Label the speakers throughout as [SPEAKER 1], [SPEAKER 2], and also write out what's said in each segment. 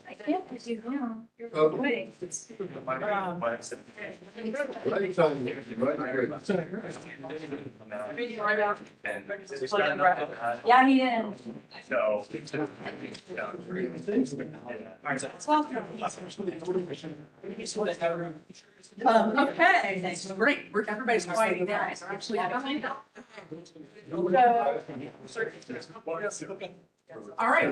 [SPEAKER 1] I can't with you now. You're
[SPEAKER 2] Oh.
[SPEAKER 1] waiting. Yeah, he did.
[SPEAKER 3] So.
[SPEAKER 4] Okay, great. Everybody's quieting down. We're actually all right.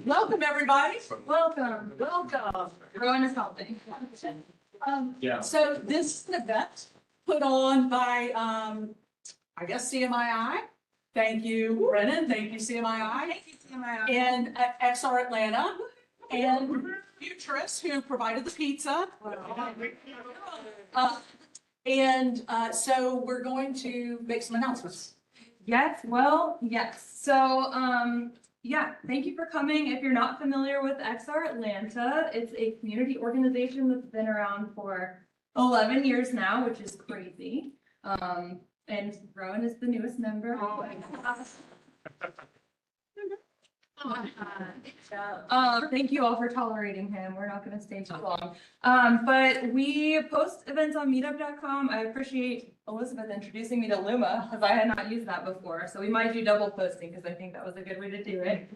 [SPEAKER 4] Welcome, everybody.
[SPEAKER 1] Welcome.
[SPEAKER 4] Welcome.
[SPEAKER 1] Rowan is helping.
[SPEAKER 3] Yeah.
[SPEAKER 4] So this is an event put on by, I guess, CMII. Thank you, Brennan. Thank you, CMII.
[SPEAKER 1] Thank you, CMI.
[SPEAKER 4] And XR Atlanta. And Futurists, who provided the pizza. So we're going to make some announcements.
[SPEAKER 1] Yes, yes. So, yeah, thank you for coming. If you're not familiar with XR Atlanta, it's a community organization that's been around for 11 years now, which is crazy. And Rowan is the newest member. Thank you all for tolerating him. We're not going to stay too long. But we post events on meetup.com. I appreciate Elizabeth introducing me to Luma because I had not used that before. So we might do double posting because I think that was a good way to do it.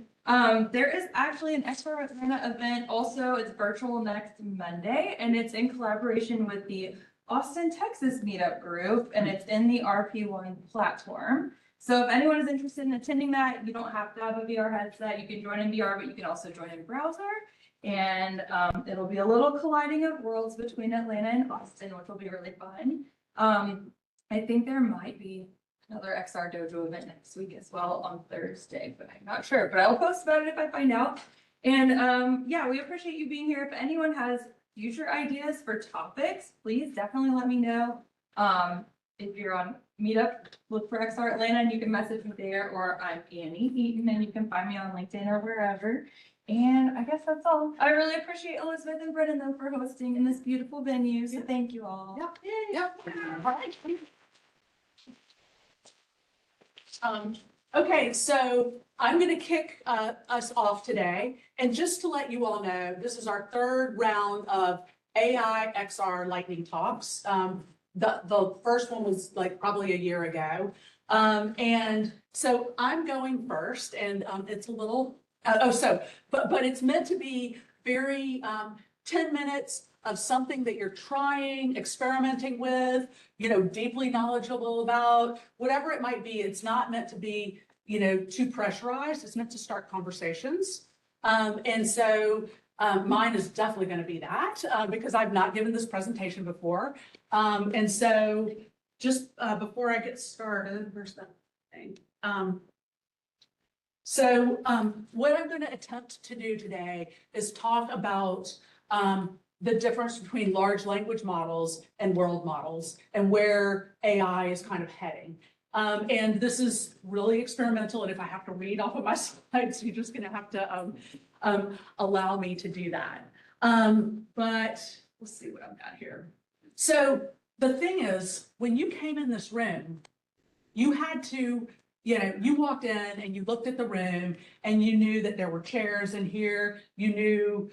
[SPEAKER 1] There is actually an XR Atlanta event. Also, it's virtual next Monday, and it's in collaboration with the Austin, Texas meetup group, and it's in the RP1 platform. So if anyone is interested in attending that, you don't have to have a VR headset. You can join in VR, but you can also join in browser. And it'll be a little colliding of worlds between Atlanta and Austin, which will be really fun. I think there might be another XR Dojo event next week as well on Thursday, but I'm not sure. But I will post about it if I find out. And yeah, we appreciate you being here. If anyone has future ideas for topics, please definitely let me know. If you're on Meetup, look for XR Atlanta and you can message me there, or I'm Annie Eaton and you can find me on LinkedIn or wherever. And I guess that's all. I really appreciate Elizabeth and Brennan though for hosting in this beautiful venue. So thank you all.
[SPEAKER 4] Yep. All right. Okay, so I'm going to kick us off today. And just to let you all know, this is our third round of AI XR lightning talks. The first one was like probably a year ago. And so I'm going first, and it's a little, but it's meant to be very 10 minutes of something that you're trying, experimenting with, deeply knowledgeable about, whatever it might be. It's not meant to be, too pressurized. It's meant to start conversations. And so mine is definitely going to be that because I've not given this presentation before. And so just before I get started, where's that thing? What I'm going to attempt to do today is talk about the difference between large language models and world models and where AI is kind of heading. And this is really experimental. And if I have to read off of my slides, you're just going to have to allow me to do that. But let's see what I've got here. So the thing is, when you came in this room, you had to, you walked in and you looked at the room and you knew that there were chairs in here. You knew,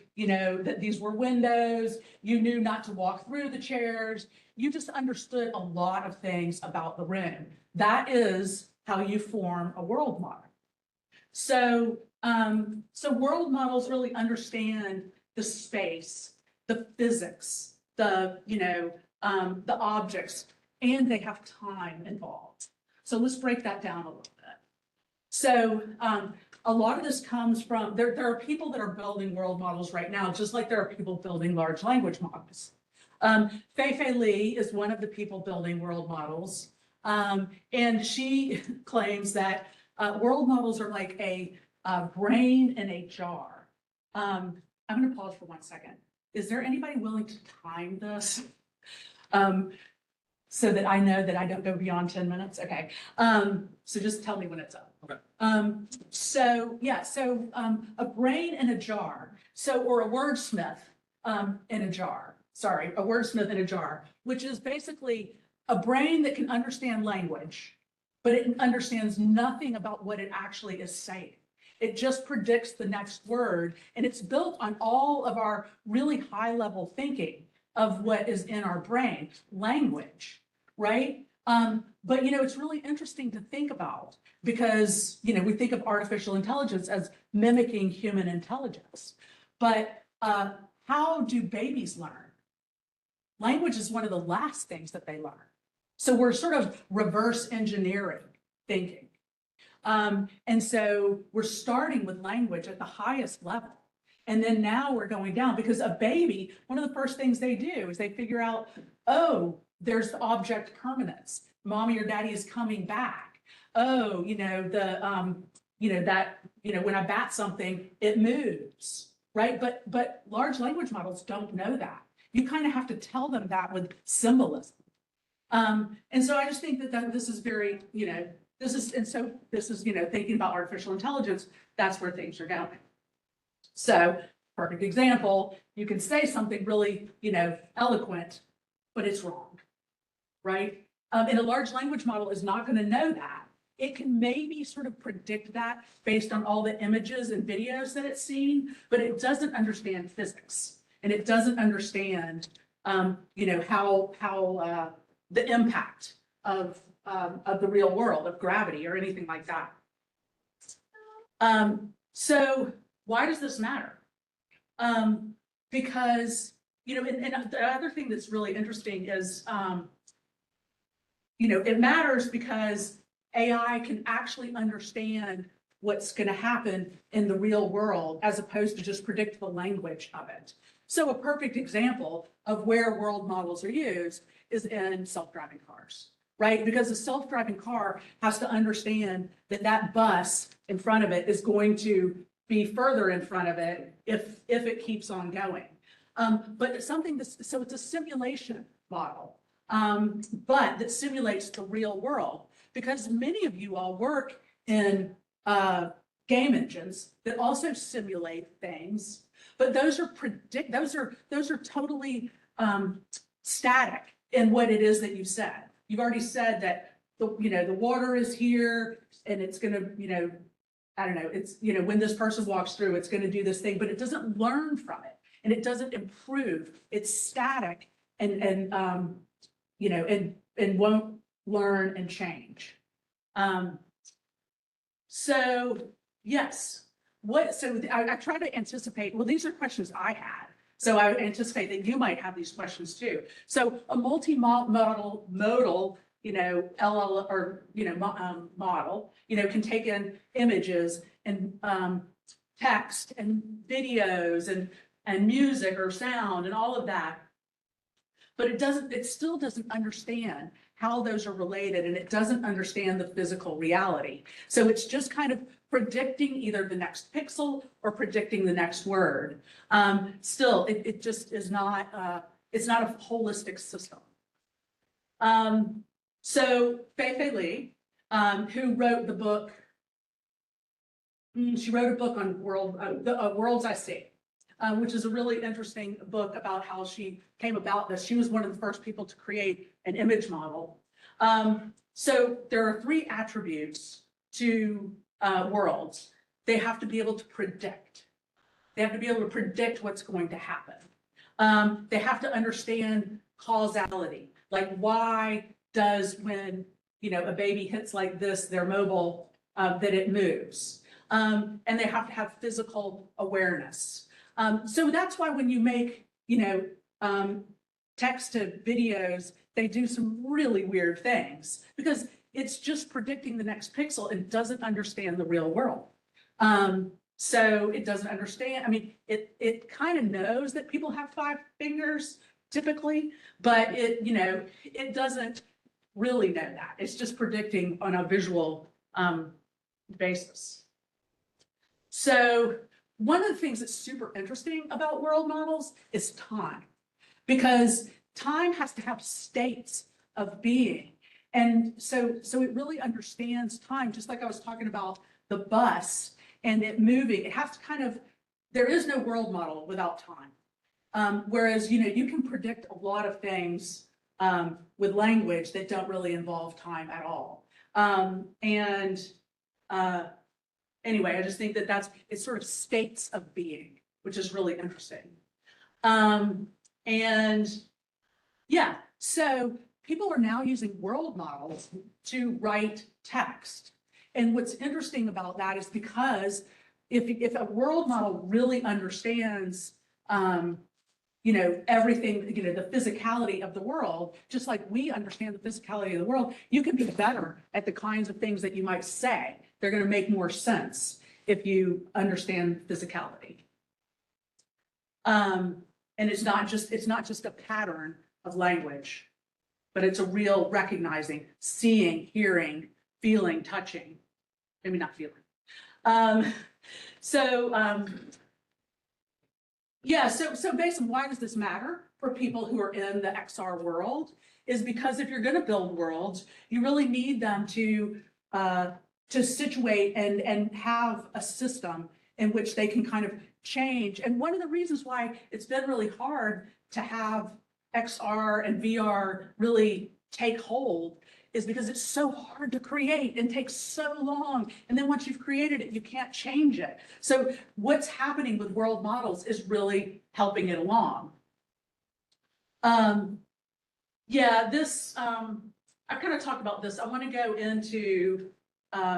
[SPEAKER 4] that these were windows. You knew not to walk through the chairs. You just understood a lot of things about the room. That is how you form a world model. So world models really understand the space, the physics, the objects, and they have time involved. So let's break that down a little bit. So a lot of this comes from, there are people that are building world models right now, just like there are people building large language models. Fei Li is one of the people building world models. And she claims that world models are like a brain in a jar. I'm going to pause for 1 second. Is there anybody willing to time this? So that I know that I don't go beyond 10 minutes? Okay. So just tell me when it's up.
[SPEAKER 3] Okay.
[SPEAKER 4] A brain in a jar. Or a wordsmith in a jar. Sorry, a wordsmith in a jar, which is basically a brain that can understand language, but it understands nothing about what it actually is saying. It just predicts the next word, and it's built on all of our really high level thinking of what is in our brain, language, right? But it's really interesting to think about because we think of artificial intelligence as mimicking human intelligence, but how do babies learn? Language is one of the last things that they learn. So we're sort of reverse engineering thinking. And so we're starting with language at the highest level. And then now we're going down because a baby, one of the first things they do is they figure out, oh, there's the object permanence. Mommy or daddy is coming back. Oh, when I bat something, it moves, right? But large language models don't know that. You kind of have to tell them that with symbolism. And so I just think that this is very, this is thinking about artificial intelligence, that's where things are going. So, perfect example, you can say something really, eloquent, but it's wrong, right? And a large language model is not going to know that. It can maybe sort of predict that based on all the images and videos that it's seen, but it doesn't understand physics, and it doesn't understand, how the impact of the real world, of gravity or anything like that. So why does this matter? Because, and the other thing that's really interesting is, it matters because AI can actually understand what's going to happen in the real world as opposed to just predict the language of it. So a perfect example of where world models are used is in self-driving cars, right? Because a self-driving car has to understand that that bus in front of it is going to be further in front of it if it keeps on going. But so it's a simulation model, but that simulates the real world because many of you all work in game engines that also simulate things, but those are totally static in what it is that you said. You've already said that the water is here and it's going to, I don't know, it's, when this person walks through, it's going to do this thing, but it doesn't learn from it and it doesn't improve. It's static and won't learn and change. So yes, I try to anticipate, well, these are questions I had. So I anticipate that you might have these questions too. So a multi-modal, model, LL or, model, can take in images and text and videos and music or sound and all of that. But it still doesn't understand how those are related, and it doesn't understand the physical reality. So it's just kind of predicting either the next pixel or predicting the next word. Still, it just is not, it's not a holistic system. So Fei-Fei Li, who wrote the book, she wrote a book on Worlds I See, which is a really interesting book about how she came about this. She was one of the first people to create an image model. So there are 3 attributes to worlds. They have to be able to predict. They have to be able to predict what's going to happen. They have to understand causality, like why does when a baby hits like this, they're mobile, that it moves. And they have to have physical awareness. So that's why when you make, text to videos, they do some really weird things because it's just predicting the next pixel and doesn't understand the real world. So it doesn't understand, it kind of knows that people have 5 fingers typically, but it doesn't really know that. It's just predicting on a visual basis. So one of the things that's super interesting about world models is time, because time has to have states of being. And so it really understands time, just like I was talking about the bus and it moving. It has to kind of, there is no world model without time. Whereas, you can predict a lot of things with language that don't really involve time at all. anyway, I just think that it's sort of states of being, which is really interesting. And yeah, so people are now using world models to write text. And what's interesting about that is because if a world model really understands, everything, the physicality of the world, just like we understand the physicality of the world, you can be better at the kinds of things that you might say. They're going to make more sense if you understand physicality. And it's not just a pattern of language, but it's a real recognizing, seeing, hearing, feeling, touching. Maybe not feeling. Yeah, so basically, why does this matter for people who are in the XR world? Is because if you're going to build worlds, you really need them to situate and have a system in which they can kind of change. And one of the reasons why it's been really hard to have XR and VR really take hold is because it's so hard to create and takes so long. And then once you've created it, you can't change it. So what's happening with world models is really helping it along. Yeah, this, I've kind of talked about this. I want to go into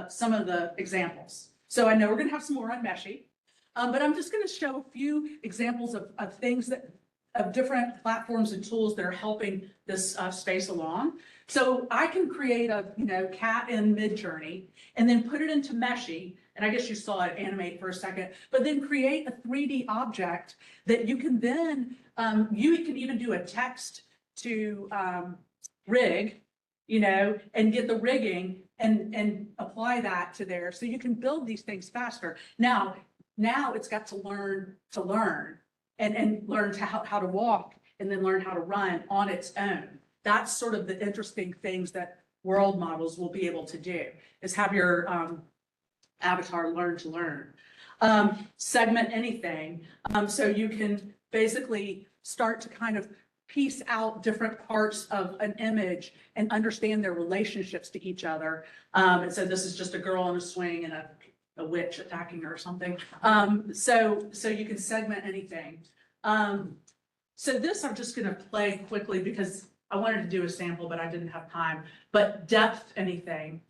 [SPEAKER 4] some of the examples. So I know we're going to have some more on Meshi, but I'm just going to show a few examples of things of different platforms and tools that are helping this space along. So I can create a cat in Midjourney and then put it into Meshi, and I guess you saw it animate for a second, but then create a 3D object that you can then, you can even do a text to rig, and get the rigging and apply that to there. So you can build these things faster. Now it's got to learn and learn how to walk and then learn how to run on its own. That's sort of the interesting things that world models will be able to do, is have your avatar learn to learn. Segment anything. So you can basically start to kind of piece out different parts of an image and understand their relationships to each other. And so this is just a girl on a swing and a witch attacking her or something. So you can segment anything. So this I'm just going to play quickly because I wanted to do a sample, but I didn't have time. But depth anything.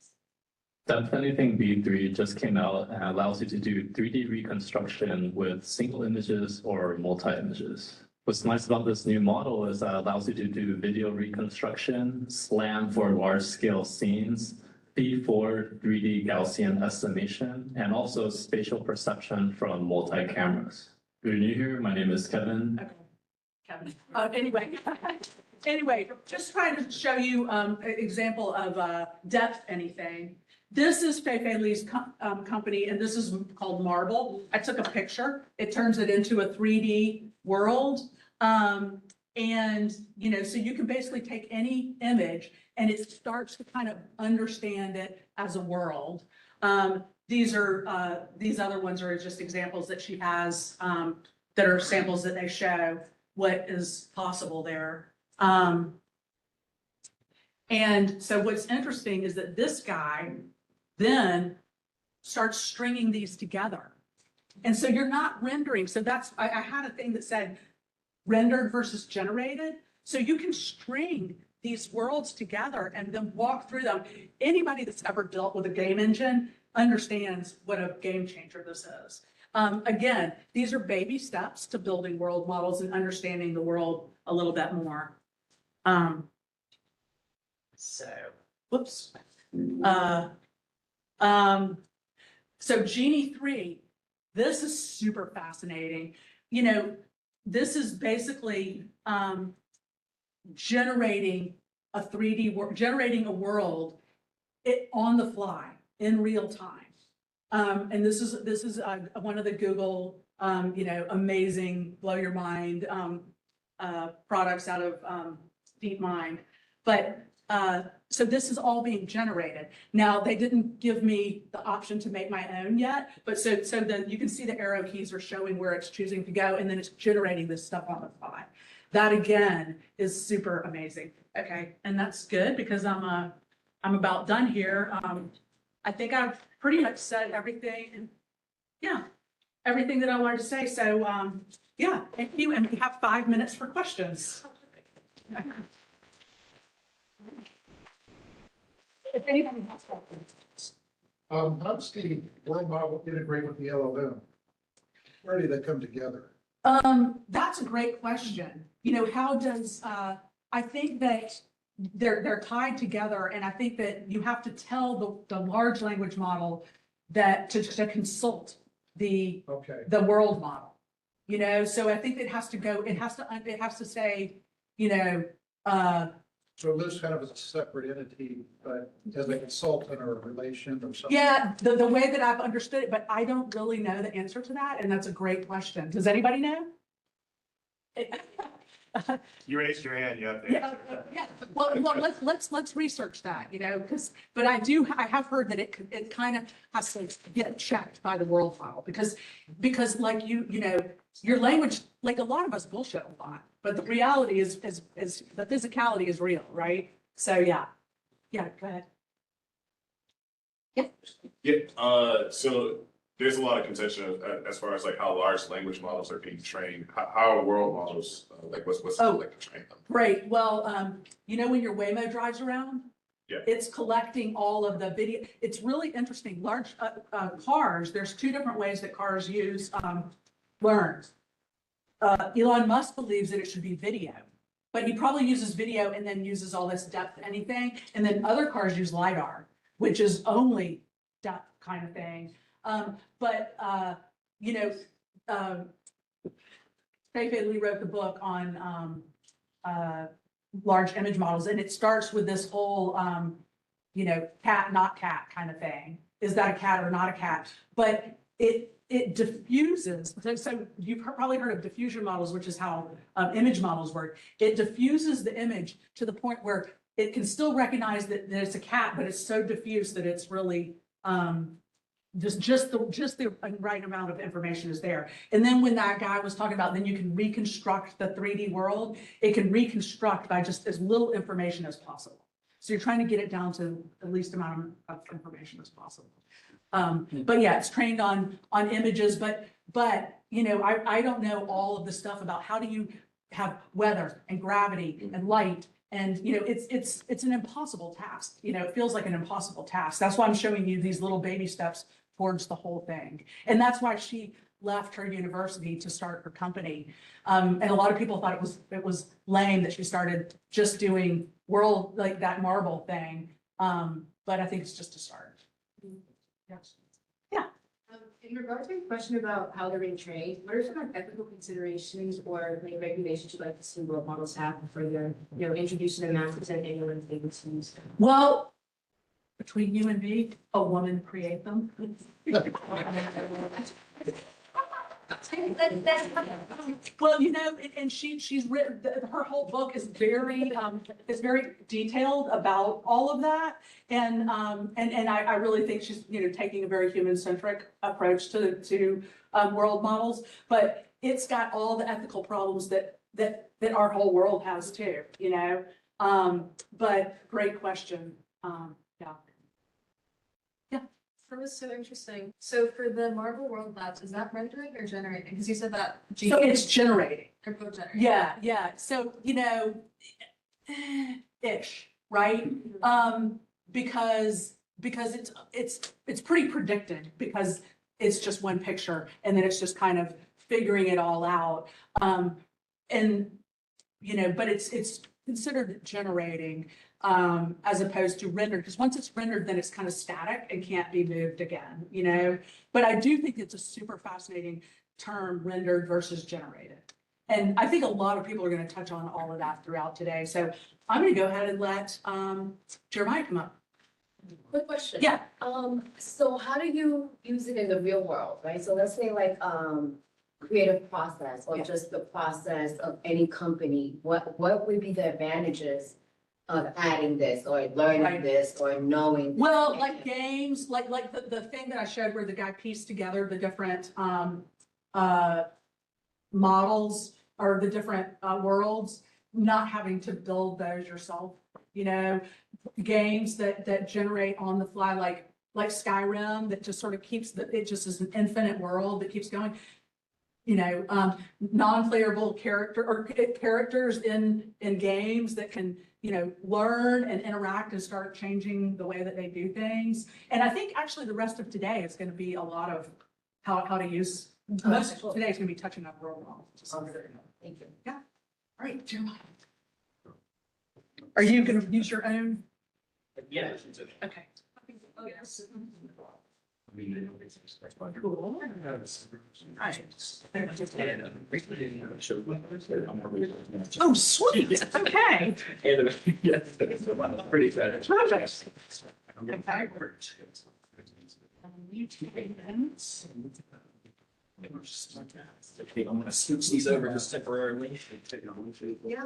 [SPEAKER 2] Depth anything V3 just came out and allows you to do 3D reconstruction with single images or multi-images. What's nice about this new model is that it allows you to do video reconstruction, SLAM for large-scale scenes, P4 3D Gaussian estimation, and also spatial perception from multi-cameras. If you're new here, my name is Kevin.
[SPEAKER 4] Okay, Kevin. Anyway, just trying to show you an example of depth anything. This is Fei Li's company, and this is called Marble. I took a picture. It turns it into a 3D world. And, so you can basically take any image and it starts to kind of understand it as a world. These other ones are just examples that she has that are samples that they show what is possible there. And so what's interesting is that this guy then starts stringing these together. And so you're not rendering. So I had a thing that said rendered versus generated. So you can string these worlds together and then walk through them. Anybody that's ever dealt with a game engine understands what a game changer this is. Again, these are baby steps to building world models and understanding the world a little bit more. Whoops. So Genie 3, this is super fascinating. This is basically generating a 3D world, generating a world on the fly in real time. And this is one of the Google, amazing, blow your mind products out of DeepMind. But so this is all being generated. Now, they didn't give me the option to make my own yet, but so then you can see the arrow keys are showing where it's choosing to go, and then it's generating this stuff on the fly. That again is super amazing. Okay, and that's good because I'm about done here. I think I've pretty much said everything, and yeah, everything that I wanted to say. So, yeah, thank you, and we have 5 minutes for questions. If anybody has questions.
[SPEAKER 5] How does the world model integrate with the LLM? Where do they come together?
[SPEAKER 4] That's a great question. You know, how does, I think that they're tied together, and I think that you have to tell the large language model that to consult
[SPEAKER 5] Okay,
[SPEAKER 4] the world model. You know, so I think it has to go, it has to say, you know,
[SPEAKER 5] so this kind of is a separate entity, but as a consultant or a relation or something?
[SPEAKER 4] yeah, the way that I've understood it, but I don't really know the answer to that, and that's a great question. Does anybody know?
[SPEAKER 3] You raised your hand, you have to
[SPEAKER 4] Yeah,
[SPEAKER 3] answer.
[SPEAKER 4] yeah. Well, let's research that, you know, but I have heard that it kind of has to get checked by the world file because like you know, your language, like a lot of us bullshit a lot, but the reality is the physicality is real, right? So, yeah, go ahead.
[SPEAKER 6] Yeah, so there's a lot of contention as far as like how large language models are being trained. How are world models, like what's like to train them?
[SPEAKER 4] Great. Well, you know, when your Waymo drives around?
[SPEAKER 6] Yeah.
[SPEAKER 4] It's collecting all of the video. It's really interesting. Large cars, there's two different ways that cars use learn. Elon Musk believes that it should be video, but he probably uses video and then uses all this depth anything. And then other cars use LiDAR, which is only depth kind of thing. You know, Fei-Fei Li wrote the book on large image models, and it starts with this whole, you know, cat, not cat kind of thing. Is that a cat or not a cat? But it diffuses. So you've probably heard of diffusion models, which is how image models work. It diffuses the image to the point where it can still recognize that it's a cat, but it's so diffuse that it's really just the right amount of information is there. And then when that guy was talking about, then you can reconstruct the 3D world, it can reconstruct by just as little information as possible. So you're trying to get it down to the least amount of information as possible. But yeah, it's trained on images, but you know, I don't know all of the stuff about how do you have weather and gravity and light. And, you know, it's an impossible task. You know, it feels like an impossible task. That's why I'm showing you these little baby steps towards the whole thing. And that's why she left her university to start her company. And a lot of people thought it was lame that she started just doing world, like that marble thing. But I think it's just a start. Yes. Yeah.
[SPEAKER 7] In regard to your question about how they're being trained, what are some ethical considerations or like regulations you'd like to see world models have before they're, you know, introduced to the masses and anyone's able to use them?
[SPEAKER 4] Well, between you and me, a woman create them. Well, you know, and she's written, her whole book is very detailed about all of that. And I really think she's, you know, taking a very human-centric approach to world models, but it's got all the ethical problems that our whole world has too, you know? But great question. Yeah.
[SPEAKER 1] That was so interesting. So for the Marvel World Labs, is that rendering or generating? Because you said that.
[SPEAKER 4] So it's generating.
[SPEAKER 1] They're both generating.
[SPEAKER 4] Yeah. So, you know, ish, right? Because it's pretty predicted because it's just one picture and then it's just kind of figuring it all out. And, you know, but it's considered generating as opposed to rendered, because once it's rendered, then it's kind of static and can't be moved again, you know? But I do think it's a super fascinating term, rendered versus generated. And I think a lot of people are going to touch on all of that throughout today. So I'm going to go ahead and let Jeremiah come up.
[SPEAKER 7] Quick question.
[SPEAKER 4] Yeah.
[SPEAKER 7] So how do you use it in the real world, right? So let's say like creative process or
[SPEAKER 4] Yeah.
[SPEAKER 7] just the process of any company. What would be the advantages of adding this or learning
[SPEAKER 4] Right.
[SPEAKER 7] this or knowing?
[SPEAKER 4] Well, like games, like the thing that I showed where the guy pieced together the different models or the different worlds, not having to build those yourself, you know, games that generate on the fly, like like Skyrim that just sort of it just is an infinite world that keeps going. You know, non-playable characters in games that can, you know, learn and interact and start changing the way that they do things. And I think actually the rest of today is going to be a lot of how to use, most of today is going to be touching on world models.
[SPEAKER 7] Thank you.
[SPEAKER 4] Yeah. All right, Jeremiah. Are you going to use your own?
[SPEAKER 8] Yeah.
[SPEAKER 4] Okay.
[SPEAKER 7] Oh, yes.
[SPEAKER 4] Cool. Oh, sweet. Okay.
[SPEAKER 8] Pretty better.
[SPEAKER 4] Perfect.
[SPEAKER 8] I'm gonna switch these over just temporarily.
[SPEAKER 7] Yeah.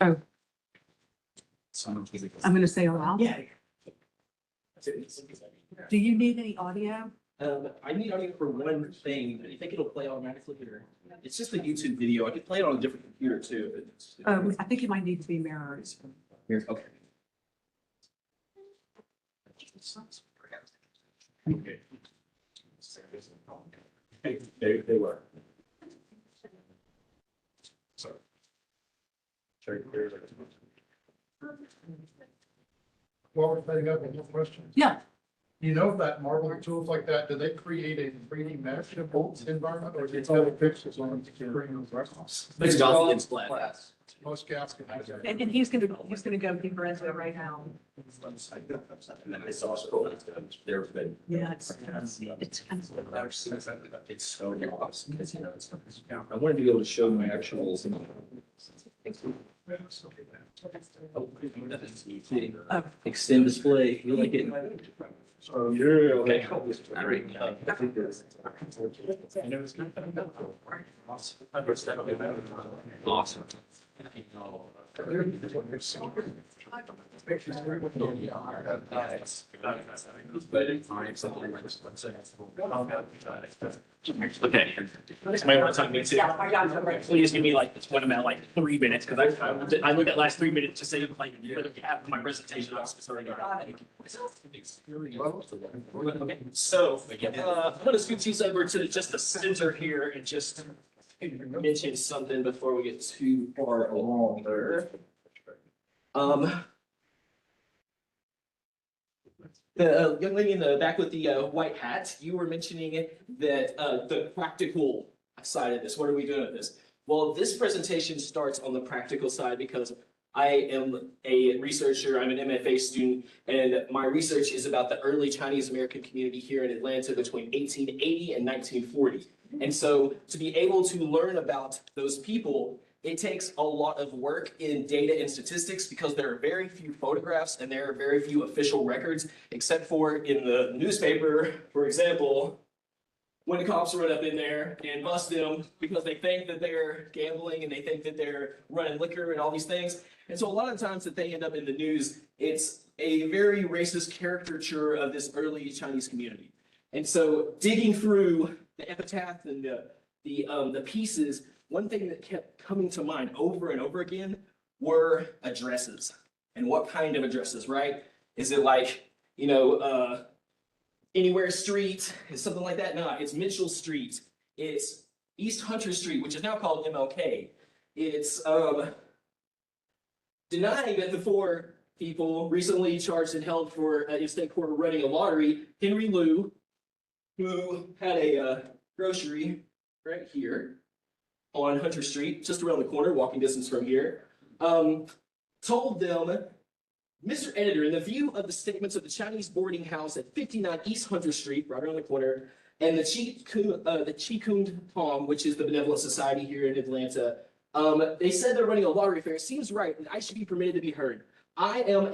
[SPEAKER 4] Oh. I'm going to say aloud.
[SPEAKER 8] Yeah.
[SPEAKER 4] Do you need any audio?
[SPEAKER 8] I need audio for one thing. Do you think it'll play automatically or? It's just a YouTube video. I could play it on a different computer too. If it's-
[SPEAKER 4] I think it might need to be mirrored.
[SPEAKER 8] Okay. Okay. They were. Sorry.
[SPEAKER 5] While we're setting up, one more question.
[SPEAKER 4] Yeah.
[SPEAKER 5] You know that Marvel tools like that, do they create a 3D mesh environment or do they pixels on the screen?
[SPEAKER 8] It's Gaussian Splats.
[SPEAKER 5] Most gas can have that.
[SPEAKER 4] And he's gonna go deeper into it right now.
[SPEAKER 8] And then I saw there's been.
[SPEAKER 4] Yeah, it's kind of.
[SPEAKER 8] It's so awesome because, you know, I wanted to be able to show my actual. Extend display, you like it? Oh, yeah. Okay. All right. Awesome. Okay. This might want to talk to me too.
[SPEAKER 4] Yeah, I got it.
[SPEAKER 8] Please give me like, one amount, like 3 minutes, because I looked at last 3 minutes to save like half of my presentation. Okay, so, I'm gonna scoot these over to just the center here and just mention something before we get too far along there. The young lady in the back with the white hat, you were mentioning that the practical side of this. What are we doing with this? Well, this presentation starts on the practical side because I am a researcher, I'm an MFA student, and my research is about the early Chinese American community here in Atlanta between 1880 and 1940. And so to be able to learn about those people, it takes a lot of work in data and statistics because there are very few photographs and there are very few official records, except for in the newspaper, for example, when the cops run up in there and bust them because they think that they're gambling and they think that they're running liquor and all these things. And so a lot of times that they end up in the news, it's a very racist caricature of this early Chinese community. And so digging through the epitaph and the pieces, one thing that kept coming to mind over and over again were addresses. And what kind of addresses, right? Is it like, you know, Anywhere Street, is something like that? No, it's Mitchell Street. It's East Hunter Street, which is now called MLK. It's denying that the 4 people recently charged and held for in state court running a lottery, Henry Liu, who had a grocery right here on Hunter Street, just around the corner, walking distance from here, told them, Mr. Editor, in the view of the statements of the Chinese boarding house at 59 East Hunter Street, right around the corner, and the Chi Kung Tong, which is the benevolent society here in Atlanta, they said they're running a lottery fair. It seems right, and I should be permitted to be heard. I am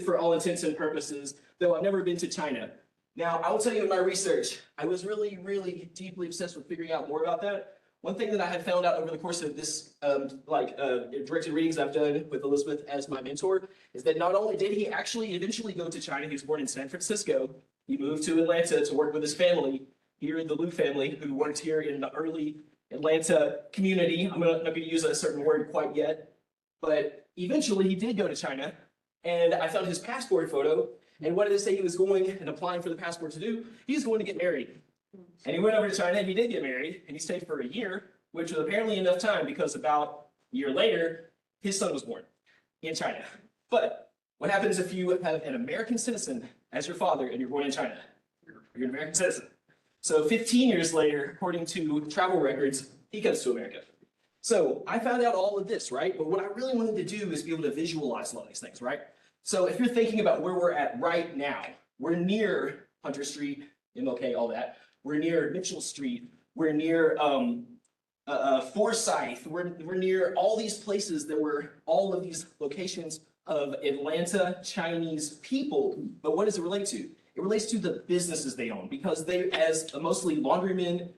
[SPEAKER 8] for all intents and purposes, though I've never been to China. Now, I will tell you in my research, I was really, really deeply obsessed with figuring out more about that. One thing that I have found out over the course of this, directed readings I've done with Elizabeth as my mentor, is that not only did he actually eventually go to China, he was born in San Francisco. He moved to Atlanta to work with his family, here in the Liu family, who worked here in the early Atlanta community. I'm not going to use a certain word quite yet, but eventually he did go to China. and I found his passport photo. And what did it say he was going and applying for the passport to do? He was going to get married. And he went over to China and he did get married, and he stayed for a year, which was apparently enough time because about a year later, his son was born in China. But what happens if you have an American citizen as your father and you're born in China? You're an American citizen. So 15 years later, according to travel records, he comes to America. So I found out all of this, right? But what I really wanted to do is be able to visualize a lot of these things, right? So if you're thinking about where we're at right now, we're near Hunter Street, MLK, all that. We're near Mitchell Street. We're near Forsyth. We're near all these places that were all of these locations of Atlanta Chinese people. But what does it relate to? It relates to the businesses they own, because they, as mostly laundrymen,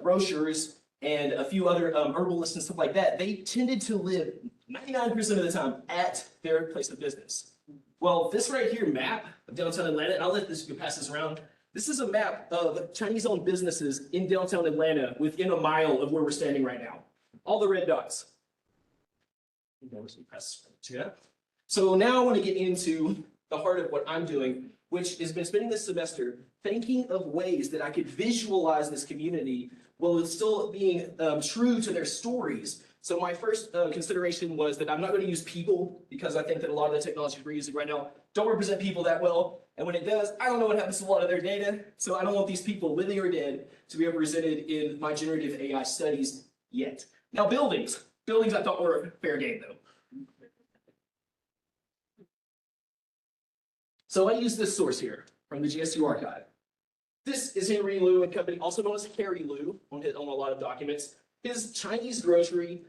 [SPEAKER 8] grocers, and a few other herbalists and stuff like that, they tended to live 99% of the time at their place of business. Well, this right here map of downtown Atlanta, and I'll let this pass this around. This is a map of Chinese-owned businesses in downtown Atlanta within a mile of where we're standing right now. All the red dots. So now I want to get into the heart of what I'm doing, which has been spending this semester thinking of ways that I could visualize this community while it's still being true to their stories. So my first consideration was that I'm not going to use people, because I think that a lot of the technologies we're using right now don't represent people that well. And when it does, I don't know what happens to a lot of their data. So I don't want these people, living or dead, to be represented in my generative AI studies yet. Now buildings. Buildings I thought were fair game though. So I use this source here from the GSU archive. This is Henry Liu and Company, also known as Harry Liu on a lot of documents. His Chinese grocery,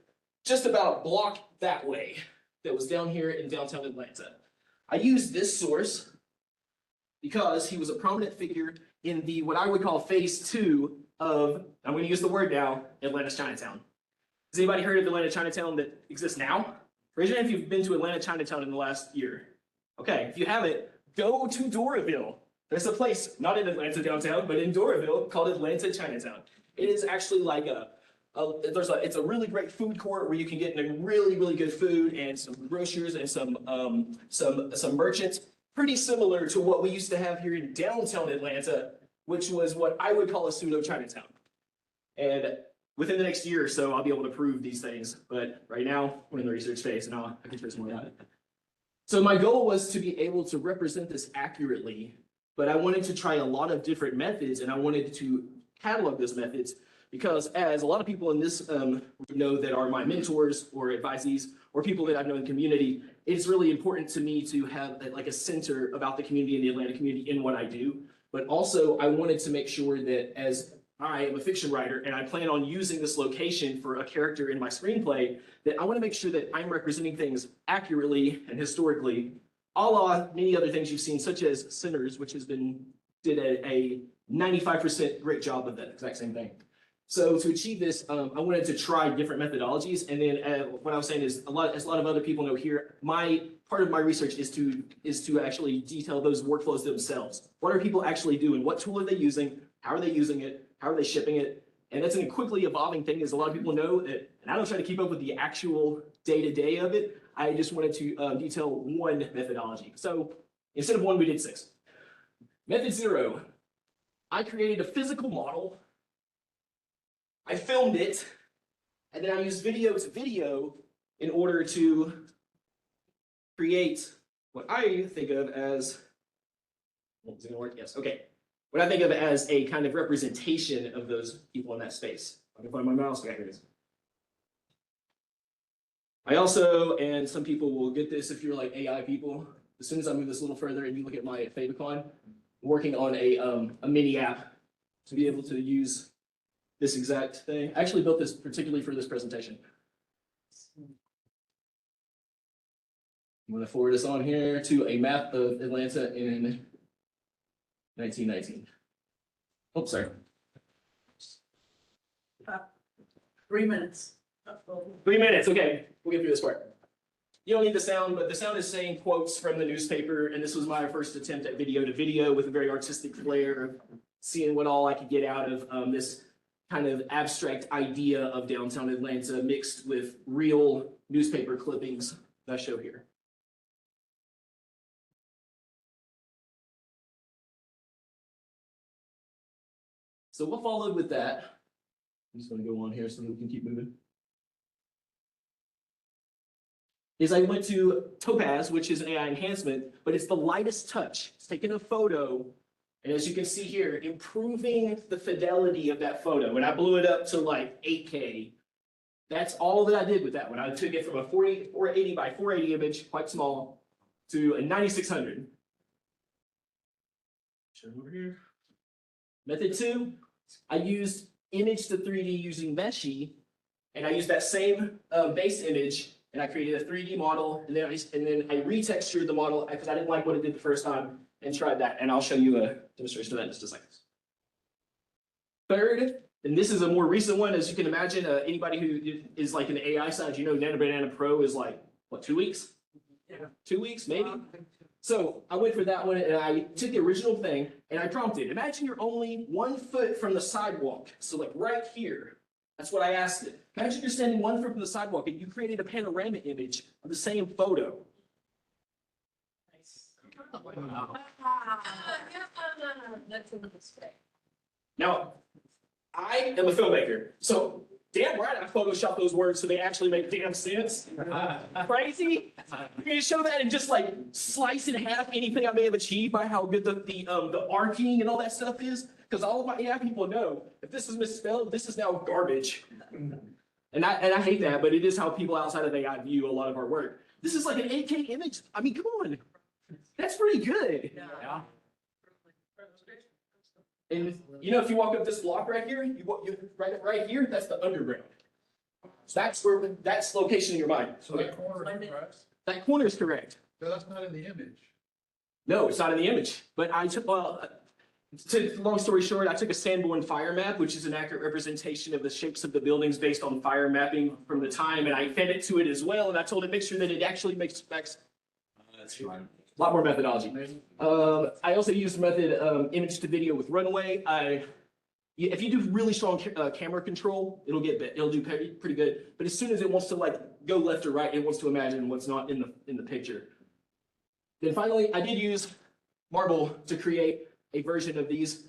[SPEAKER 8] just about a block that way, that was down here in downtown Atlanta. I use this source because he was a prominent figure in the, what I would call phase 2 of, I'm going to use the word now, Atlanta's Chinatown. Has anybody heard of Atlanta Chinatown that exists now? Raise your hand if you've been to Atlanta Chinatown in the last year. Okay, if you haven't, go to Doraville. There's a place, not in Atlanta downtown, but in Doraville called Atlanta Chinatown. It is actually like it's a really great food court where you can get really, really good food and some grocers and some merchants. Pretty similar to what we used to have here in downtown Atlanta, which was what I would call a pseudo Chinatown. And within the next year or so, I'll be able to prove these things. But right now, we're in the research phase, and I can share some more about it. So my goal was to be able to represent this accurately, but I wanted to try a lot of different methods, and I wanted to catalog those methods because, as a lot of people in this know that are my mentors or advisees or people that I've known in the community, it's really important to me to have like a center about the community and the Atlanta community in what I do. But also, I wanted to make sure that, as I am a fiction writer and I plan on using this location for a character in my screenplay, that I want to make sure that I'm representing things accurately and historically, a la many other things you've seen, such as Sinners, which did a 95% great job of that exact same thing. So to achieve this, I wanted to try different methodologies, and then what I was saying is, as a lot of other people know here, part of my research is to actually detail those workflows themselves. What are people actually doing? What tool are they using? How are they using it? How are they shipping it? And that's a quickly evolving thing, as a lot of people know that, and I don't try to keep up with the actual day-to-day of it. I just wanted to detail one methodology. So instead of one, we did 6. Method 0, I created a physical model. I filmed it, and then I used video to video in order to create what I think of as, is it gonna work? Yes, okay. What I think of as a kind of representation of those people in that space. I can find my mouse back here. I also, and some people will get this if you're like AI people, as soon as I move this a little further and you look at my favicon, I'm working on a mini app to be able to use this exact thing. I actually built this particularly for this presentation. I'm going to forward this on here to a map of Atlanta in 1919. Oh, sorry.
[SPEAKER 4] 3 minutes.
[SPEAKER 8] 3 minutes, okay. We'll get through this part. You don't need the sound, but the sound is saying quotes from the newspaper, and this was my first attempt at video to video with a very artistic flair of seeing what all I could get out of this kind of abstract idea of downtown Atlanta mixed with real newspaper clippings that I show here. So what followed with that, I'm just gonna go on here so that we can keep moving, is I went to Topaz, which is an AI enhancement, but it's the lightest touch. It's taking a photo, and as you can see here, improving the fidelity of that photo. And I blew it up to like 8K. That's all that I did with that one. I took it from a 480 by 480 image, quite small, to a 9600. Show over here. Method 2, I used image to 3D using Meshy, and I used that same base image, and I created a 3D model, and then I retextured the model because I didn't like what it did the first time, and tried that. And I'll show you a demonstration of that in just a second. Third, and this is a more recent one, as you can imagine, anybody who is like in the AI side, you know, Nano Banana Pro is like, what, 2 weeks? Yeah. 2 weeks, maybe? So I went for that one, and I took the original thing, and I prompted, imagine you're only 1 foot from the sidewalk. So like right here, that's what I asked it. Imagine you're standing 1 foot from the sidewalk, and you created a panorama image of the same photo. Now, I am a filmmaker, so damn right I photoshopped those words so they actually make damn sense. Crazy? You're gonna show that and just like slice in half anything I may have achieved by how good the arcing and all that stuff is? Because all of my AI people know if this is misspelled, this is now garbage. And I hate that, but it is how people outside of AI view a lot of our work. This is like an 8K image. I mean, come on. That's pretty good. Yeah. And you know, if you walk up this block right here, right here, that's the underground. So that's location in your mind.
[SPEAKER 5] So that corner is correct?
[SPEAKER 8] That corner is correct.
[SPEAKER 5] So that's not in the image.
[SPEAKER 8] No, it's not in the image. But I took, long story short, I took a Sanborn fire map, which is an accurate representation of the shapes of the buildings based on fire mapping from the time, and I fed it to it as well, and I told it make sure that it actually makes specs. That's fine. A lot more methodology. I also used the method image to video with runway. If you do really strong camera control, it'll do pretty good. But as soon as it wants to like go left or right, it wants to imagine what's not in the picture. Then finally, I did use Marble to create a version of these.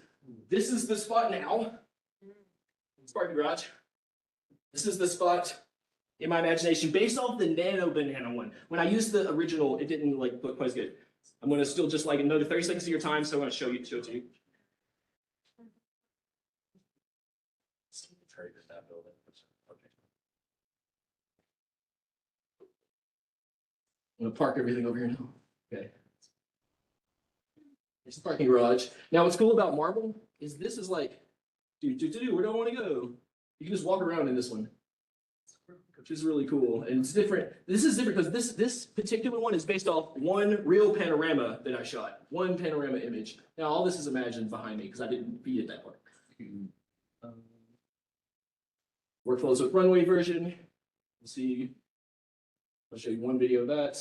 [SPEAKER 8] This is the spot now. Spartan Garage. This is the spot in my imagination based off the Nano Banana one. When I used the original, it didn't like look quite as good. I'm going to still just like another 30 seconds of your time, so I'm going to show it to you. I'm going to park everything over here now. Okay. It's the parking garage. Now, what's cool about Marble is this is like, where do I want to go? You can just walk around in this one, which is really cool. And it's different. This is different because this particular one is based off one real panorama that I shot, one panorama image. Now, all this is imagined behind me because I didn't feed it that part. Workflows with runway version. You'll see, I'll show you one video of that.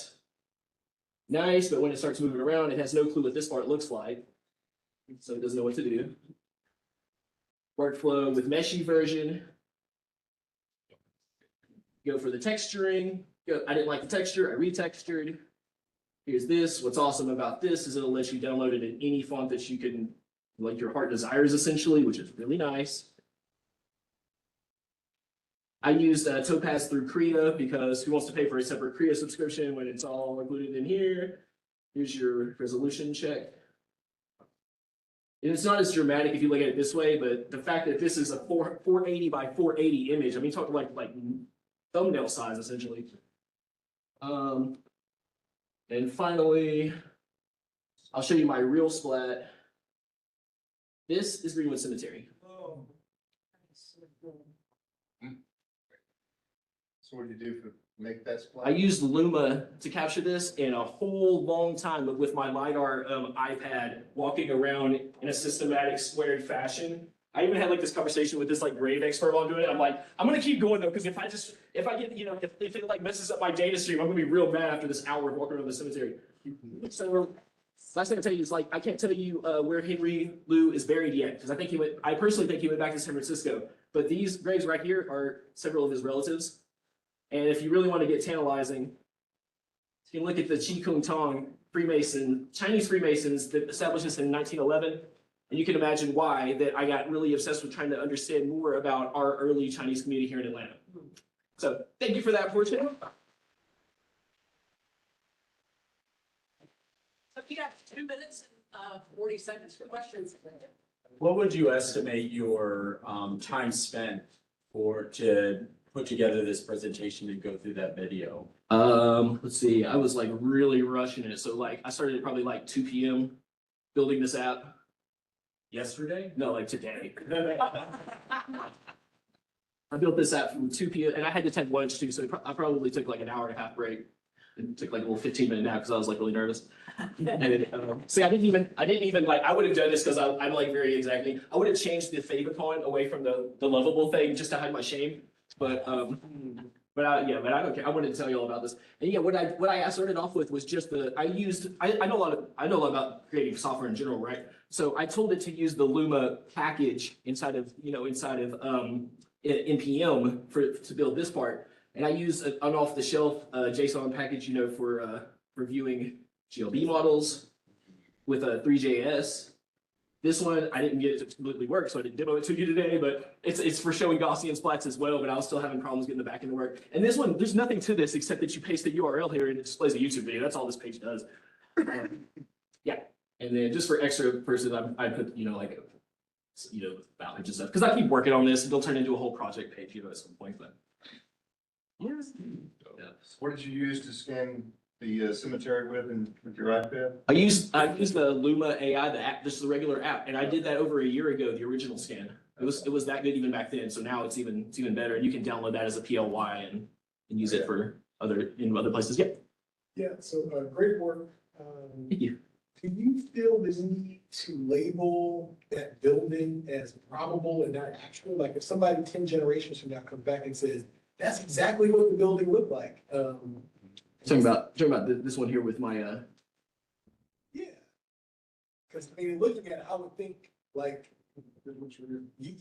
[SPEAKER 8] Nice, but when it starts moving around, it has no clue what this part looks like. So it doesn't know what to do. Workflow with Meshy version. Go for the texturing. I didn't like the texture, I retextured. Here's this. What's awesome about this is it'll let you download it in any font that you can, like your heart desires essentially, which is really nice. I used Topaz through Krita because who wants to pay for a separate Krita subscription when it's all included in here? Here's your resolution check. And it's not as dramatic if you look at it this way, but the fact that this is a 480 by 480 image, I mean, talking like thumbnail size essentially. And finally, I'll show you my real splat. This is Greenwood Cemetery.
[SPEAKER 5] So what did you do to make that splat?
[SPEAKER 8] I used Luma to capture this in a whole long time, but with my LiDAR iPad walking around in a systematic squared fashion. I even had like this conversation with this like grave expert while I'm doing it. I'm like, I'm gonna keep going though, because if I get, you know, if it like messes up my data stream, I'm gonna be real mad after this hour of walking around the cemetery. So last thing I'll tell you is like, I can't tell you where Henry Liu is buried yet, because I personally think he went back to San Francisco. But these graves right here are several of his relatives. And if you really want to get tantalizing, you can look at the Chi Kung Tong Freemason, Chinese Freemasons that established this in 1911. And you can imagine why that I got really obsessed with trying to understand more about our early Chinese community here in Atlanta. So thank you for that portion.
[SPEAKER 4] So you got 2 minutes and 40 seconds for questions.
[SPEAKER 9] What would you estimate your time spent to put together this presentation and go through that video?
[SPEAKER 8] Let's see, I was like really rushing it. So like I started at probably like 2 p.m. building this app.
[SPEAKER 9] Yesterday?
[SPEAKER 8] No, like today. I built this app from 2 p.m. and I had to take lunch too, so I probably took like an hour and a half break. And took like a little 15-minute nap because I was like really nervous. And then, see, I didn't even like, I would have done this because I'm like very exactly, I would have changed the favicon away from the lovable thing just to hide my shame. But I don't care. I wanted to tell you all about this. And yeah, what I started off with was just I know a lot about creating software in general, right? So I told it to use the Luma package inside of NPM to build this part. And I use an off-the-shelf JSON package, for reviewing GLB models with a 3JS. This one, I didn't get it to completely work, so I didn't demo it to you today, but it's for showing Gaussian splats as well, but I was still having problems getting the backend to work. And this one, there's nothing to this except that you paste the URL here and it displays a YouTube video. That's all this page does. Yeah. And then just for extra person, I put, balance and stuff. Because I keep working on this, it'll turn into a whole project page, at some point, but. Yes.
[SPEAKER 3] What did you use to scan the cemetery with your iPad?
[SPEAKER 8] I used the Luma AI, the app, just the regular app, and I did that over a year ago, the original scan. It was that good even back then, so now it's even better. And you can download that as a PLY and use it for other places. Yep.
[SPEAKER 10] Yeah, so great work.
[SPEAKER 8] Thank you.
[SPEAKER 10] Do you feel the need to label that building as probable and not actual? Like if somebody 10 generations from now comes back and says, that's exactly what the building looked like.
[SPEAKER 8] Talking about this one here with my
[SPEAKER 10] Yeah. Because looking at it, I would think like, you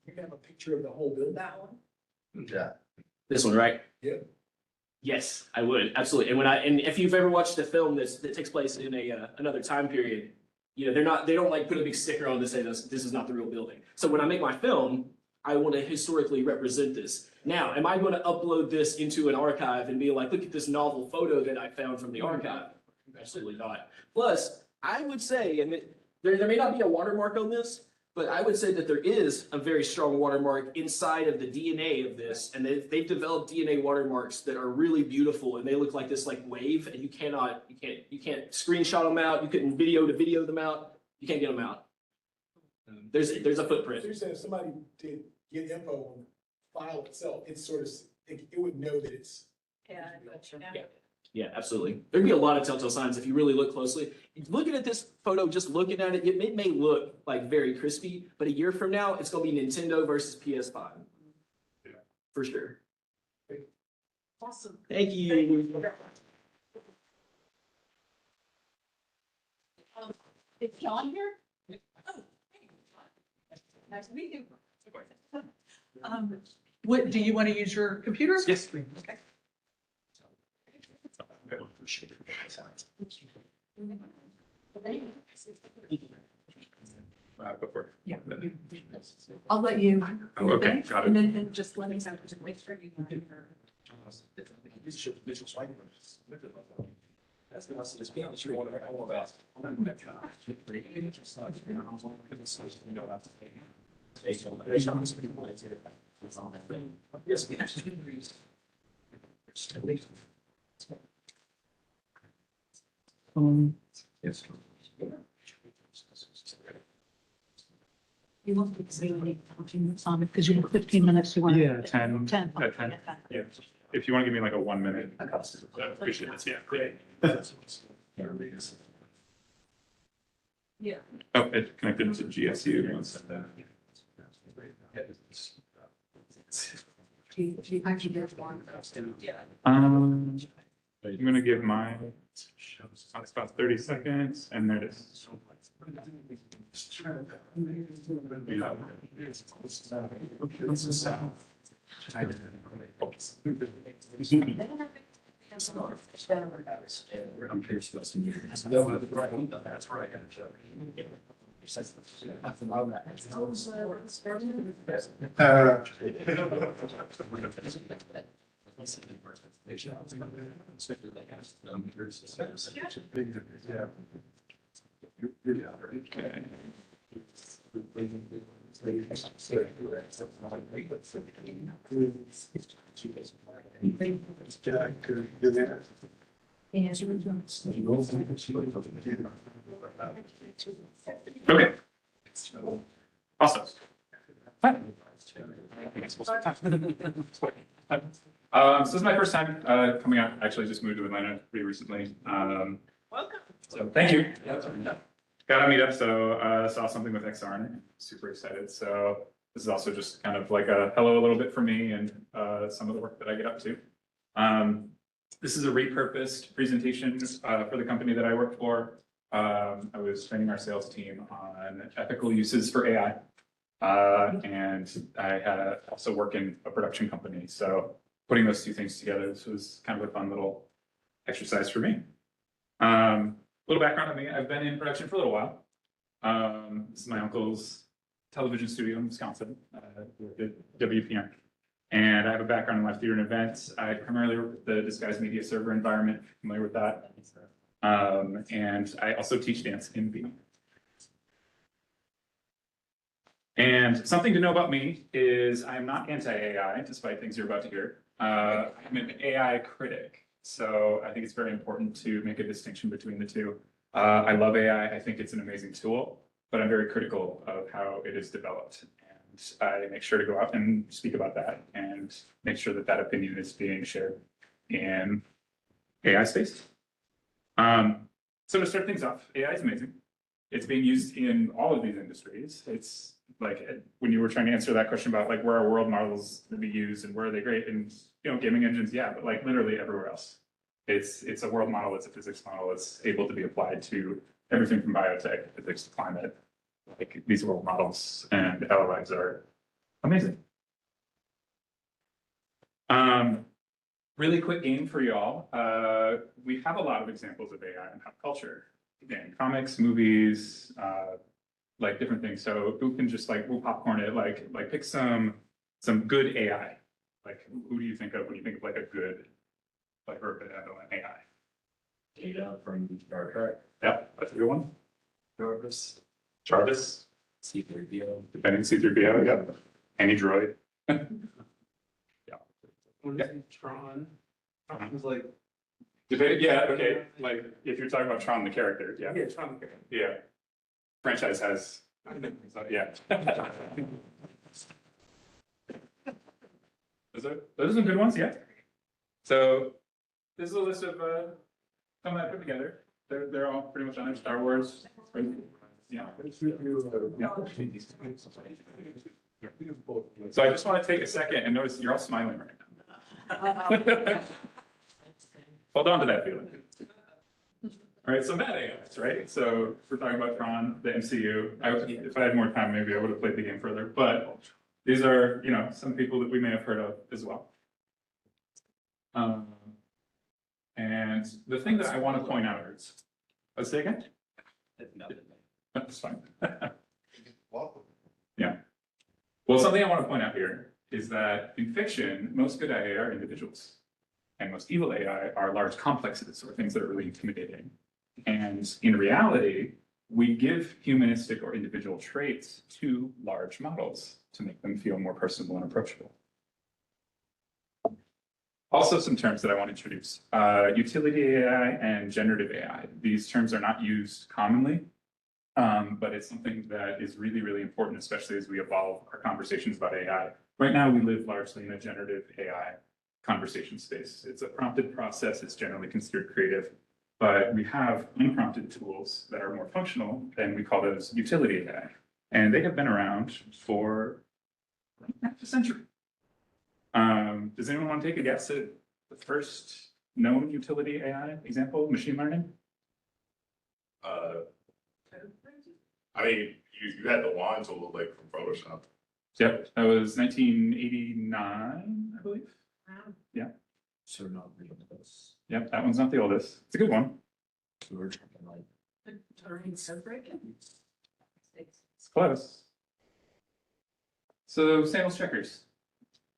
[SPEAKER 10] can have a picture of the whole building. That one?
[SPEAKER 3] Yeah.
[SPEAKER 8] This one, right?
[SPEAKER 10] Yeah.
[SPEAKER 8] Yes, I would absolutely. And if you've ever watched a film that takes place in another time period, they don't like put a big sticker on to say this is not the real building. So when I make my film, I want to historically represent this. Now, am I going to upload this into an archive and be like, look at this novel photo that I found from the archive? Absolutely not. Plus, I would say, and there may not be a watermark on this, but I would say that there is a very strong watermark inside of the DNA of this, and they've developed DNA watermarks that are really beautiful, and they look like this wave, and you can't screenshot them out. You couldn't video them out. You can't get them out. There's a footprint.
[SPEAKER 10] So you're saying if somebody did get info on the file itself, it's sort of, it would know that it's.
[SPEAKER 8] Yeah, absolutely. There'd be a lot of telltale signs if you really look closely. Looking at this photo, just looking at it, it may look like very crispy, but a year from now, it's going to be Nintendo versus PS5.
[SPEAKER 6] Yeah.
[SPEAKER 8] For sure.
[SPEAKER 4] Awesome.
[SPEAKER 8] Thank you.
[SPEAKER 4] Is John here? Oh, hey. Nice to meet you. What, do you want to use your computer?
[SPEAKER 2] Yes, please.
[SPEAKER 4] Okay. Yeah. I'll let you.
[SPEAKER 6] Okay, got it.
[SPEAKER 4] And then just let me know, just make sure you have your.
[SPEAKER 2] That's the message. It's being sure what I want about. Yes, yes.
[SPEAKER 4] You won't be saying because you have 15 minutes. You want.
[SPEAKER 11] Yeah, 10.
[SPEAKER 4] 10.
[SPEAKER 11] Yeah, 10. Yeah. If you want to give me like a 1 minute. I appreciate it. Yeah, great.
[SPEAKER 4] Yeah.
[SPEAKER 11] Oh, it's connected to GSU. I'm gonna give mine about 30 seconds, and there it is.
[SPEAKER 2] I'm curious about some years. That's right.
[SPEAKER 11] Okay. Awesome. So this is my first time coming out. Actually, just moved to Atlanta pretty recently.
[SPEAKER 4] Welcome.
[SPEAKER 11] So thank you. Got on Meetup, so saw something with XR in it. Super excited. So this is also just kind of like a hello a little bit for me and some of the work that I get up to. This is a repurposed presentation for the company that I work for. I was training our sales team on ethical uses for AI. And I also work in a production company. So putting those two things together, this was kind of a fun little exercise for me. Little background on me, I've been in production for a little while. This is my uncle's television studio in Wisconsin, WPM. And I have a background in live theater and events. I primarily work with the disguised media server environment, familiar with that. And I also teach dance in B. And something to know about me is I'm not anti-AI, despite things you're about to hear. I'm an AI critic. So I think it's very important to make a distinction between the two. I love AI. I think it's an amazing tool, but I'm very critical of how it is developed. And I make sure to go out and speak about that and make sure that that opinion is being shared in AI space. So to start things off, AI is amazing. It's being used in all of these industries. It's like when you were trying to answer that question about like where are world models to be used and where are they great, and gaming engines, yeah, but like literally everywhere else. It's a world model, it's a physics model, it's able to be applied to everything from biotech, physics to climate. Like these world models and LLMs are amazing. Really quick game for y'all. We have a lot of examples of AI in pop culture. Again, comics, movies, like different things. So who can just like, we'll popcorn it, like pick some good AI. Like who do you think of when you think of like a good, like or benevolent AI?
[SPEAKER 9] Data from Star Trek.
[SPEAKER 11] Yep, that's a good one.
[SPEAKER 9] Jarvis.
[SPEAKER 11] Jarvis.
[SPEAKER 9] C3PO.
[SPEAKER 11] Depending C3PO, yep. Any droid.
[SPEAKER 9] Tron. Tron was like.
[SPEAKER 11] Yeah, okay. Like if you're talking about Tron the character, yeah.
[SPEAKER 9] Yeah, Tron the character.
[SPEAKER 11] Yeah. Franchise has, yeah. Those are some good ones, yeah. So this is a list of some that I put together. They're all pretty much on there. Star Wars. Right? Yeah. So I just want to take a second and notice you're all smiling right now. Hold on to that feeling. All right, so bad AIs, right? So we're talking about Tron, the MCU. If I had more time, maybe I would have played the game further. But these are, some people that we may have heard of as well. And the thing that I want to point out is, let's say again. That's fine. Yeah. Well, something I want to point out here is that in fiction, most good AI are individuals, and most evil AI are large complexes or things that are really intimidating. And in reality, we give humanistic or individual traits to large models to make them feel more personable and approachable. Also, some terms that I want to introduce. Utility AI and generative AI. These terms are not used commonly, but it's something that is really, really important, especially as we evolve our conversations about AI. Right now, we live largely in a generative AI conversation space. It's a prompted process. It's generally considered creative, but we have unprompted tools that are more functional, and we call those utility AI. And they have been around for half a century. Does anyone want to take a guess at the first known utility AI example, machine learning?
[SPEAKER 6] I mean, you had the wand tool like from Photoshop.
[SPEAKER 11] Yep, that was 1989, I believe. Yeah.
[SPEAKER 9] So not the oldest.
[SPEAKER 11] Yep, that one's not the oldest. It's a good one.
[SPEAKER 9] We were talking like.
[SPEAKER 4] Turing code breaking.
[SPEAKER 11] Close. So Sandals checkers,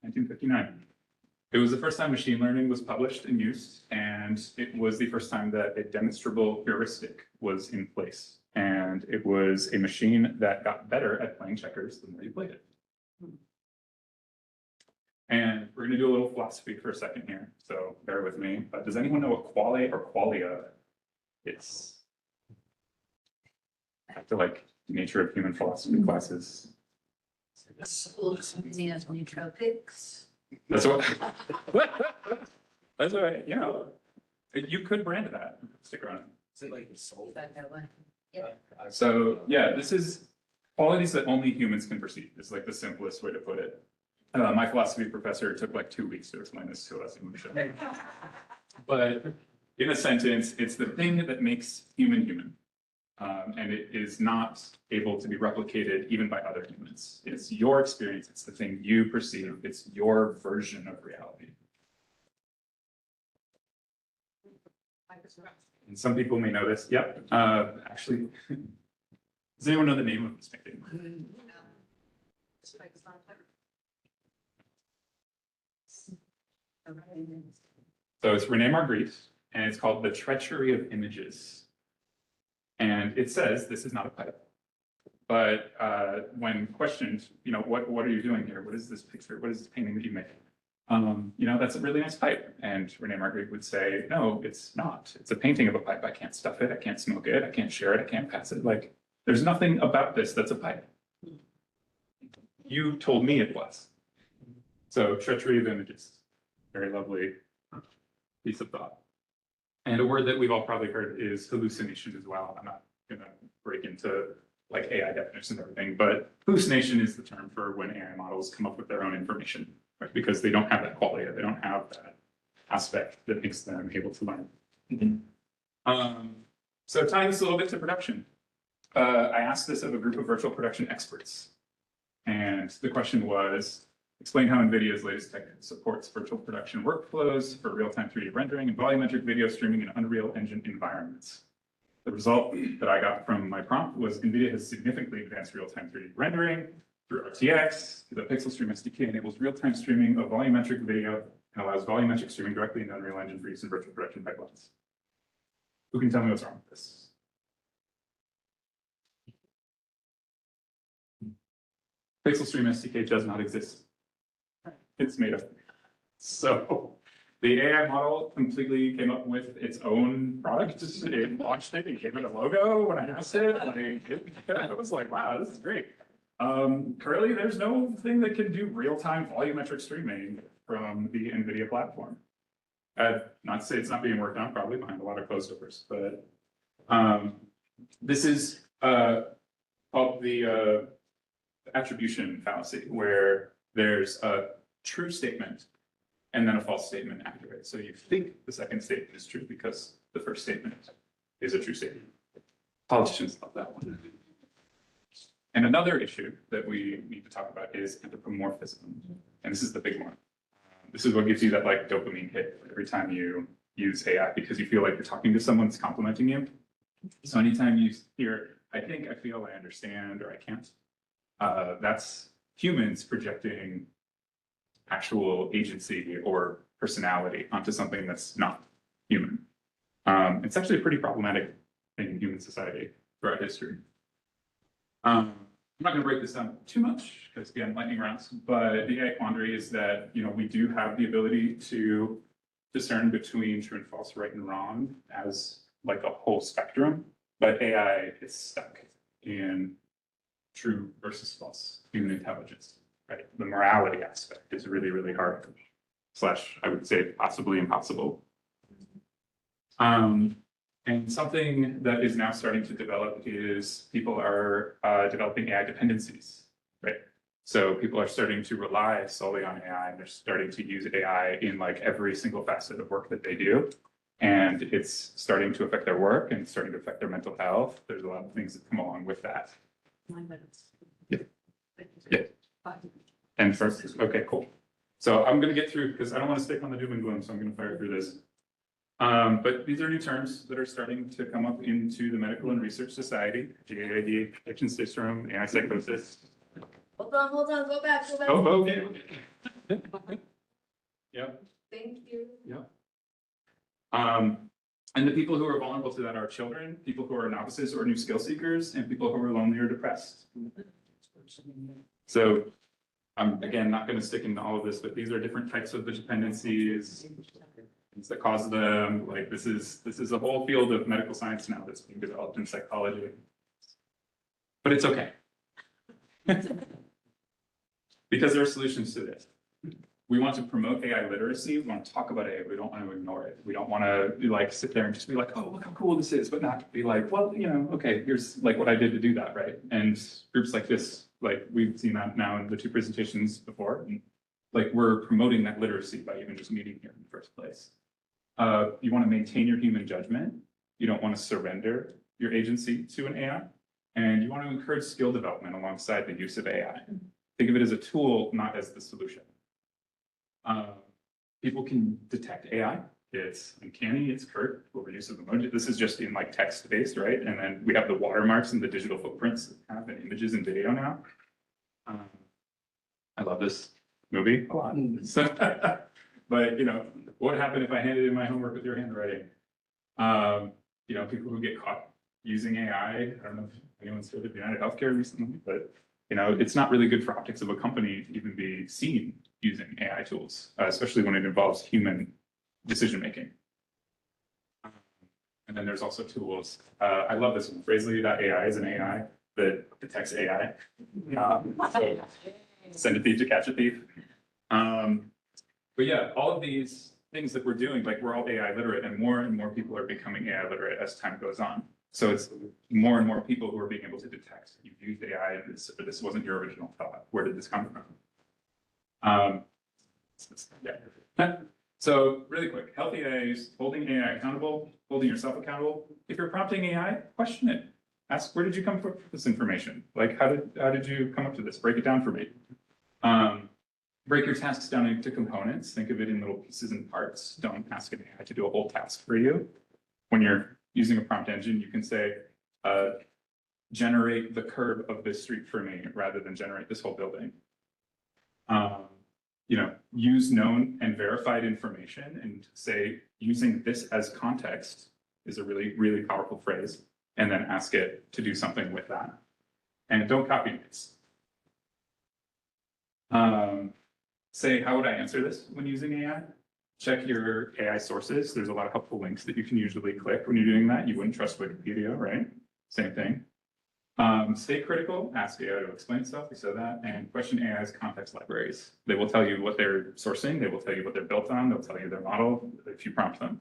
[SPEAKER 11] 1959. It was the first time machine learning was published and used, and it was the first time that a demonstrable heuristic was in place. And it was a machine that got better at playing checkers the more you played it. And we're going to do a little philosophy for a second here, so bear with me. Does anyone know what quale or qualia is? Back to like nature of human philosophy classes.
[SPEAKER 7] Nootropics.
[SPEAKER 11] That's what. That's what, you know, you could brand that, stick around.
[SPEAKER 8] Is it like soul?
[SPEAKER 11] So, yeah, this is qualities that only humans can perceive. It's like the simplest way to put it. My philosophy professor took like 2 weeks to explain this to us in show. But in a sentence, it's the thing that makes human human. And it is not able to be replicated even by other humans. It's your experience, it's the thing you perceive, it's your version of reality. And some people may know this. Yep. Actually, does anyone know the name of this painting? So it's Rene Magritte, and it's called The Treachery of Images. And it says this is not a pipe. But when questioned, you know, what are you doing here? What is this picture? What is this painting that you made? You know, that's a really nice pipe. And Rene Magritte would say, no, it's not. It's a painting of a pipe. I can't stuff it. I can't smoke it. I can't share it. I can't pass it. Like, there's nothing about this that's a pipe. You told me it was. So treachery of images. Very lovely piece of thought. And a word that we've all probably heard is hallucination as well. I'm not gonna break into like AI definitions and everything, but hallucination is the term for when AI models come up with their own information, right? Because they don't have that quality, they don't have that aspect that makes them able to learn. So tying this a little bit to production, I asked this of a group of virtual production experts. And the question was, explain how NVIDIA's latest tech supports virtual production workflows for real-time 3D rendering and volumetric video streaming in Unreal Engine environments. The result that I got from my prompt was NVIDIA has significantly advanced real-time 3D rendering through RTX. The Pixel Stream SDK enables real-time streaming of volumetric video and allows volumetric streaming directly into Unreal Engine for use in virtual production pipelines. Who can tell me what's wrong with this? Pixel Stream SDK does not exist. It's made up. So the AI model completely came up with its own product. It launched it, it gave it a logo when I asked it. I was like, wow, this is great. Currently, there's no thing that can do real-time volumetric streaming from the NVIDIA platform. Not to say it's not being worked on, probably behind a lot of closed doors, but this is called the attribution fallacy, where there's a true statement and then a false statement after it. So you think the second statement is true because the first statement is a true statement. Politicians love that one. And another issue that we need to talk about is anthropomorphism. And this is the big one. This is what gives you that like dopamine hit every time you use AI, because you feel like you're talking to someone that's complimenting you. So anytime you hear, I think, I feel, I understand, or I can't, that's humans projecting actual agency or personality onto something that's not human. It's actually a pretty problematic thing in human society throughout history. I'm not going to break this down too much because again, lightning rounds, but the AI quandary is that, you know, we do have the ability to discern between true and false, right and wrong as like a whole spectrum, but AI is stuck in true versus false human intelligence. Right. The morality aspect is really, really hard, slash, I would say possibly impossible. And something that is now starting to develop is people are developing AI dependencies, right? So people are starting to rely solely on AI, and they're starting to use AI in like every single facet of work that they do. And it's starting to affect their work and it's starting to affect their mental health. There's a lot of things that come along with that.
[SPEAKER 4] 9 minutes.
[SPEAKER 11] Yeah. Yeah. And first, okay, cool. So I'm going to get through, because I don't want to stick on the doom and gloom, so I'm going to fire through this. But these are new terms that are starting to come up into the Medical and Research Society, GAID, addiction syndrome, AI psychosis.
[SPEAKER 7] Hold on, go back.
[SPEAKER 11] Oh, okay. Yep.
[SPEAKER 7] Thank you.
[SPEAKER 11] Yep. And the people who are vulnerable to that are children, people who are novices or new skill seekers, and people who are lonely or depressed. So I'm, again, not going to stick into all of this, but these are different types of the dependencies, things that cause them. Like this is a whole field of medical science now that's being developed in psychology. But it's okay. Because there are solutions to this. We want to promote AI literacy. We want to talk about AI. We don't want to ignore it. We don't want to like sit there and just be like, oh, look how cool this is, but not be like, well, you know, okay, here's like what I did to do that, right? And groups like this, like we've seen that now in the two presentations before, and like we're promoting that literacy by even just meeting here in the first place. You want to maintain your human judgment. You don't want to surrender your agency to an AI, and you want to encourage skill development alongside the use of AI. Think of it as a tool, not as the solution. People can detect AI. It's uncanny, it's curt, overuse of emoji. This is just in like text-based, right? And then we have the watermarks and the digital footprints that have in images and video now. I love this movie a lot. So, but you know, what happened if I handed in my homework with your handwriting? You know, people who get caught using AI, I don't know if anyone's heard of United Healthcare recently, but you know, it's not really good for optics of a company to even be seen using AI tools, especially when it involves human decision-making. And then there's also tools. I love this one. Phrasely.ai is an AI that detects AI. So send a thief to catch a thief. But yeah, all of these things that we're doing, like we're all AI literate, and more people are becoming AI literate as time goes on. So it's more and more people who are being able to detect, you've used AI and this wasn't your original thought. Where did this come from? Yeah. So really quick, healthy AI is holding AI accountable, holding yourself accountable. If you're prompting AI, question it. Ask, where did you come up with this information? Like, how did you come up to this? Break it down for me. Break your tasks down into components. Think of it in little pieces and parts. Don't ask an AI to do a whole task for you. When you're using a prompt engine, you can say, generate the curb of this street for me, rather than generate this whole building. You know, use known and verified information and say, using this as context is a really, really powerful phrase, and then ask it to do something with that. And don't copy and paste. Say, how would I answer this when using AI? Check your AI sources. There's a lot of helpful links that you can usually click when you're doing that. You wouldn't trust Wikipedia, right? Same thing. Stay critical, ask AI to explain itself, we said that, and question AI's context libraries. They will tell you what they're sourcing, they will tell you what they're built on, they'll tell you their model if you prompt them.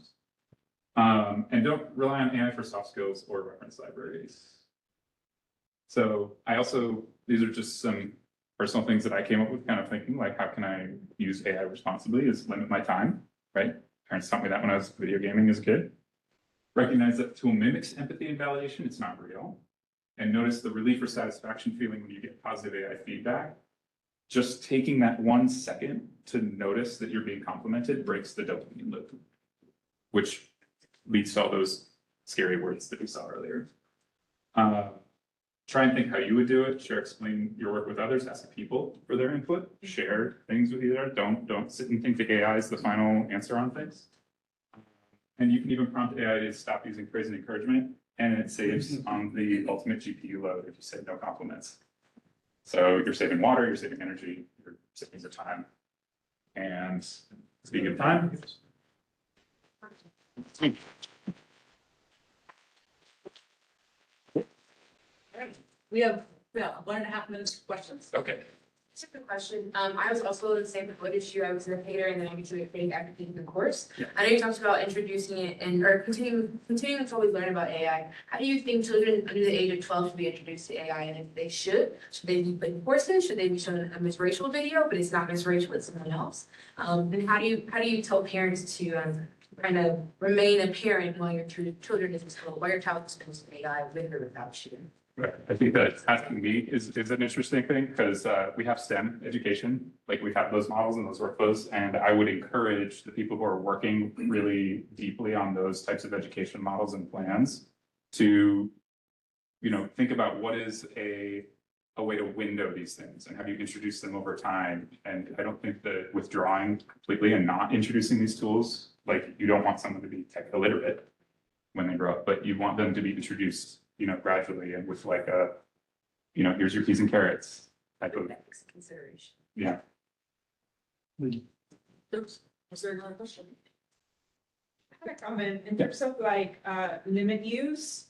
[SPEAKER 11] And don't rely on AI for soft skills or reference libraries. So these are just some personal things that I came up with, kind of thinking like, how can I use AI responsibly is limit my time, right? Parents taught me that when I was video gaming as a kid. Recognize that the tool mimics empathy and validation, it's not real. And notice the relief or satisfaction feeling when you get positive AI feedback. Just taking that 1 second to notice that you're being complimented breaks the dopamine loop, which leads to all those scary words that we saw earlier. Try and think how you would do it. Explain your work with others. Ask people for their input. Share things with each other. Don't sit and think the AI is the final answer on things. And you can even prompt AI to stop using praise and encouragement, and it saves on the ultimate GPU load if you say no compliments. So you're saving water, you're saving energy, you're saving your time. And speaking of time,
[SPEAKER 4] We have 1.5 minutes for questions.
[SPEAKER 11] okay.
[SPEAKER 7] Just a quick question. I was also the same with what issue. I was in a theater and then I became a critic after taking the course.
[SPEAKER 11] Yeah.
[SPEAKER 7] I know you talked about introducing it or continuing to always learn about AI. How do you think children under the age of 12 should be introduced to AI? And if they should they be put in courses? Should they be shown a Miss Rachel video, but it's not Miss Rachel, it's someone else? And how do you tell parents to kind of remain a parent while your children is in school, while your child is exposed to AI with or without you?
[SPEAKER 11] Right. I think that asking me is an interesting thing because we have STEM education, like we have those models and those workflows. And I would encourage the people who are working really deeply on those types of education models and plans to, think about what is a way to window these things and have you introduce them over time. And I don't think that withdrawing completely and not introducing these tools, like you don't want someone to be tech illiterate when they grow up, but you want them to be introduced gradually and with like a, here's your peas and carrots type of,
[SPEAKER 7] Consideration.
[SPEAKER 11] yeah.
[SPEAKER 4] Oops, was there another question?
[SPEAKER 12] I have a comment in terms of like limit use.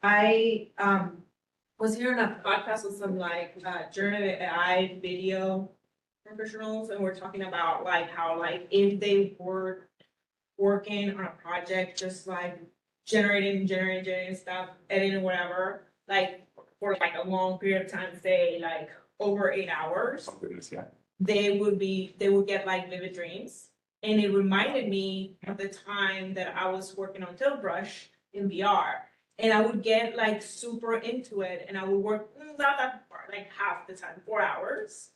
[SPEAKER 12] I was hearing a podcast with some like generative AI video professionals, and we're talking about like how like if they were working on a project, just like generating stuff, editing whatever, like for like a long period of time, say like over 8 hours,
[SPEAKER 11] Oh, goodness, yeah.
[SPEAKER 12] they would get like vivid dreams. And it reminded me of the time that I was working on Tilt Brush in VR. And I would get like super into it and I would work not that far, like half the time, 4 hours,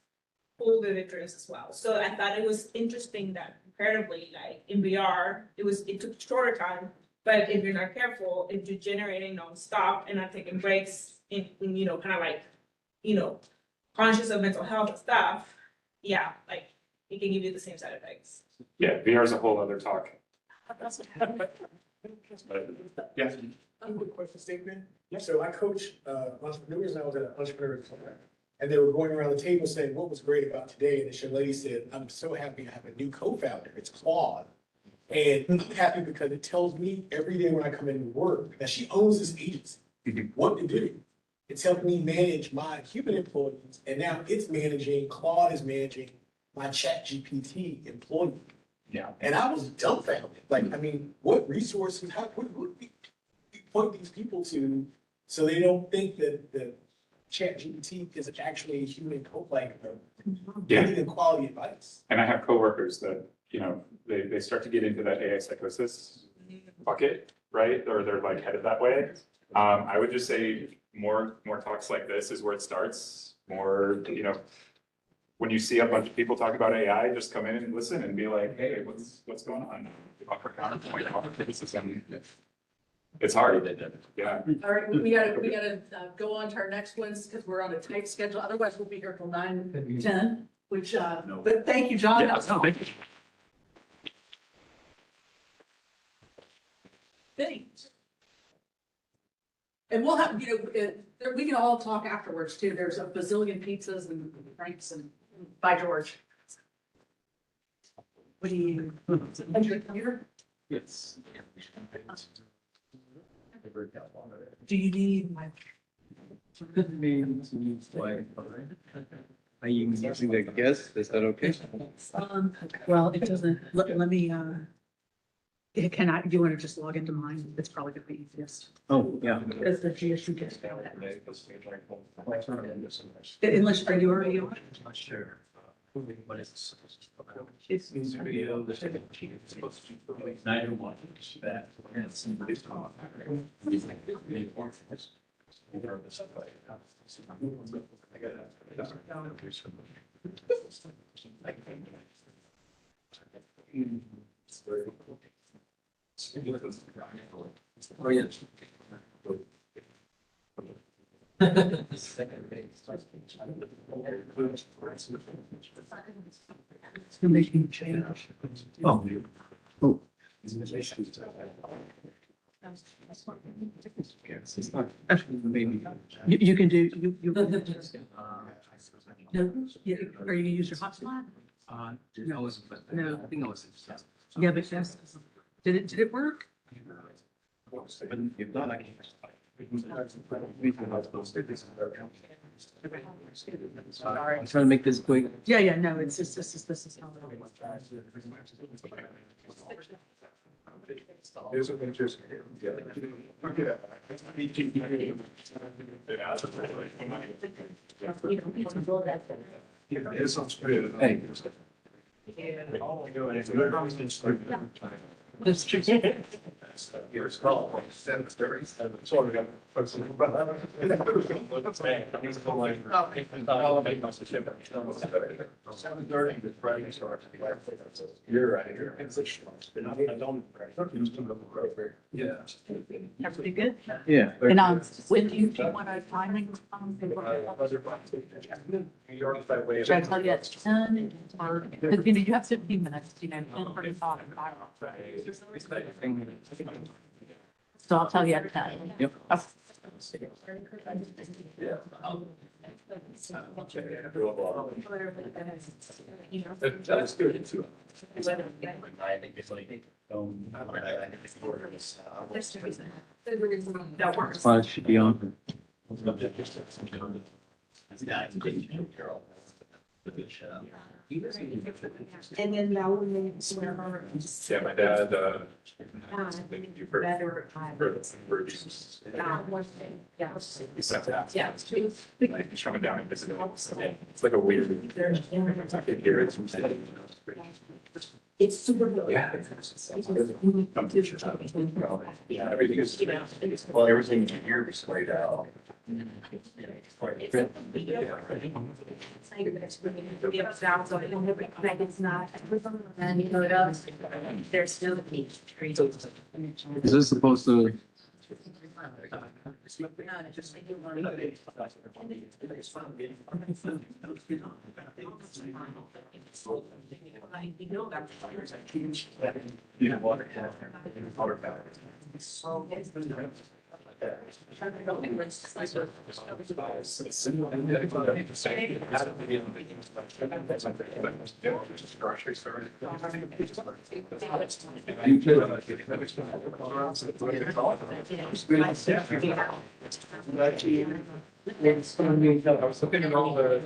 [SPEAKER 12] full vivid dreams as well. So I thought it was interesting that comparatively, like in VR, it took shorter time. But if you're not careful, if you're generating nonstop and not taking breaks in kind of like, conscious of mental health and stuff, yeah, like it can give you the same side effects.
[SPEAKER 11] Yeah, VR is a whole other talk. Yeah.
[SPEAKER 10] A quick question statement. So I coach entrepreneurs and I was at an entrepreneur program. And they were going around the table saying, what was great about today? And this young lady said, I'm so happy to have a new co-founder. It's Claude. And I'm happy because it tells me every day when I come into work that she owns this agency, what to do. It's helping me manage my human employees. And now Claude is managing my ChatGPT employee.
[SPEAKER 11] Yeah.
[SPEAKER 10] And I was dumbfounded. Like, I mean, what resources, what do we point these people to so they don't think that the ChatGPT is actually a human giving quality advice?
[SPEAKER 11] And I have coworkers that, they start to get into that AI psychosis bucket, right? Or they're like headed that way. I would just say more talks like this is where it starts. More, when you see a bunch of people talk about AI, just come in and listen and be like, hey, what's going on? Offer counterpoint, offer criticism. It's hard. Yeah.
[SPEAKER 4] All right, we gotta go on to our next ones because we're on a tight schedule. Otherwise, we'll be here till 9:10, which, but thank you, John. That was fun.
[SPEAKER 11] Thank you.
[SPEAKER 4] Thanks. And we'll have, we can all talk afterwards too. There's a bazillion pizzas and drinks and by George. What do you? Here?
[SPEAKER 2] Yes.
[SPEAKER 4] Do you need my?
[SPEAKER 13] Are you using the guest? Is that okay?
[SPEAKER 4] Well, it doesn't, let me, do you want to just log into mine? It's probably gonna be easiest.
[SPEAKER 13] Oh, yeah.
[SPEAKER 4] Because the GSU gets down. Unless, are you already on?
[SPEAKER 13] I'm not sure. What is
[SPEAKER 4] It's
[SPEAKER 13] video? This is supposed to be 9:01. That and somebody's talking. Oh, yes. Second base.
[SPEAKER 4] You're making change.
[SPEAKER 13] Oh. Oh. Maybe.
[SPEAKER 4] You can do, you. No, are you gonna use your hotspot?
[SPEAKER 13] No,
[SPEAKER 4] No.
[SPEAKER 13] I think I was.
[SPEAKER 4] Yeah, but yes, did it work?
[SPEAKER 13] But if not, I can. I'm trying to make this quick.
[SPEAKER 4] Yeah, no, it's just, this is how.
[SPEAKER 13] Hey.
[SPEAKER 4] That's true.
[SPEAKER 13] Years ago, sort of. Seven thirty, the Friday starts. You're right. I don't. Yeah.
[SPEAKER 14] Everybody good?
[SPEAKER 13] Yeah.
[SPEAKER 14] And when do you want our timing? Should I tell you at 10 or, because you know, you have 15 minutes, you know, 10:45. So I'll tell you at 10.
[SPEAKER 13] Yep.
[SPEAKER 14] Okay.
[SPEAKER 13] That's good too.
[SPEAKER 7] That works.
[SPEAKER 13] It should be on.
[SPEAKER 12] And then that would make sure.
[SPEAKER 11] Yeah, my dad,
[SPEAKER 12] Better. That one thing, yeah.
[SPEAKER 11] he sent that.
[SPEAKER 12] Yeah.
[SPEAKER 11] Like, he's coming down and visiting. It's like a weird. I can hear it from sitting.
[SPEAKER 12] It's super.
[SPEAKER 11] Yeah. Yeah, everything is.
[SPEAKER 3] Well, everything you hear is laid out.
[SPEAKER 7] It's not, and you know what else? There's no need.
[SPEAKER 13] Is this supposed to?
[SPEAKER 11] I was looking at all the.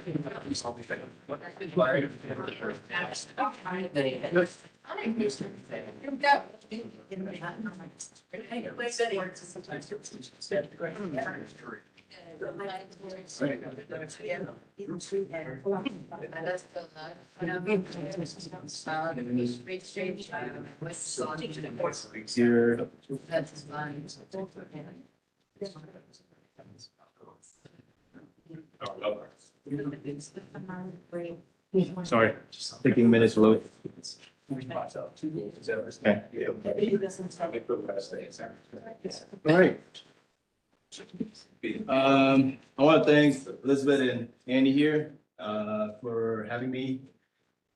[SPEAKER 13] Here.
[SPEAKER 11] Sorry.
[SPEAKER 13] Taking minutes to load. All right. I want to thank Elizabeth and Andy here for having me.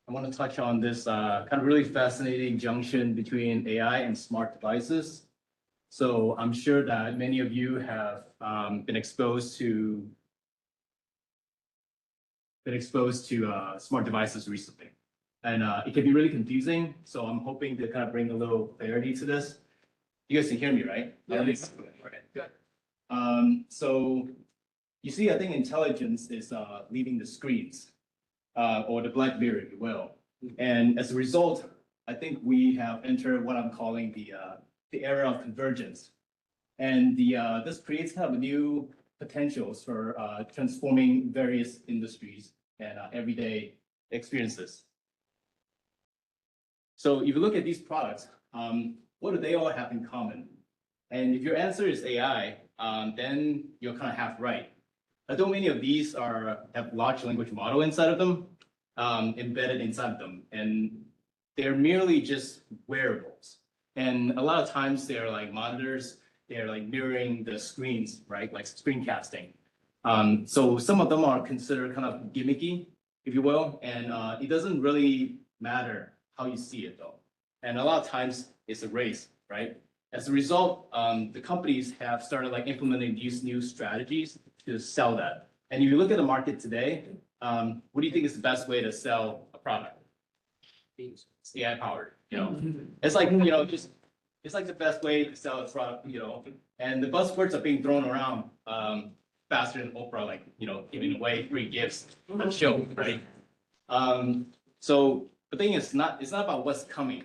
[SPEAKER 13] I want to touch on this kind of really fascinating junction between AI and smart devices. So I'm sure that many of you have been exposed to smart devices recently. And it can be really confusing. So I'm hoping to kind of bring a little clarity to this. You guys can hear me, right?
[SPEAKER 11] Yes.
[SPEAKER 13] Good. So you see, I think intelligence is leaving the screens or the black mirror, if you will. And as a result, I think we have entered what I'm calling the era of convergence. And this creates kind of new potentials for transforming various industries and everyday experiences. So if you look at these products, what do they all have in common? And if your answer is AI, then you're kind of half right. Although many of these have large language model inside of them, embedded inside of them, and they're merely just wearables. And a lot of times they're like monitors, they're like mirroring the screens, right? Like screencasting. So some of them are considered kind of gimmicky, if you will, and it doesn't really matter how you see it though. And a lot of times it's a race, right? As a result, the companies have started like implementing these new strategies to sell that. And if you look at the market today, what do you think is the best way to sell a product? It's AI powered, you know? It's like, you know, it's like the best way to sell a product, you know? And the buzzwords are being thrown around faster than Oprah, like, you know, giving away free gifts on the show, right? So the thing is it's not about what's coming.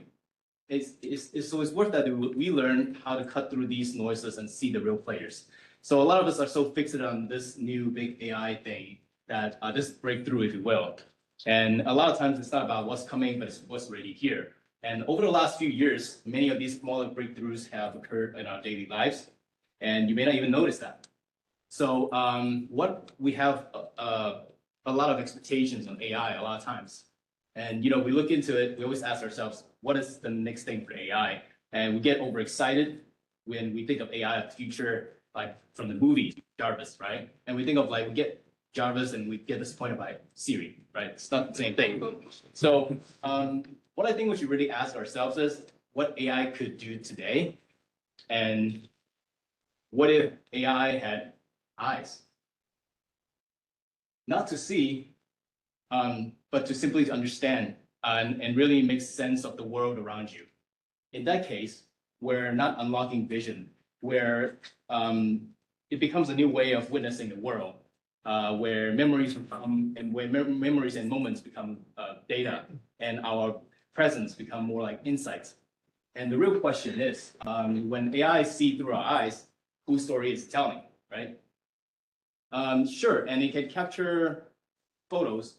[SPEAKER 13] So it's worth that we learn how to cut through these noises and see the real players. So a lot of us are so fixated on this new big AI thing that this breakthrough, if you will. And a lot of times it's not about what's coming, but it's what's already here. And over the last few years, many of these smaller breakthroughs have occurred in our daily lives, and you may not even notice that. So what we have a lot of expectations on AI a lot of times. And we look into it, we always ask ourselves, what is the next thing for AI? And we get overexcited when we think of AI of the future, like from the movie Jarvis, right? And we think of we get Jarvis and we get disappointed by Siri, right? It's not the same thing. So what I think we should really ask ourselves is what AI could do today, and what if AI had eyes? Not to see, but to simply understand and really make sense of the world around you. In that case, we're not unlocking vision, where it becomes a new way of witnessing the world, where memories become, and where memories and moments become data, and our presence become more like insights. And the real question is, when AI see through our eyes, whose story is it telling, right? Sure, and it can capture photos,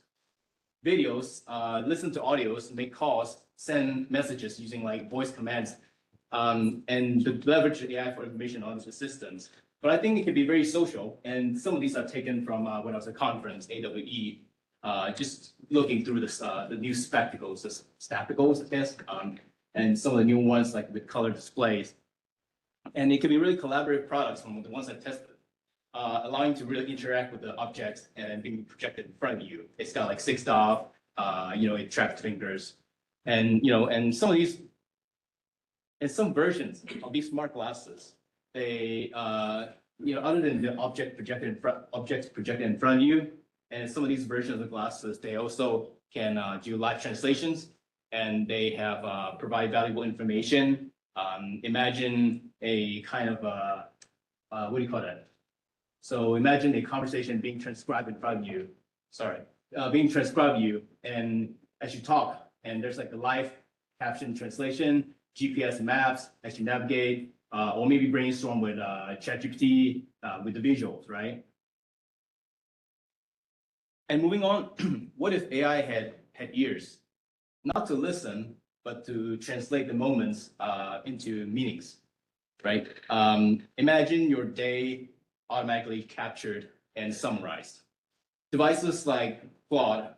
[SPEAKER 13] videos, listen to audios, make calls, send messages using voice commands, and to leverage AI for information on the systems. But I think it can be very social, and some of these are taken from when I was at a conference, AWE, just looking through the new spectacles, I guess, and some of the new ones with color displays. And it can be really collaborative products from the ones I tested, allowing you to really interact with the objects and being projected in front of you. It's got 6 DOF, it tracks fingers, and and some of these, and some versions of these smart glasses, they other than the objects projected in front of you, and some of these versions of the glasses, they also can do live translations, and they have provide valuable information. Imagine a kind of what do you call that? So imagine a conversation being transcribed in front of you. Sorry, being transcribed you, and as you talk, and there's a live caption translation, GPS maps as you navigate, or maybe brainstorm with ChatGPT with the visuals, right? And moving on, what if AI had ears, not to listen, but to translate the moments into meanings, right? Imagine your day automatically captured and summarized. Devices like Claude,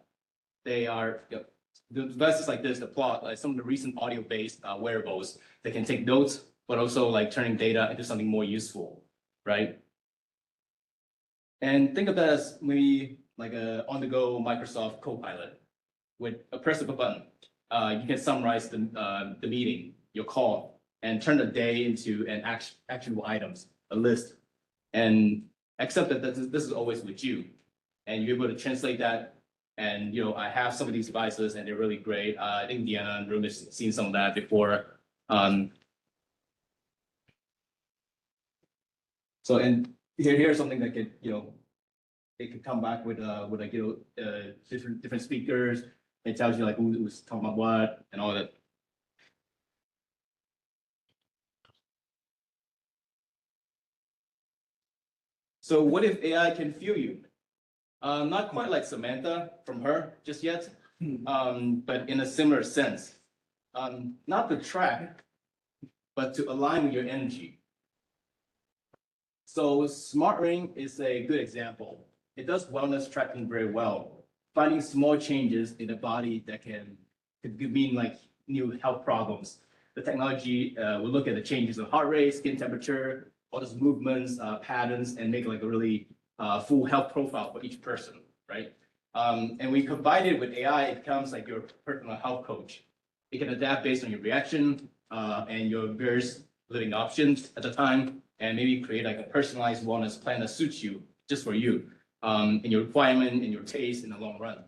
[SPEAKER 13] the devices like this, the Claude, some of the recent audio-based wearables, they can take notes, but also turning data into something more useful, right? And think of that as maybe a on-the-go Microsoft Copilot. With a press of a button, you can summarize the meeting, your call, and turn the day into an actionable items, a list. And accept that this is always with you, and you're able to translate that. And I have some of these devices, and they're really great. I think Deanna and Room has seen some of that before. So and here's something that could it could come back with different speakers. It tells you who's talking about what and all that. So what if AI can feel you? Not quite like Samantha from Her just yet, but in a similar sense. Not to track, but to align with your energy. So Smart Ring is a good example. It does wellness tracking very well, finding small changes in the body that could mean new health problems. The technology will look at the changes of heart rate, skin temperature, all those movements, patterns, and make a really full health profile for each person, right? And we combine it with AI, it becomes your personal health coach. It can adapt based on your reaction and your various living options at the time, and maybe create a personalized wellness plan that suits you, just for you, and your requirement and your taste in the long run.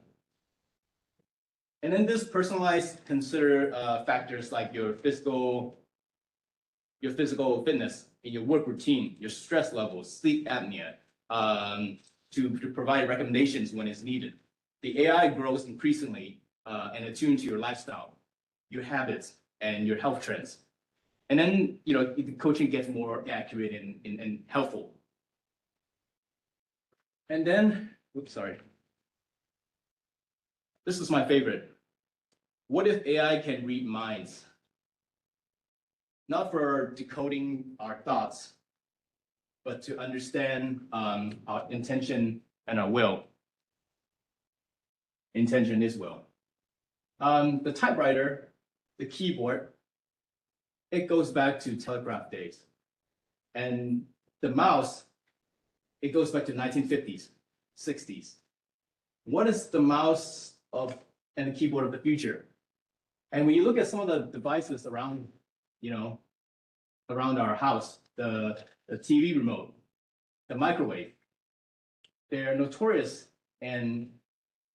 [SPEAKER 13] And then this personalized consider factors like your physical fitness, in your work routine, your stress levels, sleep apnea, to provide recommendations when it's needed. The AI grows increasingly and attuned to your lifestyle, your habits, and your health trends. And then, the coaching gets more accurate and helpful. And then, oops, sorry. This is my favorite. What if AI can read minds? Not for decoding our thoughts, but to understand our intention and our will. Intention is will. The typewriter, the keyboard, it goes back to telegraph days. And the mouse, it goes back to 1950s, 60s. What is the mouse of and the keyboard of the future? And when you look at some of the devices around, around our house, the TV remote, the microwave, they're notorious and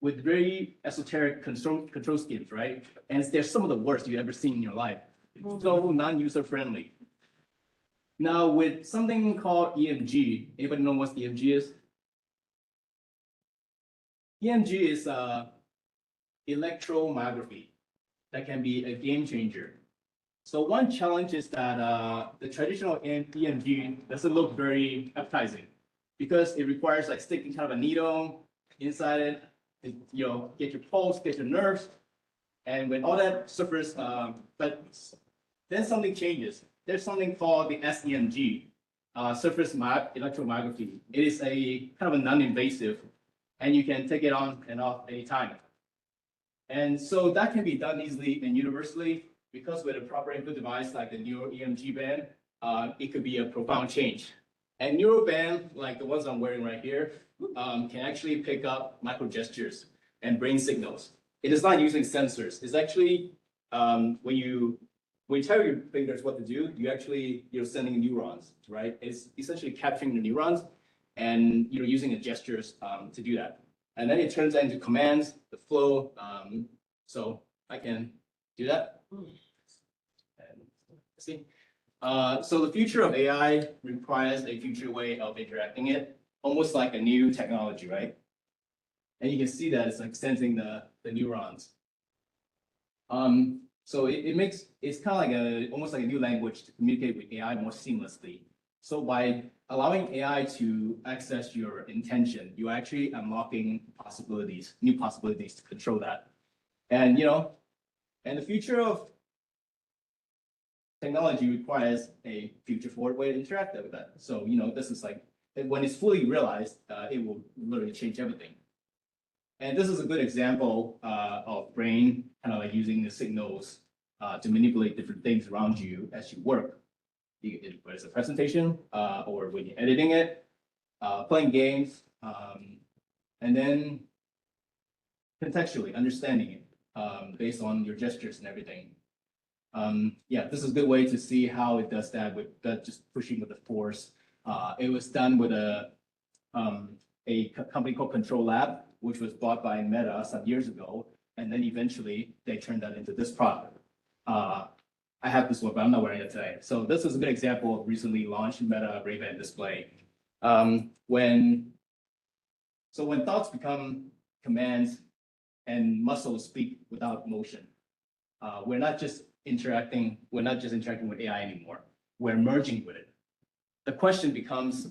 [SPEAKER 13] with very esoteric control schemes, right? And they're some of the worst you've ever seen in your life. So non-user friendly. Now with something called EMG, anybody know what EMG is? EMG is electromyography that can be a game changer. So one challenge is that the traditional EMG doesn't look very appetizing because it requires like sticking kind of a needle inside it, get your pulse, get your nerves, and when all that suffers, but then something changes. There's something called the SEMG, surface electromyography. It is a kind of a non-invasive, and you can take it on and off anytime. And so that can be done easily and universally because with a proper input device like the Neuro EMG band, it could be a profound change. And Neuro band, like the ones I'm wearing right here, can actually pick up micro gestures and brain signals. It is not using sensors. It's actually when you tell your fingers what to do, you're sending neurons, right? It's essentially capturing the neurons and you're using the gestures to do that. And then it turns that into commands, the flow. So I can do that. And see. So the future of AI requires a future way of interacting it, almost like a new technology, right? And you can see that it's like sensing the neurons. So it's kind of like almost like a new language to communicate with AI more seamlessly. So by allowing AI to access your intention, you're actually unlocking possibilities, new possibilities to control that. And and the future of technology requires a future forward way to interact with that. So this is like when it's fully realized, it will literally change everything. And this is a good example of brain kind of like using the signals to manipulate different things around you as you work. Whether it's a presentation or when you're editing it, playing games, and then contextually understanding it based on your gestures and everything. Yeah, this is a good way to see how it does that with just pushing with the force. It was done with a company called Control Lab, which was bought by Meta some years ago, and then eventually they turned that into this product. I have this one, but I'm not wearing it today. So this is a good example of recently launched Meta Ray-Ban display. When thoughts become commands and muscles speak without motion, we're not just interacting with AI anymore. We're merging with it. The question becomes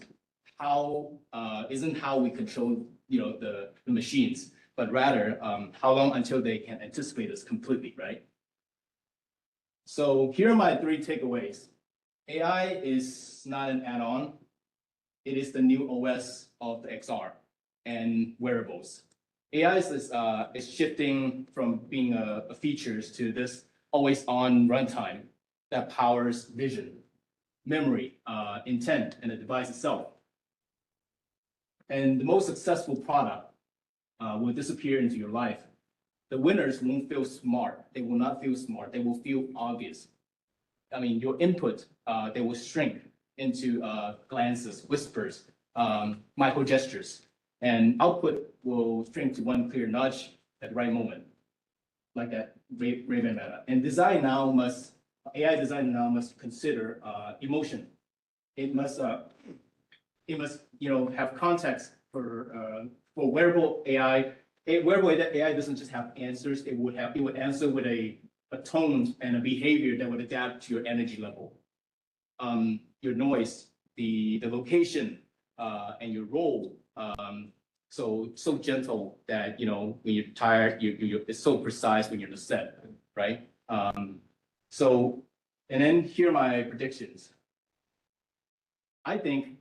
[SPEAKER 13] isn't how we control the machines, but rather how long until they can anticipate us completely, right? So here are my 3 takeaways. AI is not an add-on. It is the new OS of the XR and wearables. AI is shifting from being a features to this always-on runtime that powers vision, memory, intent, and the device itself. And the most successful product will disappear into your life. The winners won't feel smart. They will not feel smart. They will feel obvious. I mean, your input, they will shrink into glances, whispers, micro gestures, and output will shrink to one clear nudge at the right moment, like that Ray-Ban Meta. And AI design now must consider emotion. It must have context for wearable AI. Wearable AI doesn't just have answers. It would answer with a tone and a behavior that would adapt to your energy level, your noise, the location, and your role. So gentle that when you're tired, it's so precise when you're in the set. right? So, and then here are my predictions. I think,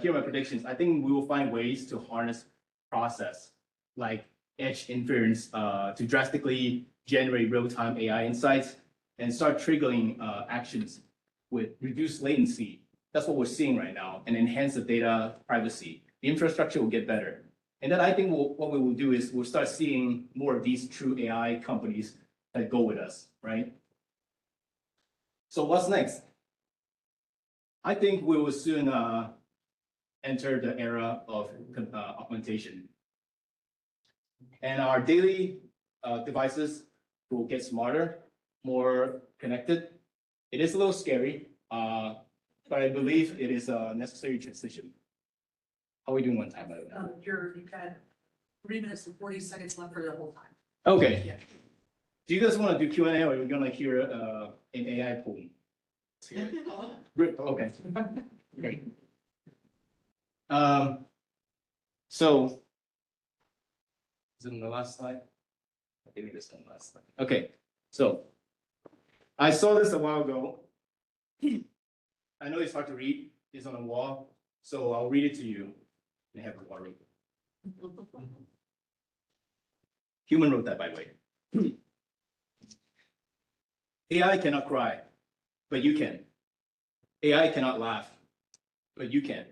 [SPEAKER 13] here are my predictions. I think we will find ways to harness process like edge inference to drastically generate real-time AI insights and start triggering actions with reduced latency. That's what we're seeing right now, and enhance the data privacy. The infrastructure will get better. And then I think what we will do is we'll start seeing more of these true AI companies that go with us, right? So what's next? I think we will soon enter the era of augmentation. And our daily devices will get smarter, more connected. It is a little scary, but I believe it is a necessary transition. How are we doing on time, by the way?
[SPEAKER 4] You've got 3 minutes and 40 seconds left for the whole time.
[SPEAKER 13] Okay.
[SPEAKER 4] Yeah.
[SPEAKER 13] Do you guys want to do Q&A or are we gonna hear an AI poem? Great, okay. Great. So, is it on the last slide? I think it is on the last slide. Okay, so I saw this a while ago. I know it's hard to read. It's on the wall, so I'll read it to you. And have the water. Human wrote that, by the way. AI cannot cry, but you can. AI cannot laugh, but you can.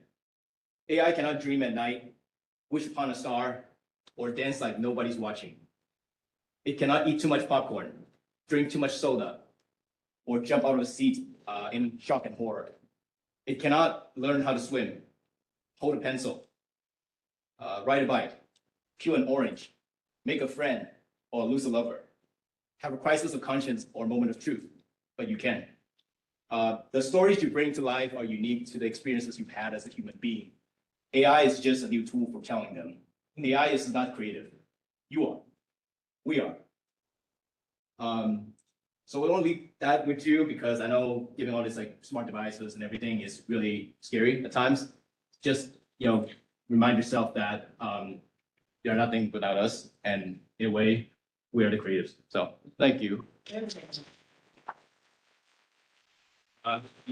[SPEAKER 13] AI cannot dream at night, wish upon a star, or dance like nobody's watching. It cannot eat too much popcorn, drink too much soda, or jump out of a seat in shock and horror. It cannot learn how to swim, hold a pencil, ride a bike, peel an orange, make a friend, or lose a lover, have a crisis of conscience or moment of truth, but you can. The stories you bring to life are unique to the experiences you've had as a human being. AI is just a new tool for telling them. AI is not creative. You are. We are. So we want to leave that with you because I know giving all these like smart devices and everything is really scary at times. Just, remind yourself that you're nothing without us, and in a way, we are the creatives. So thank you. In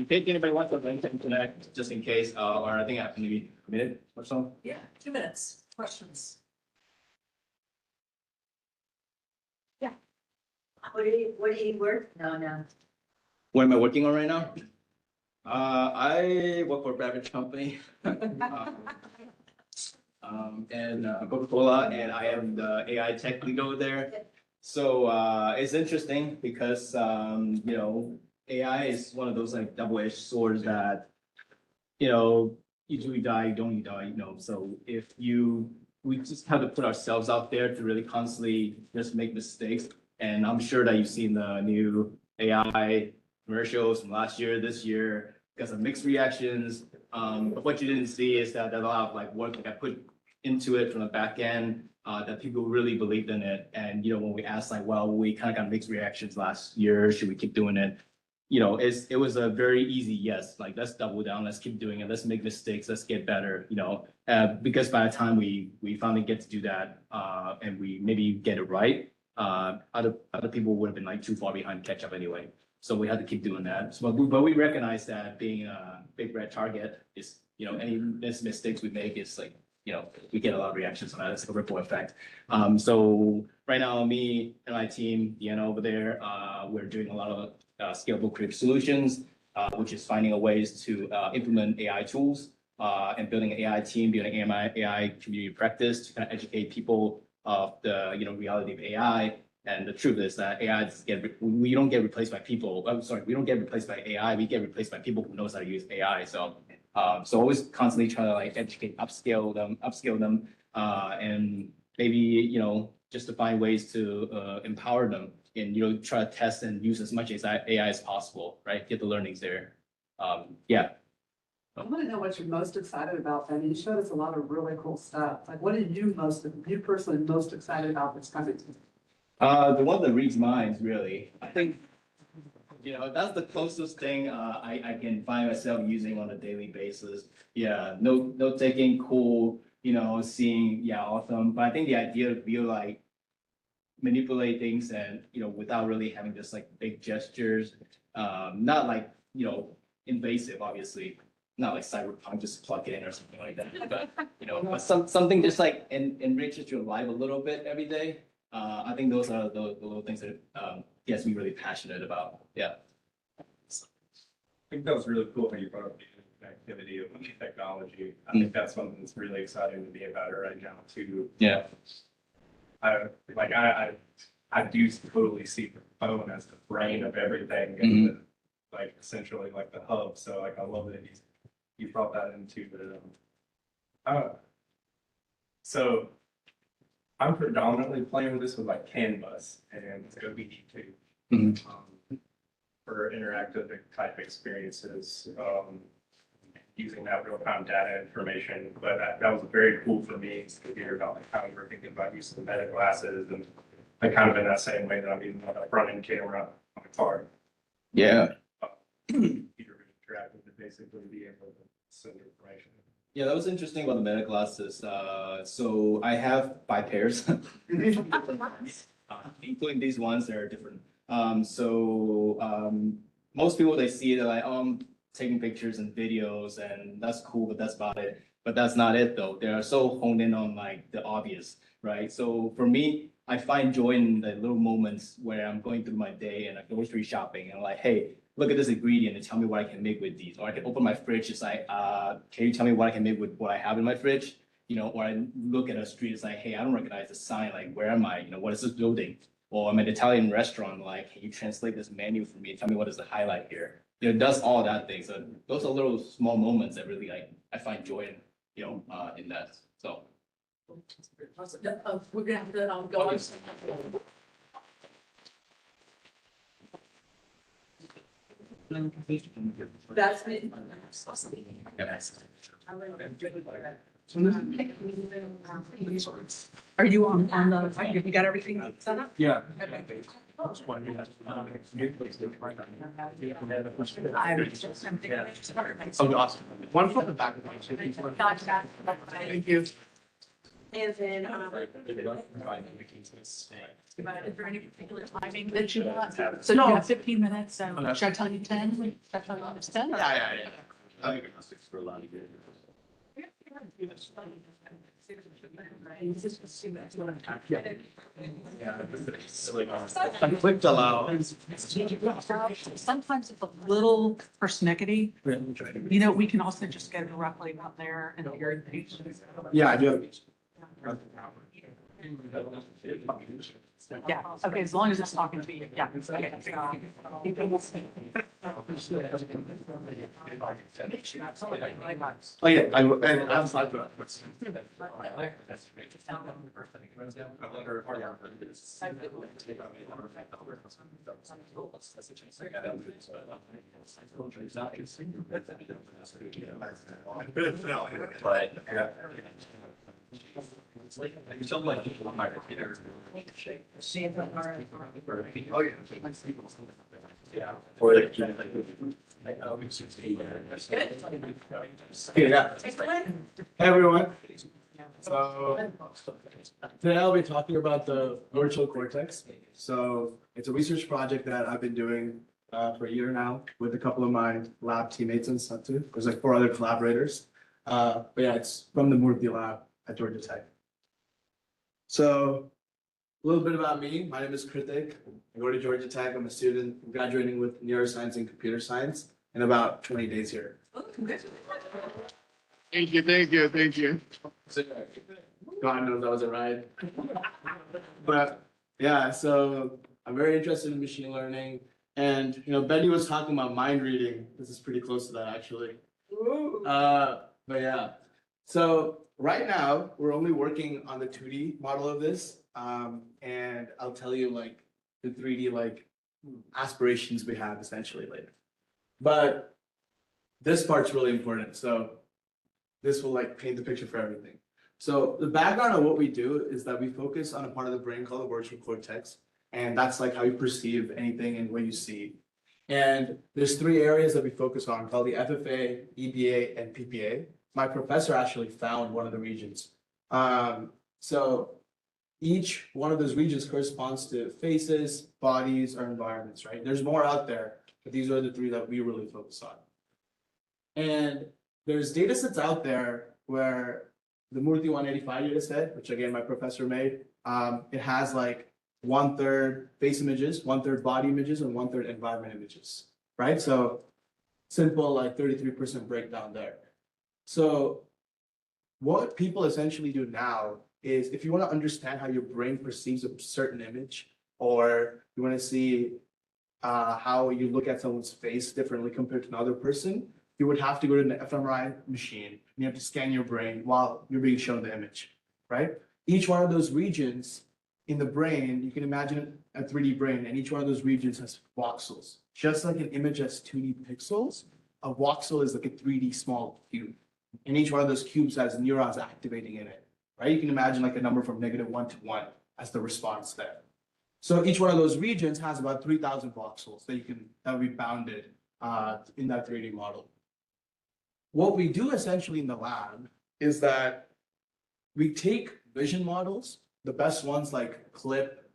[SPEAKER 13] case anybody wants to connect, just in case, or I think I have to maybe a minute or so.
[SPEAKER 4] Yeah, 2 minutes. Questions?
[SPEAKER 14] Where do you work? No.
[SPEAKER 13] What am I working on right now? I work for a beverage company. And Coca-Cola, and I am the AI tech lead over there. So it's interesting because AI is one of those like double-edged swords that you do die, don't you die, So we just have to put ourselves out there to really constantly just make mistakes. And I'm sure that you've seen the new AI commercials from last year, this year, got some mixed reactions. But what you didn't see is that there's a lot of like work that I put into it from the back end, that people really believed in it. And when we asked like, well, we kind of got mixed reactions last year, should we keep doing it? It was a very easy yes, like let's double down, let's keep doing it, let's make mistakes, let's get better, because by the time we finally get to do that, and we maybe get it right, other people would have been like too far behind to catch up anyway. So we had to keep doing that. So, but we recognize that being a big red target is, any mistakes we make is like, we get a lot of reactions on that. It's like a ripple effect. So right now, me and my team, over there, we're doing a lot of scalable creative solutions, which is finding a ways to implement AI tools and building an AI team, building AI community practice to kind of educate people of the reality of AI. And the truth is that we don't get replaced by people. I'm sorry, we don't get replaced by AI. We get replaced by people who knows how to use AI. So always constantly try to like educate, upskill them, and maybe just to find ways to empower them and try to test and use as much AI as possible, right? Get the learnings there. Yeah.
[SPEAKER 4] I want to know what you're most excited about. I mean, you showed us a lot of really cool stuff. Like, what are you personally most excited about that's coming?
[SPEAKER 13] The one that reads minds, really. I think, that's the closest thing I can find myself using on a daily basis. Yeah, note taking, cool, seeing, yeah, awesome. But I think the idea of manipulate things and, without really having just like big gestures, not like, invasive, obviously, not like cyberpunk, just plug it in or something like that, but, but something just like enriches your life a little bit every day. I think those are the little things that, gets me really passionate about, yeah.
[SPEAKER 11] I think that was really cool when you brought up the activity of technology. I think that's something that's really exciting to be about it right now too.
[SPEAKER 13] Yeah.
[SPEAKER 11] I do totally see the phone as the brain of everything and like essentially like the hub. So like I love that you brought that into the so I'm predominantly playing with this with like Canvas and OBD2 for interactive type experiences. Using that real-time data information, but that was very cool for me to hear about like how you were thinking about using the meta glasses and like kind of in that same way that I'm using a front-end camera on a car.
[SPEAKER 13] Yeah.
[SPEAKER 11] You're interactive to basically be able to send information.
[SPEAKER 13] Yeah, that was interesting about the meta glasses. So I have 5 pairs, including these ones that are different. Most people, they see it, they're like, oh, I'm taking pictures and videos and that's cool, but that's about it. But that's not it though. They are so honed in on like the obvious, right? So for me, I find joy in the little moments where I'm going through my day and I'm grocery shopping and I'm like, hey, look at this ingredient and tell me what I can make with these. Or I can open my fridge, it's like, can you tell me what I can make with what I have in my fridge? Or I look at a street, it's like, hey, I don't recognize the sign, like, where am I? What is this building? Or I'm at an Italian restaurant, like, can you translate this menu for me and tell me what is the highlight here? It does all that thing. So those are little small moments that really, like, I find joy in, in that, so.
[SPEAKER 4] We're gonna have to go on. That's me. Are you on the, have you got everything set up?
[SPEAKER 11] Yeah.
[SPEAKER 4] Okay.
[SPEAKER 14] I'm
[SPEAKER 11] Oh, awesome. One from the back.
[SPEAKER 4] Thank you. And then, is there any particular timing that you want? So you have 15 minutes, so should I tell you 10? Should I tell you it's 10?
[SPEAKER 11] Yeah.
[SPEAKER 4] I clicked allow. Sometimes it's a little persnickety. We can also just go directly up there and hear it.
[SPEAKER 11] Yeah, I do.
[SPEAKER 4] Yeah, okay, as long as it's talking to you, yeah. Okay.
[SPEAKER 11] Oh, yeah, and I'm sorry. You sound like people might be there. Oh, yeah. Yeah. Or they can
[SPEAKER 10] Yeah. Hey, everyone. So today I'll be talking about the virtual Cortex. So it's a research project that I've been doing for a year now with a couple of my lab teammates and stuff too. There's like 4 other collaborators. But yeah, it's from the Murthy lab at Georgia Tech. So a little bit about me. My name is Kruthik. I go to Georgia Tech. I'm a student. I'm graduating with neuroscience and computer science in about 20 days here. Thank you. God knows I was a ride. But yeah, so I'm very interested in machine learning. And Betty was talking about mind reading. This is pretty close to that actually. But yeah. So right now we're only working on the 2D model of this. And I'll tell you like the 3D like aspirations we have essentially later. But this part's really important. So this will like paint the picture for everything. So the background of what we do is that we focus on a part of the brain called the virtual cortex. And that's like how you perceive anything and what you see. And there's 3 areas that we focus on called the FFA, EBA, and PPA. My professor actually found one of the regions. So
[SPEAKER 15] each one of those regions corresponds to faces, bodies, or environments, right? There's more out there, but these are the three that we really focus on. And there's data sets out there where the Murthy 185 data set, which again, my professor made, it has like 1/3 face images, 1/3 body images, and 1/3 environment images, right? So simple, like 33% breakdown there. So what people essentially do now is if you want to understand how your brain perceives a certain image, or you want to see how you look at someone's face differently compared to another person, you would have to go to an fMRI machine and you have to scan your brain while you're being shown the image, right? Each one of those regions in the brain, you can imagine a 3D brain, and each one of those regions has voxels. Just like an image has 2D pixels, a voxel is like a 3D small cube. And each one of those cubes has neurons activating in it, right? You can imagine like a number from -1 to 1 as the response there. So each one of those regions has about 3,000 voxels that will be bounded in that 3D model. What we do essentially in the lab is that we take vision models, the best ones like CLIP.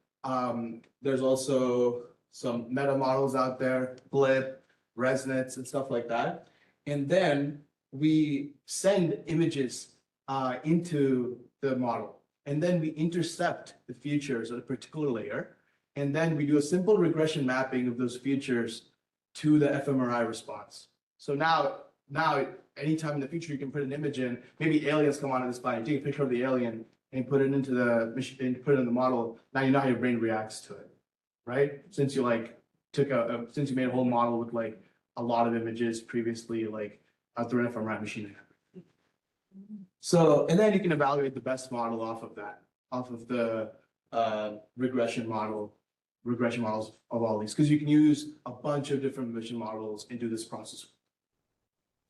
[SPEAKER 15] There's also some meta models out there, Blip, Resonance, and stuff like that. And then we send images into the model. And then we intercept the features of a particular layer. And then we do a simple regression mapping of those features to the fMRI response. So now anytime in the future you can put an image in, maybe aliens come onto this planet, you take a picture of the alien and put it into the machine, and put it in the model. Now you know how your brain reacts to it, right? Since you like since you made a whole model with like a lot of images previously, like through an fMRI machine. So, and then you can evaluate the best model off of that, off of the regression models of all these, because you can use a bunch of different vision models and do this process.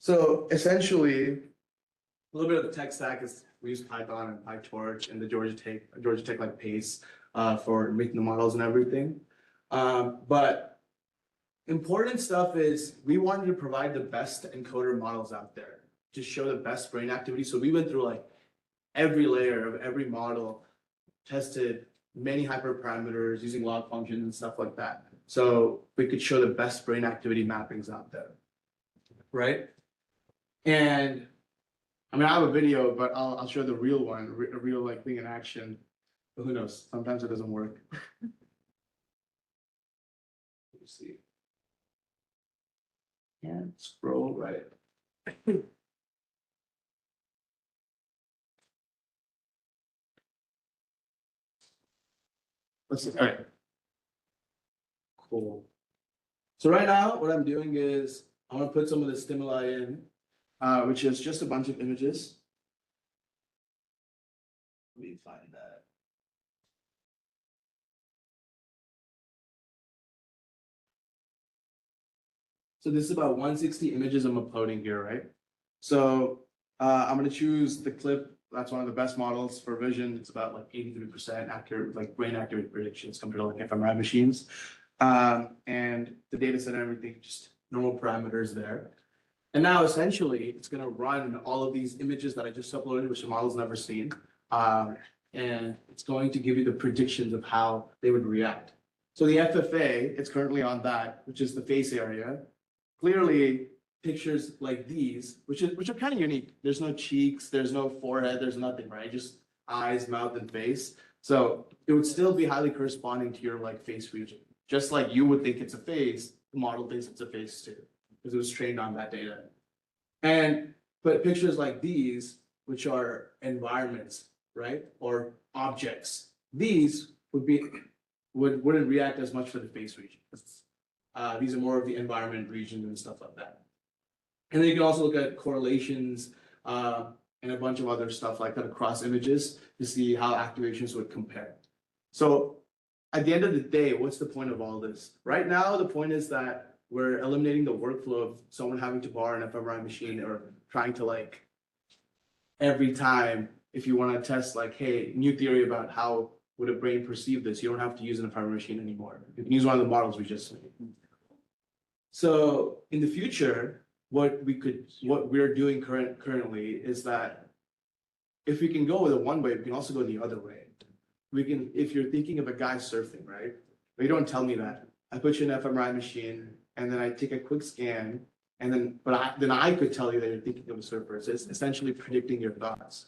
[SPEAKER 15] So essentially, a little bit of the tech stack is we use Python and PyTorch and the Georgia Tech like Pace for making the models and everything. But important stuff is we wanted to provide the best encoder models out there to show the best brain activity. So we went through like every layer of every model, tested many hyperparameters using log functions and stuff like that. So we could show the best brain activity mappings out there, right? And I mean, I have a video, but I'll show the real one, a real like thing in action. But who knows? Sometimes it doesn't work. Let's see. And scroll right. Let's see. All right. Cool. So right now, what I'm doing is I want to put some of the stimuli in, which is just a bunch of images. Let me find that. So this is about 160 images I'm uploading here, right? So I'm going to choose the CLIP. That's one of the best models for vision. It's about like 83% accurate, like brain accurate predictions compared to like fMRI machines. And the data set and everything, just normal parameters there. And now essentially it's going to run all of these images that I just uploaded, which the model's never seen. And it's going to give you the predictions of how they would react. So the FFA, it's currently on that, which is the face area. Clearly, pictures like these, which are kind of unique. There's no cheeks, there's no forehead, there's nothing, right? Just eyes, mouth, and face. So it would still be highly corresponding to your like face region. Just like you would think it's a face, the model thinks it's a face too, because it was trained on that data. But pictures like these, which are environments, right? Or objects, these wouldn't react as much for the face region. These are more of the environment region and stuff like that. And then you can also look at correlations and a bunch of other stuff like that across images to see how activations would compare. So at the end of the day, what's the point of all this? Right now, the point is that we're eliminating the workflow of someone having to borrow an fMRI machine or trying to like every time, if you want to test like, hey, new theory about how would a brain perceive this, you don't have to use an fMRI machine anymore. You can use one of the models we just made. So in the future, what we're doing currently is that if we can go with a one way, we can also go the other way. if you're thinking of a guy surfing, right? But you don't tell me that. I put you in an fMRI machine and then I take a quick scan and then I could tell you that you're thinking of a surfer. So it's essentially predicting your thoughts,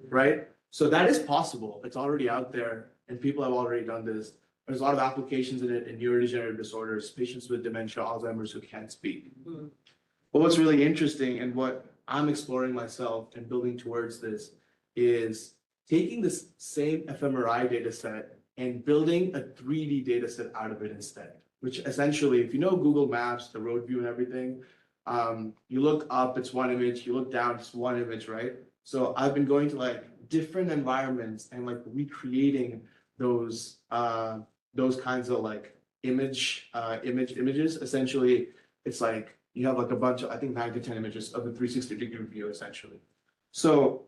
[SPEAKER 15] right? So that is possible. It's already out there and people have already done this. There's a lot of applications in it in neurodegenerative disorders, patients with dementia, Alzheimer's who can't speak. But what's really interesting and what I'm exploring myself and building towards this is taking this same fMRI data set and building a 3D data set out of it instead, which essentially, if you know Google Maps, the road view and everything, you look up, it's one image, you look down, it's one image, right? So I've been going to like different environments and like recreating those kinds of like images. Essentially, it's like you have like a bunch of, I think 9 to 10 images of a 360-degree view essentially. So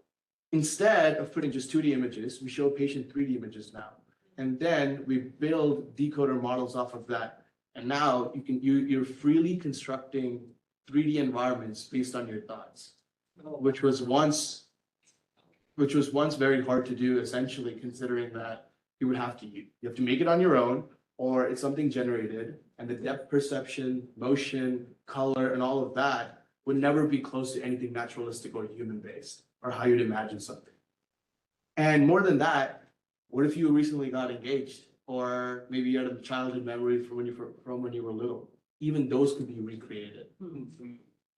[SPEAKER 15] instead of putting just 2D images, we show patient 3D images now. And then we build decoder models off of that. And now you're freely constructing 3D environments based on your thoughts, which was once very hard to do, essentially, considering that you have to make it on your own, or it's something generated, and the depth perception, motion, color, and all of that would never be close to anything naturalistic or human-based, or how you'd imagine something. And more than that, what if you recently got engaged, or maybe you had a childhood memory from when you were little? Even those could be recreated.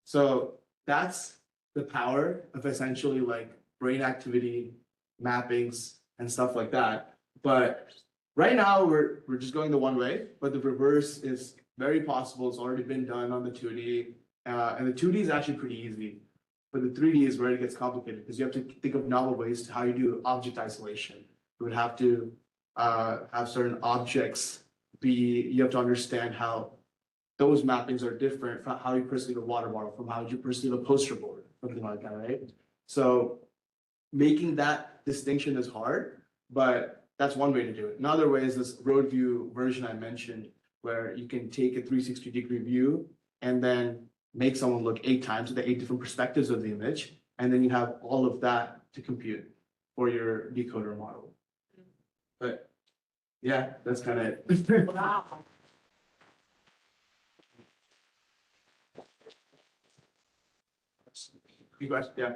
[SPEAKER 15] So that's the power of essentially like brain activity mappings and stuff like that. But right now we're just going the one way, but the reverse is very possible. It's already been done on the 2D, and the 2D is actually pretty easy, but the 3D is where it gets complicated because you have to think of novel ways to how you do object isolation. You would have to have certain objects you have to understand how those mappings are different from how you perceive a water bottle, from how you perceive a poster board, something like that, right? So making that distinction is hard, but that's one way to do it. Another way is this road view version I mentioned, where you can take a 360-degree view and then make someone look 8 times at the 8 different perspectives of the image, and then you have all of that to compute for your decoder model. But yeah, that's kind of it.
[SPEAKER 4] Wow.
[SPEAKER 15] Yeah.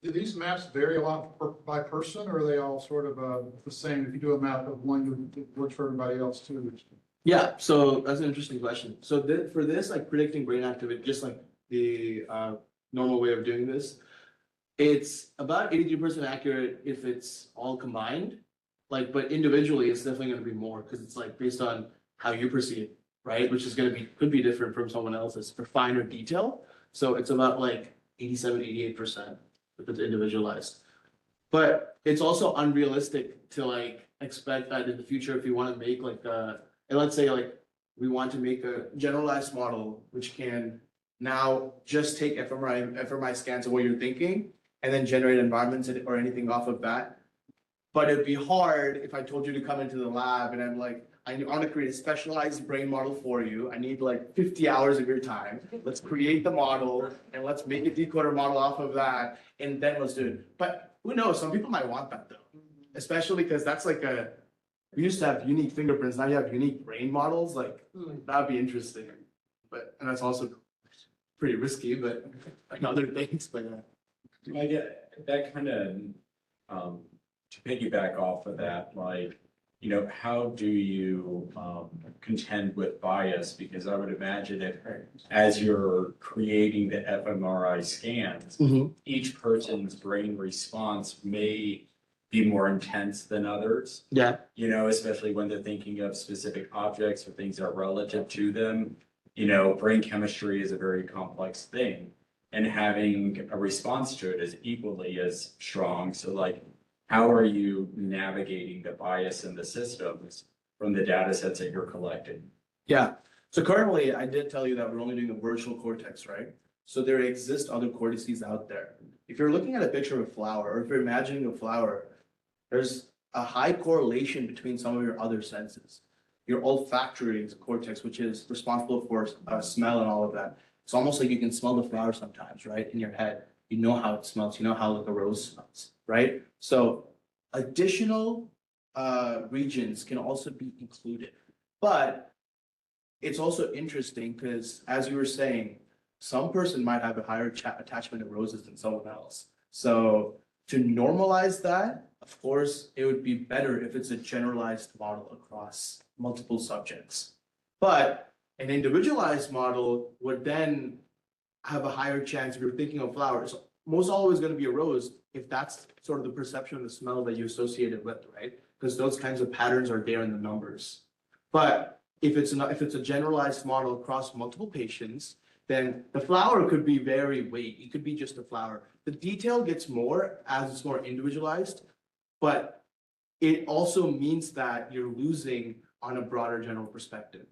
[SPEAKER 5] Do these maps vary a lot by person, or are they all sort of the same? If you do a map of one, it works for everybody else too.
[SPEAKER 15] Yeah, so that's an interesting question. So for this, like predicting brain activity, just like the normal way of doing this, it's about 83% accurate if it's all combined. Like, but individually, it's definitely going to be more because it's like based on how you perceive, right? Which is going to could be different from someone else's for finer detail. So it's about like 87, 88% if it's individualized. But it's also unrealistic to like expect that in the future, if you want to make like and let's say like we want to make a generalized model which can now just take fMRI scans of what you're thinking and then generate environments or anything off of that. But it'd be hard if I told you to come into the lab and I'm like, I want to create a specialized brain model for you. I need like 50 hours of your time. Let's create the model and let's make a decoder model off of that. And then let's do it. But who knows? Some people might want that though, especially because that's like we used to have unique fingerprints. Now you have unique brain models. Like that'd be interesting. And that's also pretty risky, but like other things. But
[SPEAKER 9] I get that kind of, to piggyback off of that, like, you know, how do you contend with bias? Because I would imagine that as you're creating the fMRI scans, each person's brain response may be more intense than others.
[SPEAKER 15] Yeah.
[SPEAKER 9] You know, especially when they're thinking of specific objects or things that are relative to them. You know, brain chemistry is a very complex thing, and having a response to it is equally as strong. So like, how are you navigating the bias in the systems from the data sets that you're collecting?
[SPEAKER 15] Yeah. So currently, I did tell you that we're only doing a virtual cortex, right? So there exist other cortices out there. If you're looking at a picture of a flower, or if you're imagining a flower, there's a high correlation between some of your other senses. Your olfactory cortex, which is responsible for smell and all of that. It's almost like you can smell the flower sometimes, right? In your head, you know how it smells. You know how like a rose smells, right? So additional regions can also be included. But it's also interesting because, as you were saying, some person might have a higher attachment to roses than someone else. So to normalize that, of course, it would be better if it's a generalized model across multiple subjects. But an individualized model would then have a higher chance, if you're thinking of flowers, most always going to be a rose if that's sort of the perception of the smell that you associate it with, right? Because those kinds of patterns are there in the numbers. But if it's a generalized model across multiple patients, then the flower could be very vague. It could be just a flower. The detail gets more as it's more individualized, but it also means that you're losing on a broader general perspective.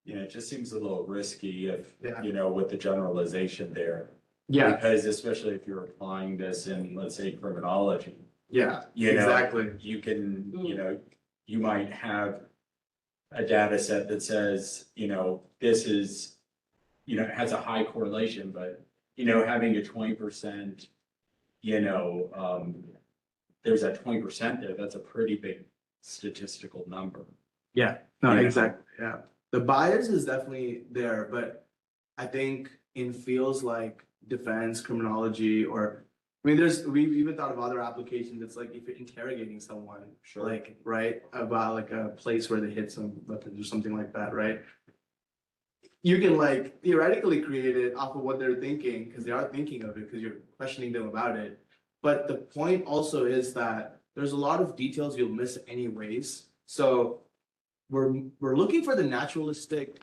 [SPEAKER 9] Yeah, it just seems a little risky if,
[SPEAKER 15] Yeah.
[SPEAKER 9] you know, with the generalization there.
[SPEAKER 15] Yeah.
[SPEAKER 9] Because especially if you're applying this in, let's say, criminology.
[SPEAKER 15] Yeah,
[SPEAKER 9] You know,
[SPEAKER 15] exactly.
[SPEAKER 9] you can, you know, you might have a data set that says, you know, this is, you know, it has a high correlation, but, you know, having a 20%, you know, there's that 20% there, that's a pretty big statistical number.
[SPEAKER 15] Yeah, no,
[SPEAKER 9] You know?
[SPEAKER 15] exactly. Yeah. The bias is definitely there, but I think in fields like defense, criminology, or I mean, we've even thought of other applications. It's like if you're interrogating someone,
[SPEAKER 9] Sure.
[SPEAKER 15] like, right, about like a place where they hit some weapons or something like that, right? You can like theoretically create it off of what they're thinking because they are thinking of it because you're questioning them about it. But the point also is that there's a lot of details you'll miss anyways. So we're looking for the naturalistic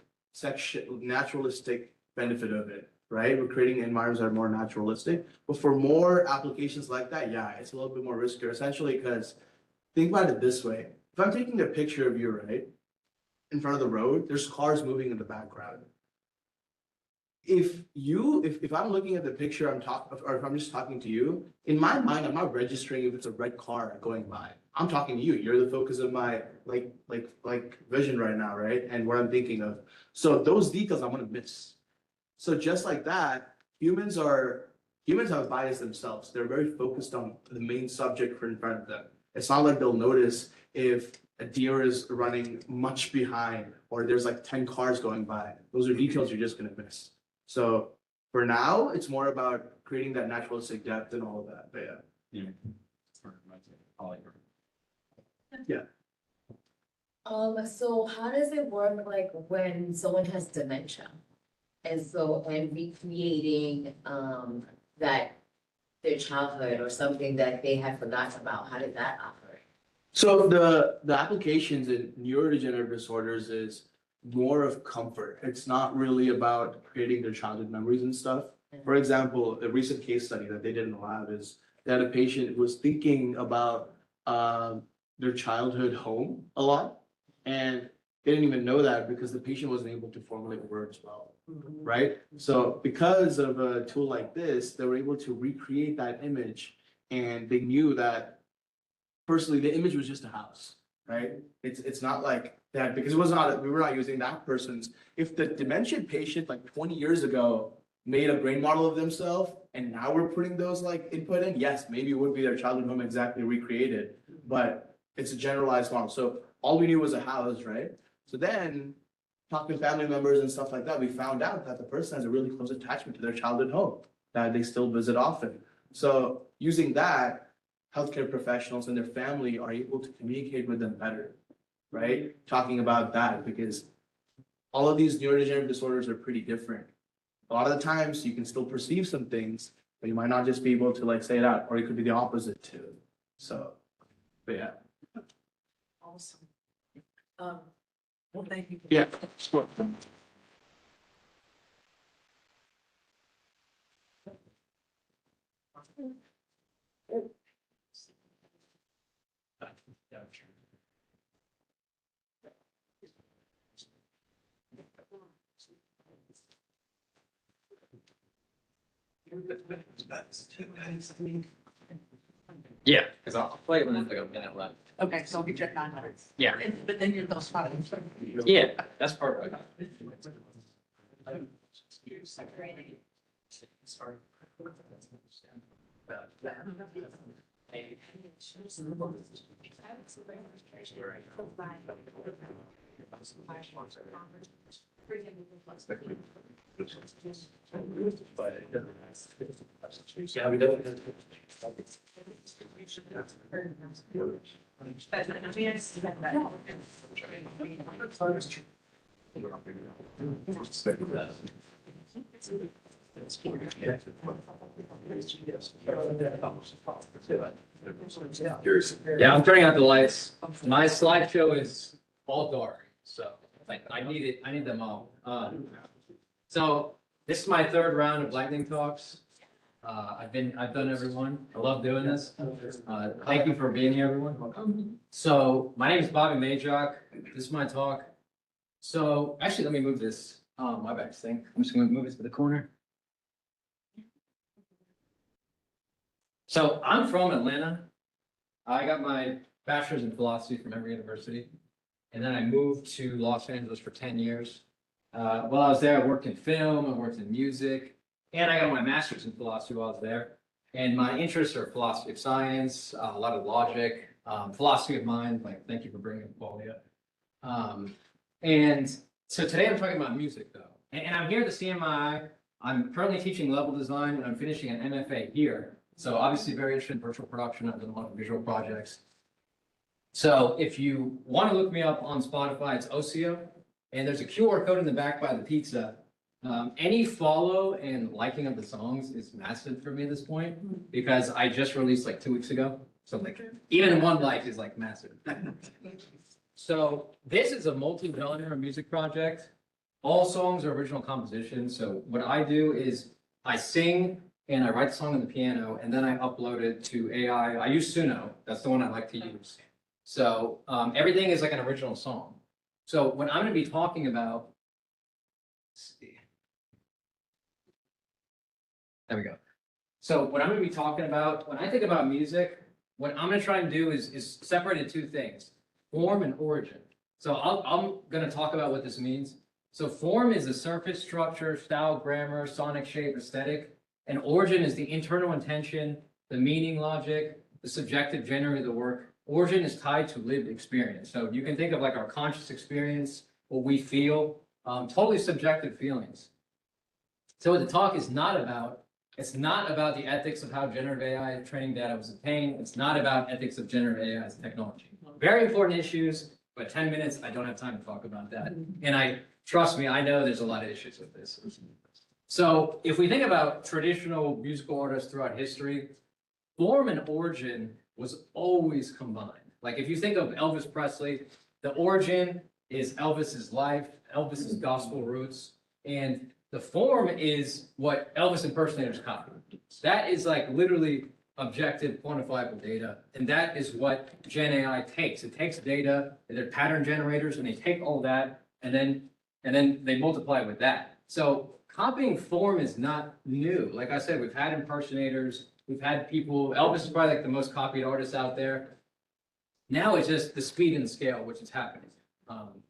[SPEAKER 15] benefit of it, right? We're creating environments that are more naturalistic. But for more applications like that, yeah, it's a little bit more riskier. Essentially, because think about it this way: if I'm taking a picture of you, right, in front of the road, there's cars moving in the background. If I'm looking at the picture or if I'm just talking to you, in my mind, I'm not registering if it's a red car going by. I'm talking to you. You're the focus of my like vision right now, right? And what I'm thinking of. So those details I'm gonna miss. So just like that, humans have bias themselves. They're very focused on the main subject in front of them. It's not like they'll notice if a deer is running much behind or there's like 10 cars going by. Those are details you're just gonna miss. So for now, it's more about creating that naturalistic depth and all of that. But yeah. Yeah.
[SPEAKER 16] So how does it work like when someone has dementia? And recreating that their childhood or something that they have forgotten about, how did that operate?
[SPEAKER 15] So the applications in neurodegenerative disorders is more of comfort. It's not really about creating their childhood memories and stuff. For example, a recent case study that they did in the lab is that a patient was thinking about their childhood home a lot, and they didn't even know that because the patient wasn't able to formulate words well, right? So because of a tool like this, they were able to recreate that image, and they knew that personally the image was just a house, right? It's not like that because we were not using that person's. If the dementia patient like 20 years ago made a brain model of themselves and now we're putting those like input in, yes, maybe it would be their childhood home exactly recreated, but it's a generalized model. So all we knew was a house, right? So then talking to family members and stuff like that, we found out that the person has a really close attachment to their childhood home that they still visit often. So using that, healthcare professionals and their family are able to communicate with them better, right? Talking about that because all of these neurodegenerative disorders are pretty different. A lot of the times you can still perceive some things, but you might not just be able to like say it out, or it could be the opposite too. So, but yeah.
[SPEAKER 4] Awesome. Well, thank you.
[SPEAKER 15] Yeah.
[SPEAKER 17] Yeah, because I'll play it when there's like a minute left.
[SPEAKER 4] Okay, so I'll get you at 900.
[SPEAKER 17] Yeah.
[SPEAKER 4] But then you're those five.
[SPEAKER 17] Yeah, that's part of it. Yeah, we don't. Yeah, I'm turning out the lights. My slideshow is all dark, so like I need them all. So this is my third round of lightning talks. I've done everyone. I love doing this. Thank you for being here, everyone. So my name is Bobby Majoch. This is my talk. So actually, let me move this, my back thing. I'm just gonna move it to the corner. So I'm from Atlanta. I got my bachelor's in philosophy from Emory University. And then I moved to Los Angeles for 10 years. While I was there, I worked in film, I worked in music, and I got my master's in philosophy while I was there. And my interests are philosophy of science, a lot of logic, philosophy of mind, like thank you for bringing quality up. And so today I'm talking about music though. And I'm here at the CMI. I'm currently teaching level design and I'm finishing an MFA here. So obviously very interested in virtual production. I've done a lot of visual projects. So if you want to look me up on Spotify, it's Ocio. And there's a QR code in the back by the pizza. Any follow and liking of the songs is massive for me at this point because I just released like 2 weeks ago. So like even one like is like massive. So this is a multi-genre music project. All songs are original compositions. So what I do is I sing and I write the song on the piano and then I upload it to AI. I use Suno. That's the one I like to use. So everything is like an original song. So what I'm going to be talking about, let's see. There we go. So what I'm going to be talking about, when I think about music, what I'm going to try and do is separate into two things, form and origin. So I'm going to talk about what this means. So form is the surface structure, style, grammar, sonic shape, aesthetic, and origin is the internal intention, the meaning logic, the subjective genre of the work. Origin is tied to lived experience. So you can think of like our conscious experience, what we feel, totally subjective feelings. So what the talk is not about, it's not about the ethics of how generative AI training data was obtained. It's not about ethics of generative AI as technology. Very important issues, but 10 minutes, I don't have time to talk about that. And trust me, I know there's a lot of issues with this. So if we think about traditional musical artists throughout history, form and origin was always combined. Like if you think of Elvis Presley, the origin is Elvis's life, Elvis's gospel roots, and the form is what Elvis impersonators copied. That is like literally objective, quantifiable data, and that is what Gen AI takes. It takes data, they're pattern generators, and they take all that, and then they multiply with that. So copying form is not new. Like I said, we've had impersonators, we've had people, Elvis is probably like the most copied artist out there. Now it's just the speed and scale which is happening.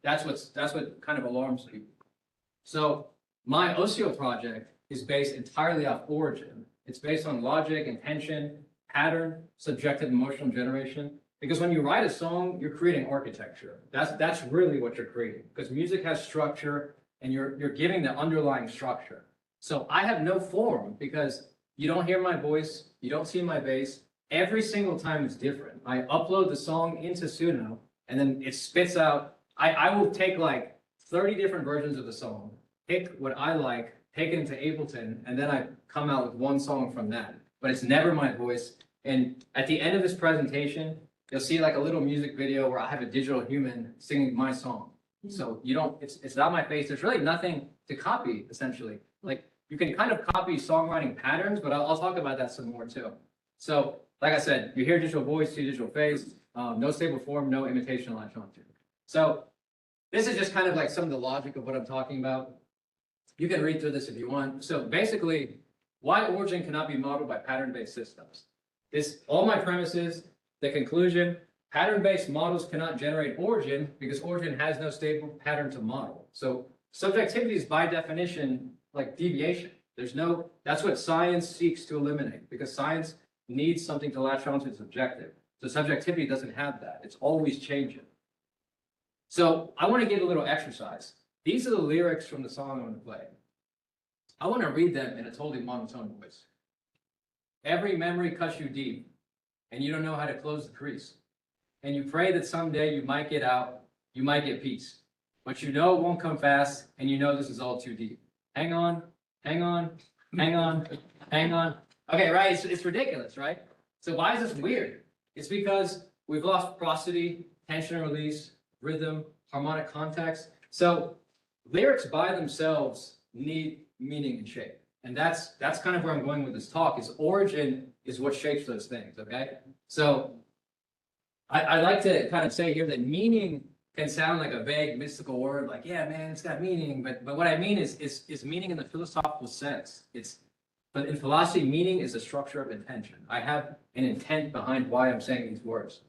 [SPEAKER 17] That's what kind of alarms people. So my Ocio project is based entirely off origin. It's based on logic, intention, pattern, subjective emotional generation. Because when you write a song, you're creating architecture. That's really what you're creating. Because music has structure and you're giving the underlying structure. So I have no form because you don't hear my voice, you don't see my bass. Every single time is different. I upload the song into Suno and then it spits out. I will take like 30 different versions of the song, pick what I like, take it into Ableton, and then I come out with one song from that. But it's never my voice. And at the end of this presentation, you'll see like a little music video where I have a digital human singing my song. So you don't, it's not my face. There's really nothing to copy, essentially. Like you can kind of copy songwriting patterns, but I'll talk about that some more too. So like I said, you hear digital voice, see digital face, no stable form, no imitation latch onto. So this is just kind of like some of the logic of what I'm talking about. You can read through this if you want. So basically, why origin cannot be modeled by pattern-based systems. All my premises, the conclusion, pattern-based models cannot generate origin because origin has no stable pattern to model. So subjectivity is by definition like deviation. That's what science seeks to eliminate because science needs something to latch onto its objective. So subjectivity doesn't have that. It's always changing. So I want to give a little exercise. These are the lyrics from the song I'm going to play. I want to read them in a totally monotone voice. Every memory cuts you deep, and you don't know how to close the crease. And you pray that someday you might get out, you might get peace. But you know it won't come fast, and you know this is all too deep. Hang on, hang on, hang on, hang on. Okay, right, it's ridiculous, right? So why is this weird? It's because we've lost prosody, tension and release, rhythm, harmonic context. So lyrics by themselves need meaning and shape. And that's kind of where I'm going with this talk, is origin is what shapes those things, okay? So I like to kind of say here that meaning can sound like a vague mystical word, like, yeah, man, it's got meaning. But what I mean is meaning in the philosophical sense. But in philosophy, meaning is a structure of intention. I have an intent behind why I'm saying these words.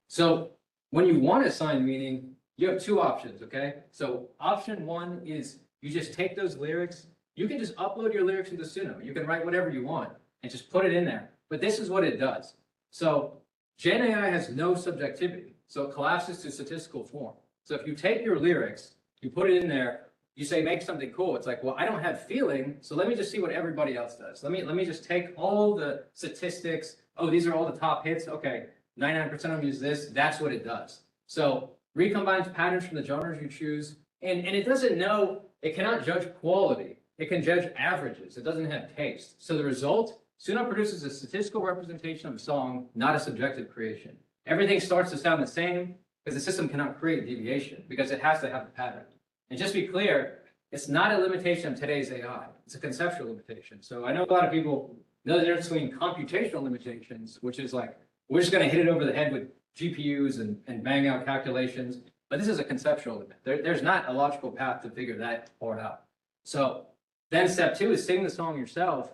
[SPEAKER 17] So when you want to assign meaning, you have two options, okay? So option one is you just take those lyrics. You can just upload your lyrics into Suno. You can write whatever you want and just put it in there. But this is what it does. So Gen AI has no subjectivity. So it collapses to statistical form. So if you take your lyrics, you put it in there, you say, make something cool. It's like, well, I don't have feeling, so let me just see what everybody else does. Let me just take all the statistics. Oh, these are all the top hits. Okay, 99% of them use this. That's what it does. So recombines patterns from the genres you choose. And it doesn't know, it cannot judge quality. It can judge averages. It doesn't have taste. So the result, Suno produces a statistical representation of a song, not a subjective creation. Everything starts to sound the same because the system cannot create deviation because it has to have a pattern. And just to be clear, it's not a limitation of today's AI. It's a conceptual limitation. So I know a lot of people know the difference between computational limitations, which is like, we're just going to hit it over the head with GPUs and bang out calculations. But this is a conceptual limit. There's not a logical path to figure that part out. So then step two is sing the song yourself.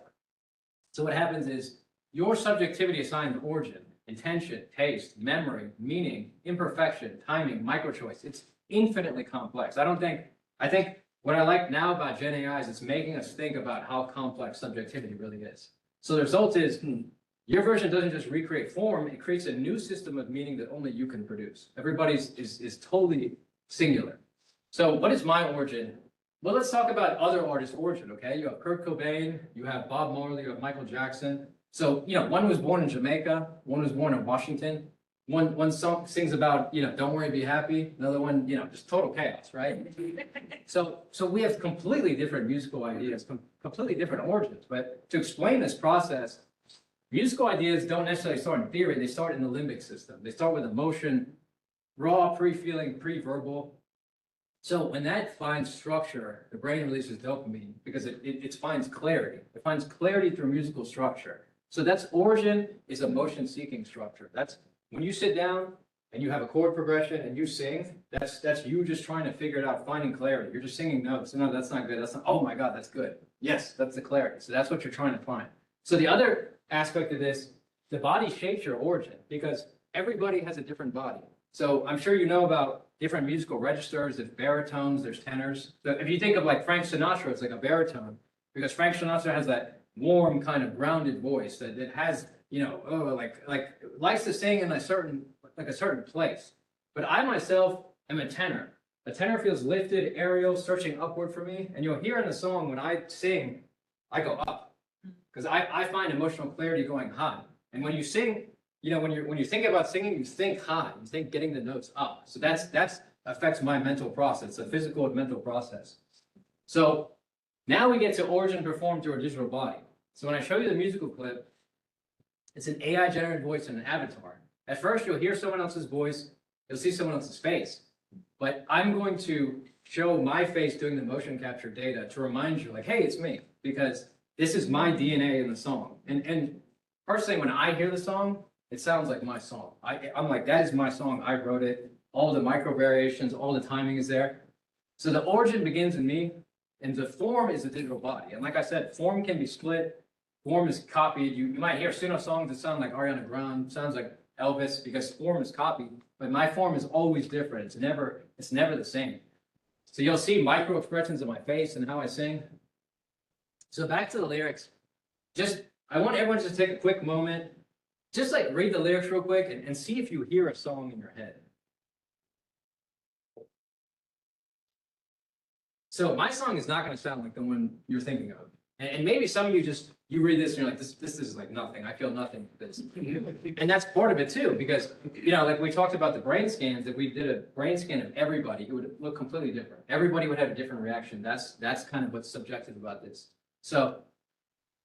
[SPEAKER 17] So what happens is your subjectivity assigns origin, intention, taste, memory, meaning, imperfection, timing, microchoice. It's infinitely complex. I think what I like now about Gen AI is it's making us think about how complex subjectivity really is. So the result is, your version doesn't just recreate form, it creates a new system of meaning that only you can produce. Everybody's is totally singular. So what is my origin? Well, let's talk about other artists' origin, okay? You have Kurt Cobain, you have Bob Marley, you have Michael Jackson. So, one was born in Jamaica, one was born in Washington. One song sings about, don't worry, be happy. Another one, just total chaos, right? So we have completely different musical ideas, completely different origins. But to explain this process, musical ideas don't necessarily start in theory. They start in the limbic system. They start with emotion, raw, pre-feeling, pre-verbal. So when that finds structure, the brain releases dopamine because it finds clarity. It finds clarity through musical structure. So that's origin is a motion-seeking structure. That's when you sit down and you have a chord progression and you sing, that's you just trying to figure it out, finding clarity. You're just singing notes. No, that's not good. That's not, oh my God, that's good. Yes, that's the clarity. So that's what you're trying to find. So the other aspect of this, the body shapes your origin because everybody has a different body. So I'm sure you know about different musical registers. There's baritones, there's tenors. So if you think of like Frank Sinatra, it's like a baritone because Frank Sinatra has that warm kind of grounded voice that has, likes to sing in a certain place. But I myself am a tenor. A tenor feels lifted, aerial, searching upward for me. And you'll hear in the song when I sing, I go up because I find emotional clarity going high. And when you sing, when you think about singing, you think high, you think getting the notes up. So that's affects my mental process, a physical and mental process. So now we get to origin performed through a digital body. So when I show you the musical clip, it's an AI generated voice and an avatar. At first, you'll hear someone else's voice, you'll see someone else's face, but I'm going to show my face doing the motion capture data to remind you like, hey, it's me, because this is my DNA in the song. And personally, when I hear the song, it sounds like my song. I'm like, that is my song, I wrote it, all the micro variations, all the timing is there. So the origin begins in me, and the form is a digital body. And like I said, form can be split, form is copied. You might hear Suno songs that sound like Ariana Grande, sounds like Elvis, because form is copied, but my form is always different. It's never the same. So you'll see micro expressions of my face and how I sing. So back to the lyrics, just I want everyone to just take a quick moment, just like read the lyrics real quick and see if you hear a song in your head. So my song is not going to sound like the one you're thinking of. And maybe some of you just, you read this and you're like, this is like nothing. I feel nothing with this. And that's part of it too, because, you know, like we talked about the brain scans, if we did a brain scan of everybody, it would look completely different. Everybody would have a different reaction. That's kind of what's subjective about this. So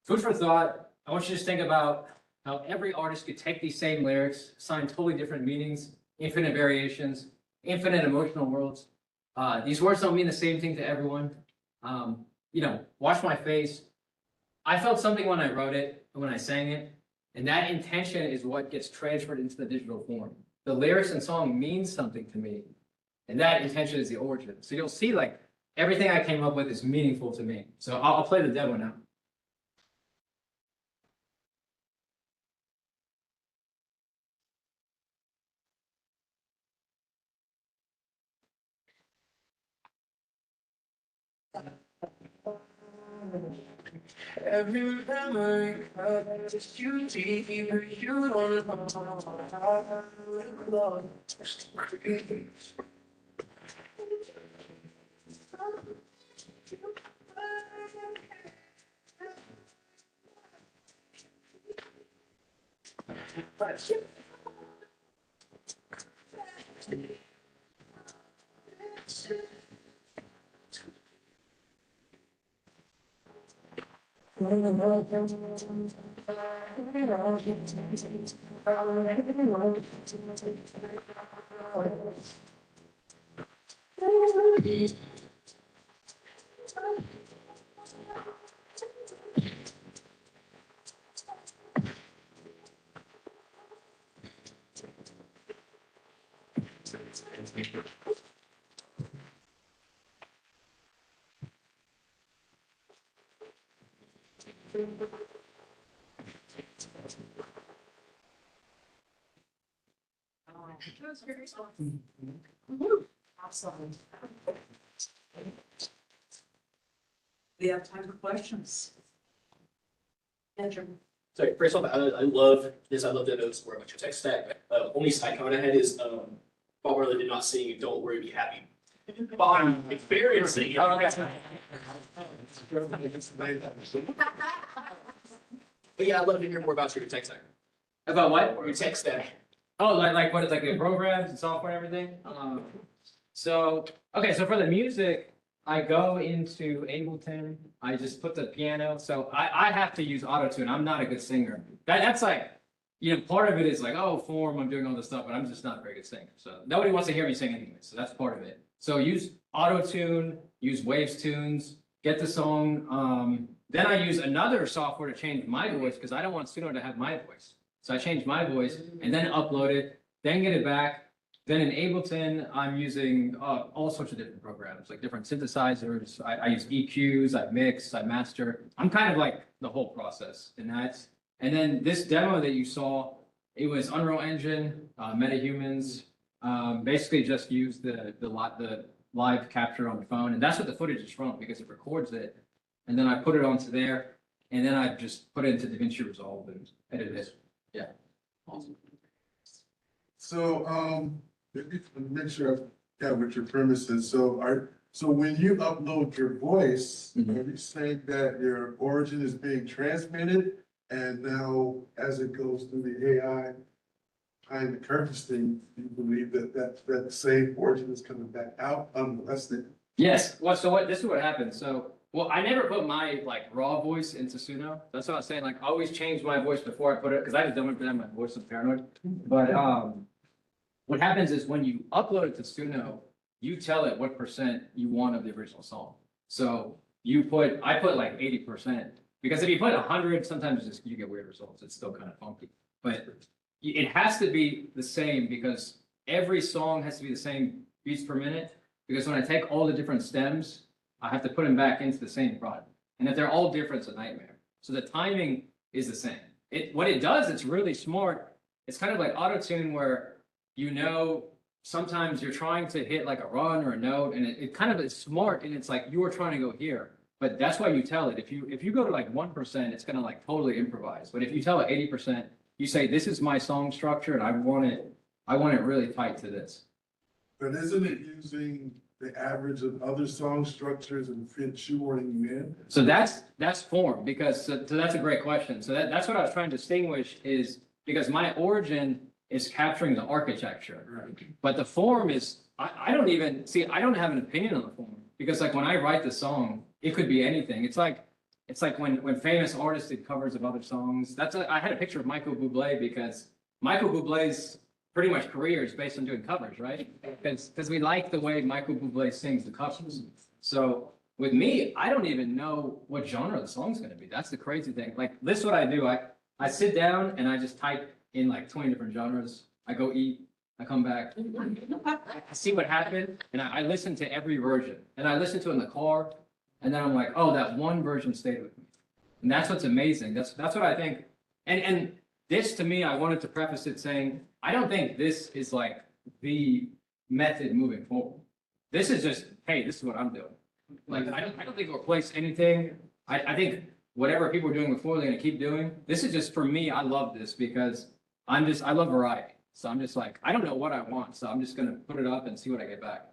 [SPEAKER 17] food for thought. I want you to just think about how every artist could take these same lyrics, assign totally different meanings, infinite variations, infinite emotional worlds. These words don't mean the same thing to everyone. You know, watch my face. I felt something when I wrote it, when I sang it, and that intention is what gets transferred into the digital form. The lyrics and song mean something to me, and that intention is the origin. So you'll see, like, everything I came up with is meaningful to me. So I'll play the demo now.
[SPEAKER 18] Every memory of just you, deep, you don't know.
[SPEAKER 4] Awesome. We have time for questions. Andrew.
[SPEAKER 8] Sorry, first off, I love this. I love the notes where about your tech stack. Only side comment I had is Bob Marley did not sing "Don't Worry, Be Happy." Bob, I'm experiencing it.
[SPEAKER 18] Oh, okay.
[SPEAKER 8] But yeah, I'd love to hear more about your tech stack.
[SPEAKER 17] About what?
[SPEAKER 8] Your tech stack.
[SPEAKER 17] Oh, like what is like the programs and software and everything? So for the music, I go into Ableton. I just put the piano. So I have to use auto-tune. I'm not a good singer. That's like, you know, part of it is like, oh, form, I'm doing all this stuff, but I'm just not a very good singer. So nobody wants to hear me sing anyway. So that's part of it. So use auto-tune, use Waves Tunes, get the song. Then I use another software to change my voice because I don't want Suno to have my voice. So I change my voice and then upload it, then get it back. Then in Ableton, I'm using all sorts of different programs, like different synthesizers. I use EQs, I mix, I master. I'm kind of like the whole process in that. And then this demo that you saw, it was Unreal Engine, MetaHumans, basically just use the live capture on the phone. And that's what the footage is from because it records it. And then I put it onto there. And then I just put it into DaVinci Resolve and edit it. Yeah. Awesome.
[SPEAKER 19] So, make sure I've got what your premise is. So when you upload your voice, are you saying that your origin is being transmitted and now as it goes through the AI behind the curtains thing, you believe that same origin is coming back out unmolested?
[SPEAKER 17] Yes. Well, this is what happened. So, I never put my like raw voice into Suno. That's what I was saying. Like, I always change my voice before I put it because I just don't want to have my voice so paranoid. But what happens is when you upload it to Suno, you tell it what percent you want of the original song. So I put like 80% because if you put 100, sometimes you get weird results. It's still kind of funky, but it has to be the same because every song has to be the same beats per minute. Because when I take all the different stems, I have to put them back into the same product. And if they're all different, it's a nightmare. So the timing is the same. What it does, it's really smart. It's kind of like auto-tune where, you know, sometimes you're trying to hit like a run or a note and it kind of is smart and it's like you were trying to go here. But that's why you tell it. If you go to like 1%, it's gonna like totally improvise. But if you tell it 80%, you say, this is my song structure and I want it really tight to this.
[SPEAKER 19] But isn't it using the average of other song structures and fit shoehorning you in?
[SPEAKER 17] So that's form, because, so that's a great question. So that's what I was trying to distinguish is, because my origin is capturing the architecture. But the form is, I don't even, see, I don't have an opinion on the form. Because like when I write the song, it could be anything. It's like when famous artists did covers of other songs. I had a picture of Michael Bublé because Michael Bublé's pretty much career is based on doing covers, right? Because we like the way Michael Bublé sings the covers. So with me, I don't even know what genre the song's gonna be. That's the crazy thing. Like this is what I do. I sit down and I just type in like 20 different genres. I go eat, I come back, I see what happened, and I listen to every version. And I listen to it in the car, and then I'm like, oh, that one version stayed with me. And that's what's amazing. That's what I think. And this to me, I wanted to preface it saying, I don't think this is like the method moving forward. This is just, hey, this is what I'm doing. Like I don't think it'll replace anything. I think whatever people were doing before, they're gonna keep doing. This is just for me, I love this because I love variety. So I'm just like, I don't know what I want, so I'm just gonna put it up and see what I get back.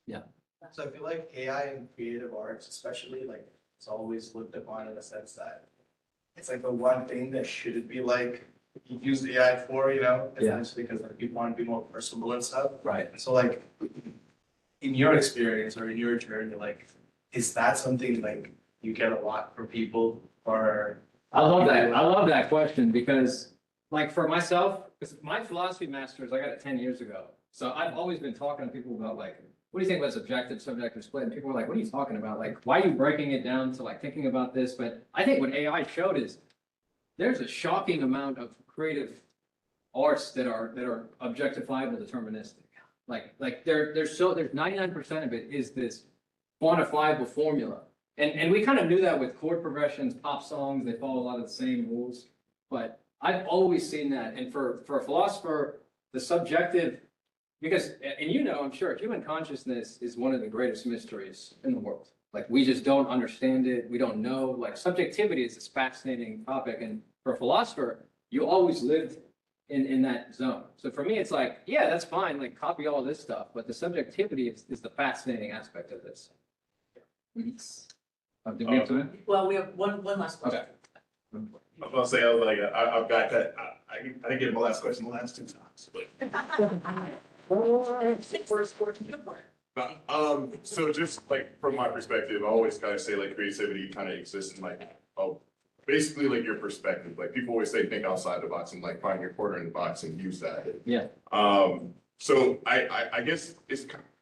[SPEAKER 17] Yeah.
[SPEAKER 15] So I feel like AI and creative arts, especially, like, it's always looked upon in the sense that it's like the one thing that shouldn't be like you use AI for, you know, essentially because like people want to be more personable and stuff.
[SPEAKER 17] Right.
[SPEAKER 15] So like, in your experience or in your journey, like, is that something like you get a lot from people or?
[SPEAKER 17] I love that. I love that question because, like, for myself, because my philosophy masters, I got it 10 years ago. So I've always been talking to people about like, what do you think about subjective, subjective split? And people were like, what are you talking about? Like, why are you breaking it down to like thinking about this? But I think what AI showed is there's a shocking amount of creative arts that are objectifiable, deterministic. Like there's 99% of it is this quantifiable formula. And we kind of knew that with chord progressions, pop songs, they follow a lot of the same rules. But I've always seen that. And for a philosopher, the subjective, because, and you know, I'm sure human consciousness is one of the greatest mysteries in the world. Like we just don't understand it. We don't know. Like subjectivity is this fascinating topic. And for a philosopher, you always lived in that zone. So for me, it's like, yeah, that's fine. Like copy all this stuff. But the subjectivity is the fascinating aspect of this. Did we have time?
[SPEAKER 4] Well, we have one last question.
[SPEAKER 17] Okay.
[SPEAKER 6] I was gonna say, I was like, I've got that, I didn't get my last question the last 2 times, but. So just like from my perspective, I always kind of say like creativity kind of exists in like, basically like your perspective. Like people always say, think outside the box and like find your corner in the box and use that.
[SPEAKER 17] Yeah.
[SPEAKER 6] So I guess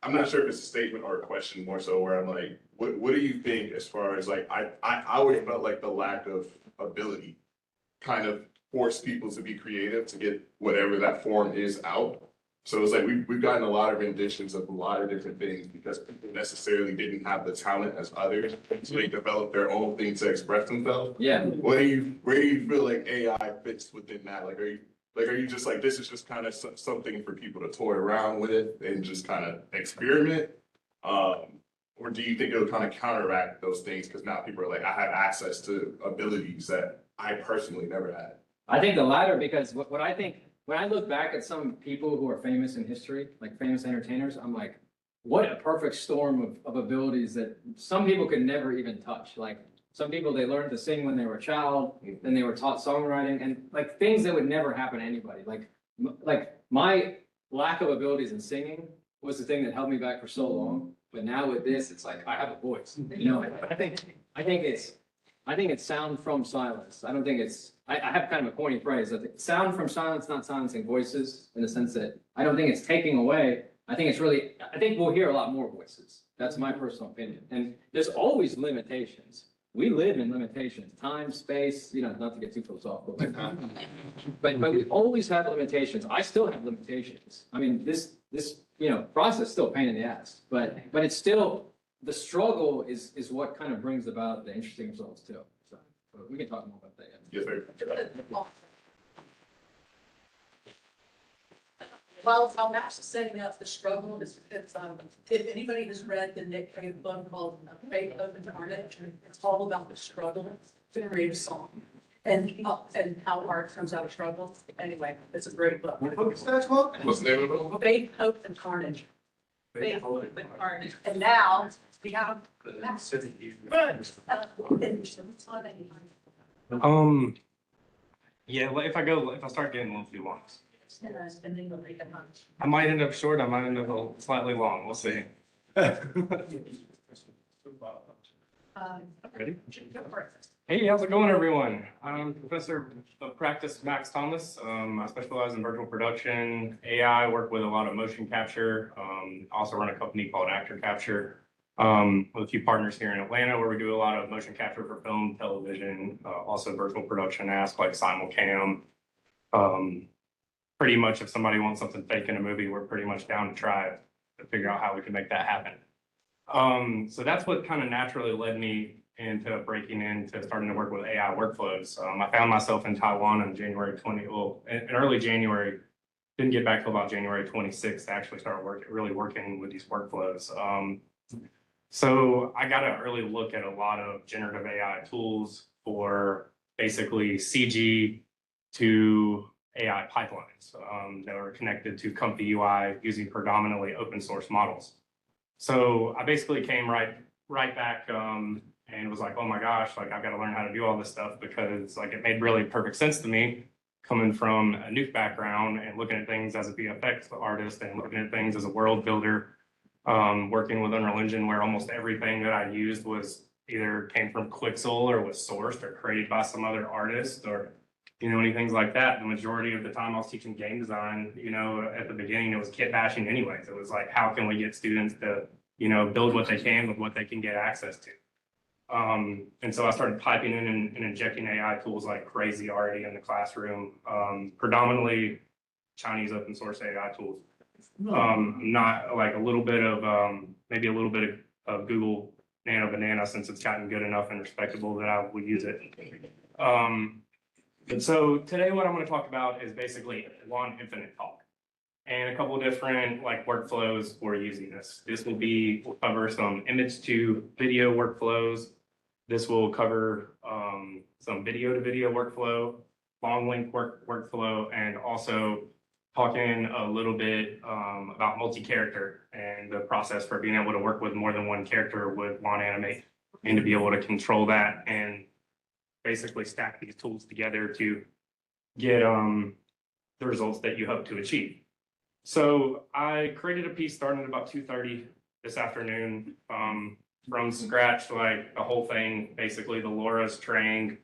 [SPEAKER 6] I'm not sure if it's a statement or a question more so where I'm like, what do you think as far as like, I always felt like the lack of ability kind of force people to be creative to get whatever that form is out. So it's like we've gotten a lot of renditions of a lot of different things because people necessarily didn't have the talent as others, so they developed their own thing to express themselves.
[SPEAKER 17] Yeah.
[SPEAKER 6] Where do you feel like AI fits within that? Like, are you just like this is just kind of something for people to toy around with it and just kind of experiment? Or do you think it'll kind of counteract those things because now people are like, I have access to abilities that I personally never had?
[SPEAKER 17] I think the latter, because what I think, when I look back at some people who are famous in history, like famous entertainers, I'm like, what a perfect storm of abilities that some people could never even touch. Like some people, they learned to sing when they were a child, then they were taught songwriting and like things that would never happen to anybody. Like my lack of abilities in singing was the thing that held me back for so long. But now with this, it's like, I have a voice, you know, I think it's sound from silence. I don't think it's, I have kind of a corny phrase. I think sound from silence, not silencing voices in the sense that I don't think it's taking away. I think we'll hear a lot more voices. That's my personal opinion. And there's always limitations. We live in limitations, time, space, you know, not to get too philosophical, but we always have limitations. I still have limitations. I mean, this, you know, process is still a pain in the ass, but it's still, the struggle is what kind of brings about the interesting results too. So we can talk more about that.
[SPEAKER 6] Yes, sir.
[SPEAKER 4] While Max is setting up the struggle, if anybody has read the Nick Cave book called Fate of the Carnage, it's all about the struggle to create a song. And how art comes out of struggle. Anyway, it's a great book.
[SPEAKER 5] What book is that called?
[SPEAKER 6] What's the name of the book?
[SPEAKER 4] Fate, Hope, and Carnage. Fate, Hope, and Carnage. And now we have Max.
[SPEAKER 20] Yeah, like if I start getting a little too long, I might end up short, I might end up slightly long, we'll see. Ready? Hey, how's it going, everyone? I'm Professor of Practice Max Thomas. I specialize in virtual production, AI, work with a lot of motion capture. Also run a company called Actor Capture with a few partners here in Atlanta where we do a lot of motion capture for film, television, also virtual production asks like simulcam. Pretty much if somebody wants something fake in a movie, we're pretty much down to try to figure out how we can make that happen. So that's what kind of naturally led me into breaking into starting to work with AI workflows. I found myself in Taiwan in early January, didn't get back till about January 26th to actually start really working with these workflows. So I got an early look at a lot of generative AI tools for basically CG to AI pipelines that are connected to Comfy UI using predominantly open source models. So I basically came right back and was like, oh my gosh, like I've got to learn how to do all this stuff because like it made really perfect sense to me coming from a nuke background and looking at things as a VFX artist and looking at things as a world builder, working with Unreal Engine where almost everything that I used was either came from Quixel or was sourced or created by some other artist or, you know, anything like that. The majority of the time I was teaching game design, you know, at the beginning it was kit bashing anyways. It was like, how can we get students to, you know, build what they can with what they can get access to? And so I started piping in and injecting AI tools like crazy already in the classroom, predominantly Chinese open source AI tools. Not like a little bit of, maybe a little bit of Google Nano Banana since it's gotten good enough and respectable that I would use it. And so today what I'm going to talk about is basically one infinite talk and a couple of different like workflows for using this. We'll cover some image to video workflows. This will cover some video to video workflow, long link workflow, and also talking a little bit about multi-character and the process for being able to work with more than one character with one animate and to be able to control that and basically stack these tools together to get the results that you hope to achieve. So I created a piece starting at about 2:30 this afternoon from scratch, like the whole thing, basically the Laura's trained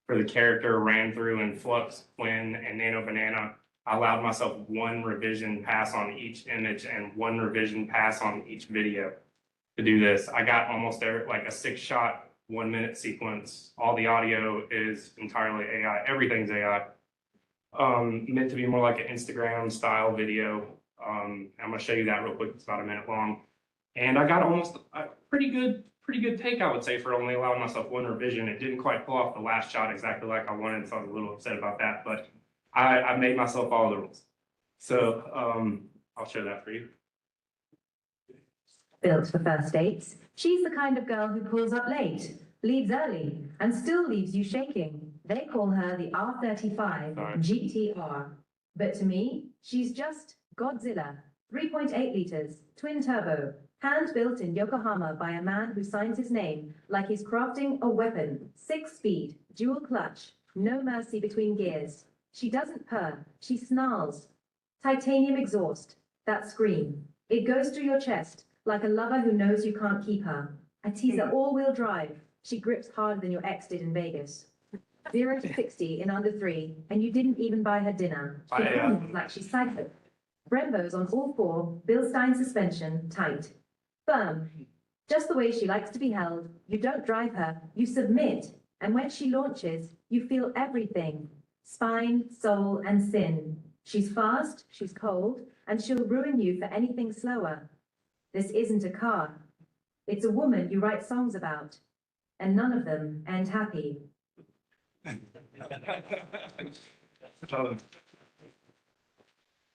[SPEAKER 20] for the character ran through in Flux, Quinn, and Nano Banana. I allowed myself one revision pass on each image and one revision pass on each video to do this. I got almost like a 6-shot 1-minute sequence. All the audio is entirely AI. Everything's AI. Meant to be more like an Instagram style video. I'm gonna show you that real quick. It's about a minute long. And I got almost a pretty good take, I would say, for only allowing myself one revision. It didn't quite pull off the last shot exactly like I wanted, so I was a little upset about that, but I made myself follow the rules. So I'll show that for you.
[SPEAKER 21] Built for first dates, she's the kind of girl who pulls up late, leaves early, and still leaves you shaking. They call her the R35 GTR. But to me, she's just Godzilla. 3.8 liters, twin turbo, hand built in Yokohama by a man who signs his name like he's crafting a weapon. 6-speed, dual clutch, no mercy between gears. She doesn't purr, she snarls. Titanium exhaust, that scream. It goes through your chest like a lover who knows you can't keep her. I tease her all-wheel drive. She grips harder than your ex did in Vegas. 0 to 60 in under 3, and you didn't even buy her dinner. She hums like she's cycling. Brembo's on all 4, Bilstein suspension, tight. Firm. Just the way she likes to be held. You don't drive her, you submit. And when she launches, you feel everything. Spine, soul, and sin. She's fast, she's cold, and she'll ruin you for anything slower. This isn't a car. It's a woman you write songs about. And none of them end happy.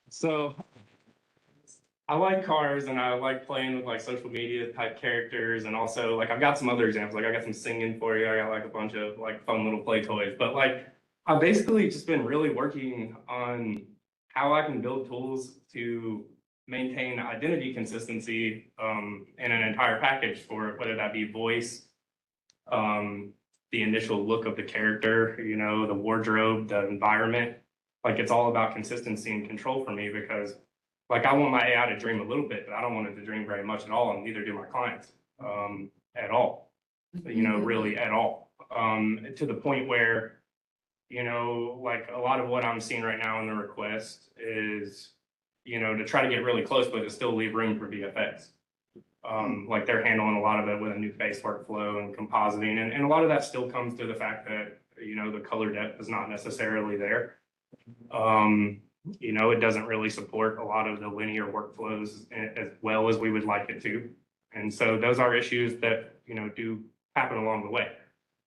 [SPEAKER 20] So I like cars and I like playing with like social media type characters, and also like I've got some other examples. Like I got some singing for you. I got like a bunch of like fun little play toys. But like I've basically just been really working on how I can build tools to maintain identity consistency in an entire package for whether that be voice, the initial look of the character, you know, the wardrobe, the environment. Like it's all about consistency and control for me, because like I want my AI to dream a little bit, but I don't want it to dream very much at all, and neither do my clients at all, you know, really at all. To the point where, you know, like a lot of what I'm seeing right now in the request is, you know, to try to get really close, but to still leave room for VFX. Like they're handling a lot of it with a new face workflow and compositing, and a lot of that still comes to the fact that, you know, the color depth is not necessarily there. You know, it doesn't really support a lot of the linear workflows as well as we would like it to. And so those are issues that, you know, do happen along the way.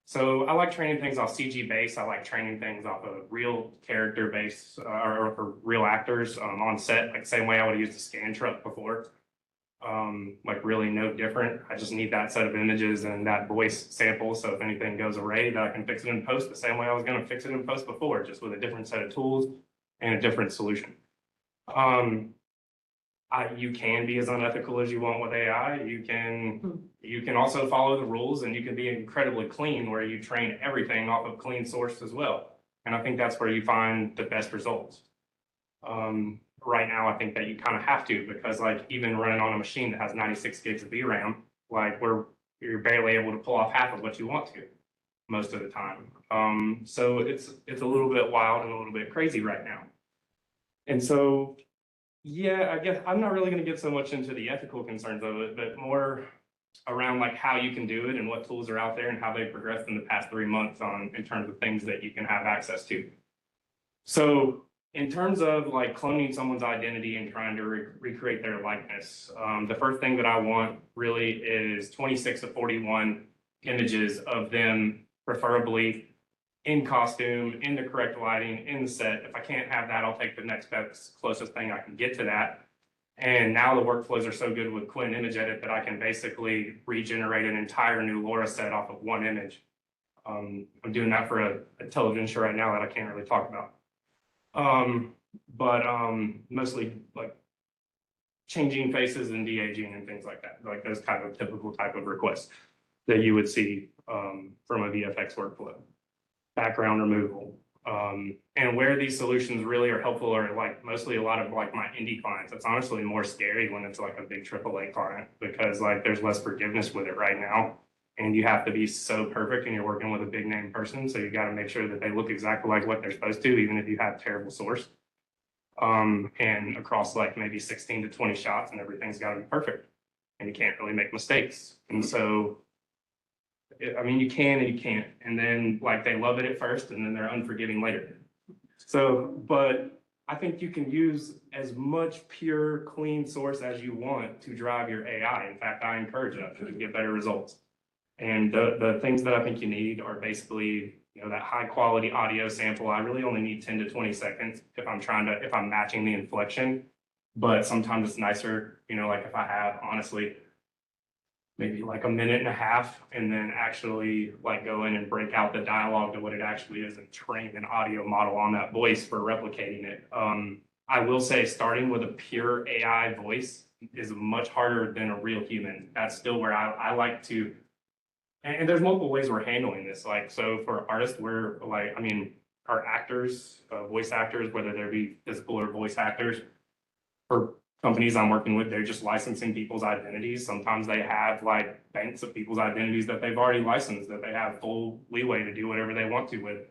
[SPEAKER 20] So I like training things off CG base. I like training things off of real character base or real actors on set, like the same way I would have used a scan truck before. Like really no different. I just need that set of images and that voice sample. So if anything goes awry, that I can fix it in post the same way I was going to fix it in post before, just with a different set of tools and a different solution. You can be as unethical as you want with AI. You can also follow the rules, and you can be incredibly clean where you train everything off of clean source as well. And I think that's where you find the best results. Right now, I think that you kind of have to, because like even running on a machine that has 96 gigs of VRAM, like you're barely able to pull off half of what you want to most of the time. So it's a little bit wild and a little bit crazy right now. And so, yeah, I guess I'm not really going to get so much into the ethical concerns of it, but more around like how you can do it and what tools are out there and how they've progressed in the past 3 months in terms of things that you can have access to. So in terms of like cloning someone's identity and trying to recreate their likeness, the first thing that I want really is 26 to 41 images of them, preferably in costume, in the correct lighting, in the set. If I can't have that, I'll take the next best, closest thing I can get to that. And now the workflows are so good with Quinn Image Edit that I can basically regenerate an entire new LoRa set off of one image. I'm doing that for a television show right now that I can't really talk about. But mostly like changing faces and de-aging and things like that, like those kind of typical type of requests that you would see from a VFX workflow. Background removal. And where these solutions really are helpful are like mostly a lot of like my indie clients. It's honestly more scary when it's like a big AAA client, because like there's less forgiveness with it right now. And you have to be so perfect, and you're working with a big name person. So you got to make sure that they look exactly like what they're supposed to, even if you have terrible source. And across like maybe 16 to 20 shots, and everything's got to be perfect, and you can't really make mistakes. And so, I mean, you can and you can't. And then like they love it at first, and then they're unforgiving later. So, but I think you can use as much pure, clean source as you want to drive your AI. In fact, I encourage that to get better results. And the things that I think you need are basically, you know, that high quality audio sample. I really only need 10 to 20 seconds if I'm matching the inflection. But sometimes it's nicer, you know, like if I have honestly maybe like a minute and a half, and then actually like go in and break out the dialogue to what it actually is and train an audio model on that voice for replicating it. I will say starting with a pure AI voice is much harder than a real human. That's still where I like to, and there's multiple ways we're handling this. Like, so for artists, we're like, I mean, our actors, voice actors, whether they be physical or voice actors, for companies I'm working with, they're just licensing people's identities. Sometimes they have like banks of people's identities that they've already licensed, that they have full leeway to do whatever they want to with.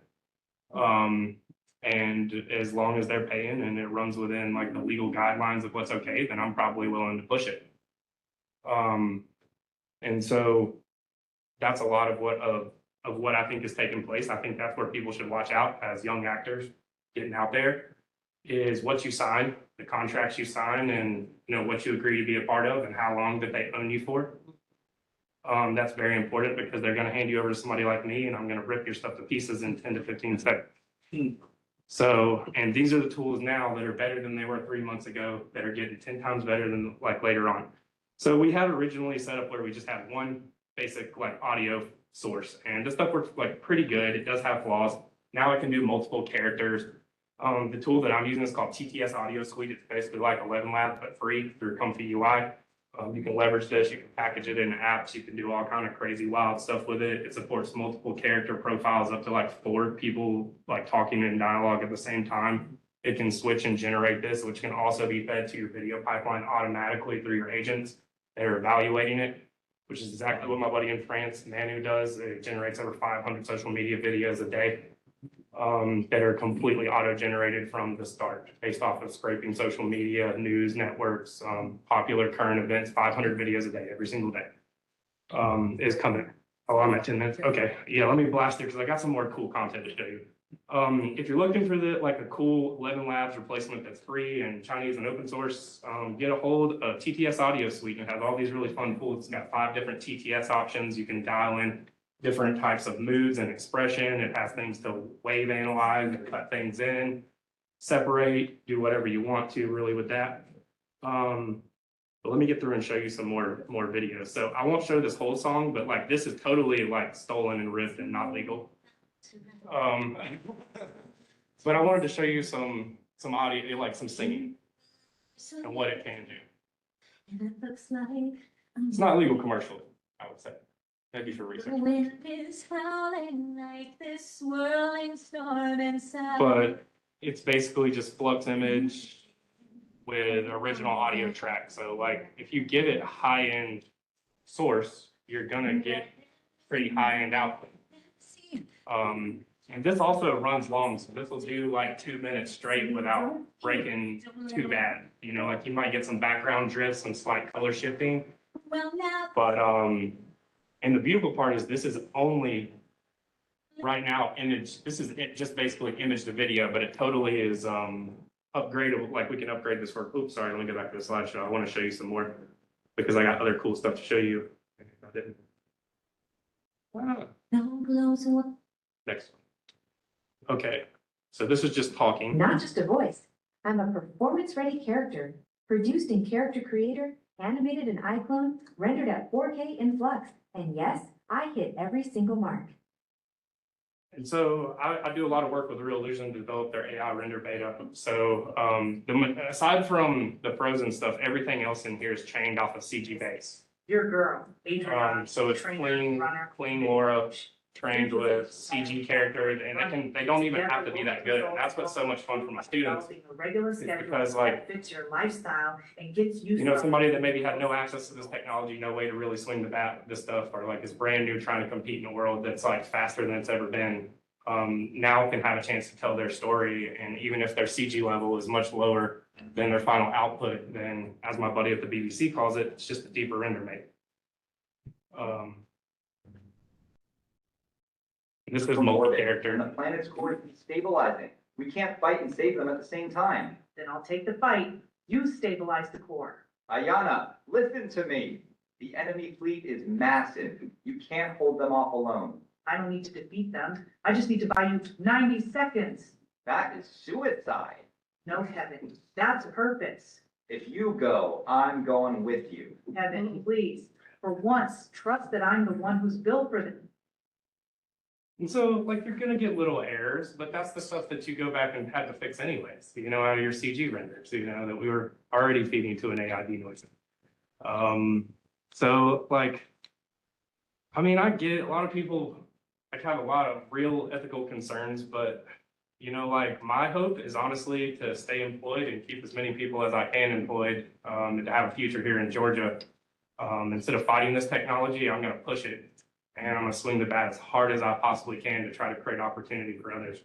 [SPEAKER 20] And as long as they're paying and it runs within like the legal guidelines of what's okay, then I'm probably willing to push it. And so that's a lot of what I think is taking place. I think that's where people should watch out as young actors getting out there, is what you sign, the contracts you sign, and you know what you agree to be a part of, and how long that they own you for. That's very important, because they're going to hand you over to somebody like me, and I'm going to rip your stuff to pieces in 10 to 15 seconds. So, and these are the tools now that are better than they were 3 months ago, that are getting 10 times better than like later on. So we had originally set up where we just had one basic like audio source, and this stuff works like pretty good. It does have flaws. Now I can do multiple characters. The tool that I'm using is called TTS Audio Suite. It's basically like 11 Labs, but free through Comfy UI. You can leverage this, you can package it in apps, you can do all kind of crazy wild stuff with it. It supports multiple character profiles up to like 4 people like talking in dialogue at the same time. It can switch and generate this, which can also be fed to your video pipeline automatically through your agents that are evaluating it, which is exactly what my buddy in France, Manu, does. It generates over 500 social media videos a day that are completely auto-generated from the start, based off of scraping social media, news networks, popular current events. 500 videos a day, every single day, is coming. Oh, I'm at 10 minutes. Okay, yeah, let me blast it because I got some more cool content to show you. If you're looking for a cool 11 Labs replacement that's free and Chinese and open source, get a hold of TTS Audio Suite. It has all these really fun tools. It's got 5 different TTS options. You can dial in different types of moods and expression. It has things to wave analyze and cut things in, separate, do whatever you want to really with that. But let me get through and show you some more videos. So I won't show this whole song, but like this is totally like stolen and ripped and not legal. But I wanted to show you some audio, like some singing and what it can do.
[SPEAKER 21] And it looks like
[SPEAKER 20] It's not legal commercially, I would say. Maybe for research.
[SPEAKER 21] the wind is howling like this swirling storm inside.
[SPEAKER 20] But it's basically just flux image with original audio track. So like if you give it a high-end source, you're gonna get pretty high-end output. And this also runs long, so this will do like 2 minutes straight without breaking too bad. You know, like you might get some background drift, some slight color shifting. But and the beautiful part is this is only right now image. This is it, just basically image to video, but it totally is upgradable. Like we can upgrade this for. Oops, sorry. Let me go back to the slideshow. I want to show you some more because I got other cool stuff to show you. I didn't. Wow. Next one. Okay, so this is just talking.
[SPEAKER 21] Not just a voice. I'm a performance-ready character, produced in Character Creator, animated in iClone, rendered at 4K in Flux. And yes, I hit every single mark.
[SPEAKER 20] And so I do a lot of work with Real Illusion to develop their AI render beta. So aside from the frozen stuff, everything else in here is trained off of CG base.
[SPEAKER 14] Your girl, Adriana.
[SPEAKER 20] So it's clean Laura, trained with CG characters, and they don't even have to be that good. And that's what's so much fun for my students.
[SPEAKER 14] Regular schedule
[SPEAKER 20] Because like,
[SPEAKER 14] fits your lifestyle and gets you.
[SPEAKER 20] you know, somebody that maybe had no access to this technology, no way to really swing the bat, this stuff, or like is brand new trying to compete in a world that's like faster than it's ever been, now can have a chance to tell their story. And even if their CG level is much lower than their final output, then as my buddy at the BBC calls it, it's just a deeper render mate. This is multi-character.
[SPEAKER 1] And the planet's core is stabilizing. We can't fight and save them at the same time.
[SPEAKER 14] Then I'll take the fight. You stabilize the core.
[SPEAKER 1] Ayana, listen to me. The enemy fleet is massive. You can't hold them off alone.
[SPEAKER 14] I don't need to defeat them. I just need to buy you 90 seconds.
[SPEAKER 1] That is suicide.
[SPEAKER 14] No, Kevin, that's purpose.
[SPEAKER 1] If you go, I'm going with you.
[SPEAKER 14] Kevin, please, for once, trust that I'm the one who's built for them.
[SPEAKER 20] And so, like, you're gonna get little errors, but that's the stuff that you go back and had to fix anyways, you know, out of your CG renders, you know, that we were already feeding to an AI denoiser. So, like, I mean, I get it. A lot of people, like, have a lot of real ethical concerns, but, you know, like, my hope is honestly to stay employed and keep as many people as I can employed, and to have a future here in Georgia. Instead of fighting this technology, I'm gonna push it. And I'm gonna swing the bat as hard as I possibly can to try to create opportunity for others.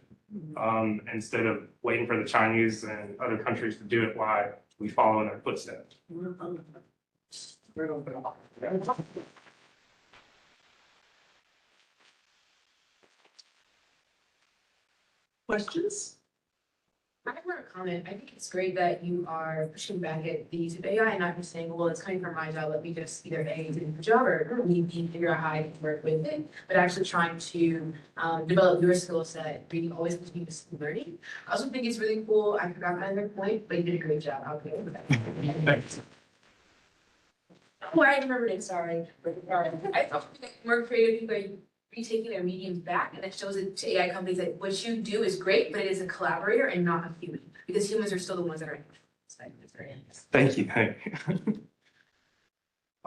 [SPEAKER 20] Instead of waiting for the Chinese and other countries to do it while we follow in their footsteps.
[SPEAKER 4] Questions?
[SPEAKER 7] I want to comment. I think it's great that you are pushing back at the use of AI and not just saying, well, it's coming from my job, let me just either A, do the job, or we need to figure out how I can work with it, but actually trying to develop your skill set, reading always continuously learning. I also think it's really cool. I forgot my other point, but you did a great job. I'll go with that.
[SPEAKER 6] Thanks.
[SPEAKER 7] Oh, I remembered it, sorry. I thought that more creative people are retaking their mediums back, and it shows it to AI companies that what you do is great, but it is a collaborator and not a human, because humans are still the ones that are in.
[SPEAKER 6] Thank you.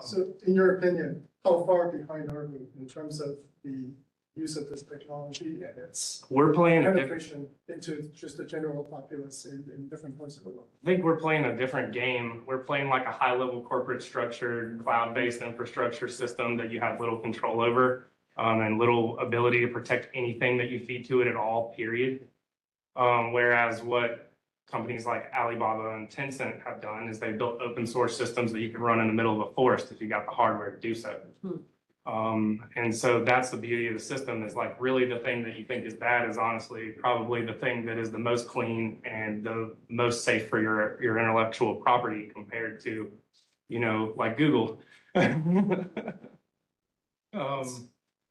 [SPEAKER 5] So in your opinion, how far behind are we in terms of the use of this technology and its
[SPEAKER 20] We're playing a
[SPEAKER 5] penetration into just the general populace in different parts of the world?
[SPEAKER 20] I think we're playing a different game. We're playing like a high-level corporate structured, cloud-based infrastructure system that you have little control over, and little ability to protect anything that you feed to it at all, period. Whereas what companies like Alibaba and Tencent have done is they've built open source systems that you can run in the middle of a forest if you got the hardware to do so. And so that's the beauty of the system, is like really the thing that you think is bad is honestly probably the thing that is the most clean and the most safe for your intellectual property compared to, you know, like Google.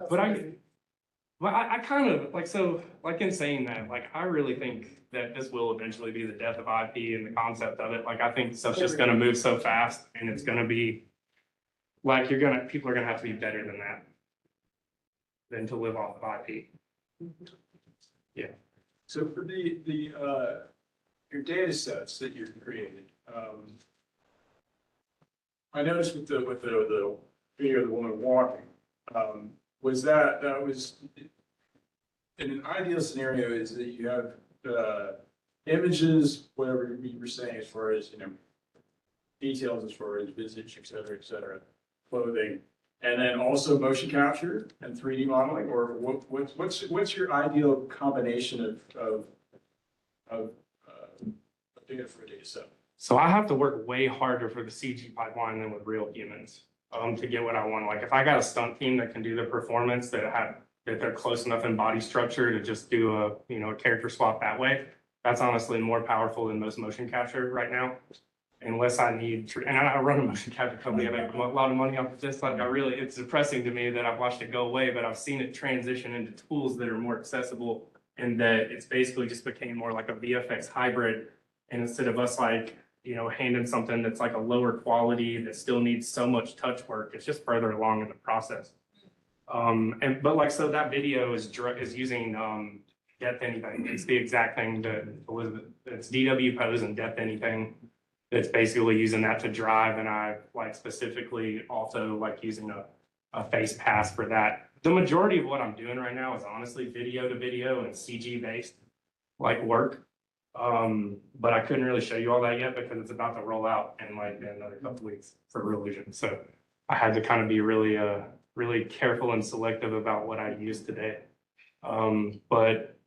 [SPEAKER 20] But I kind of like, so like in saying that, like, I really think that this will eventually be the death of IP and the concept of it. Like, I think stuff's just gonna move so fast, and it's gonna be like, people are gonna have to be better than that than to live off of IP. Yeah.
[SPEAKER 9] So for your data sets that you've created, I noticed with the video of the woman walking, was that was in an ideal scenario is that you have images, whatever you were saying, as far as, you know, details as far as visage, et cetera, clothing, and then also motion capture and 3D modeling, or what's your ideal combination of data for a data set?
[SPEAKER 20] So I have to work way harder for the CG pipeline than with real humans, to get what I want. Like, if I got a stunt team that can do the performance that they're close enough in body structure to just do a character swap that way, that's honestly more powerful than most motion capture right now. Unless I need, and I run a motion capture company, I make a lot of money off of this. Like, it's depressing to me that I've watched it go away, but I've seen it transition into tools that are more accessible, and that it's basically just became more like a VFX hybrid. And instead of us like, handing something that's like a lower quality that still needs so much touch work, it's just further along in the process. But like, so that video is using depth anything. It's the exact thing that Elizabeth, it's DW pose and depth anything. That's basically using that to drive, and I like specifically also like using a face pass for that. The majority of what I'm doing right now is honestly video to video and CG based like work. But I couldn't really show you all that yet because it's about to roll out in like another couple weeks for Real Vision. So I had to kind of be really careful and selective about what I use today. But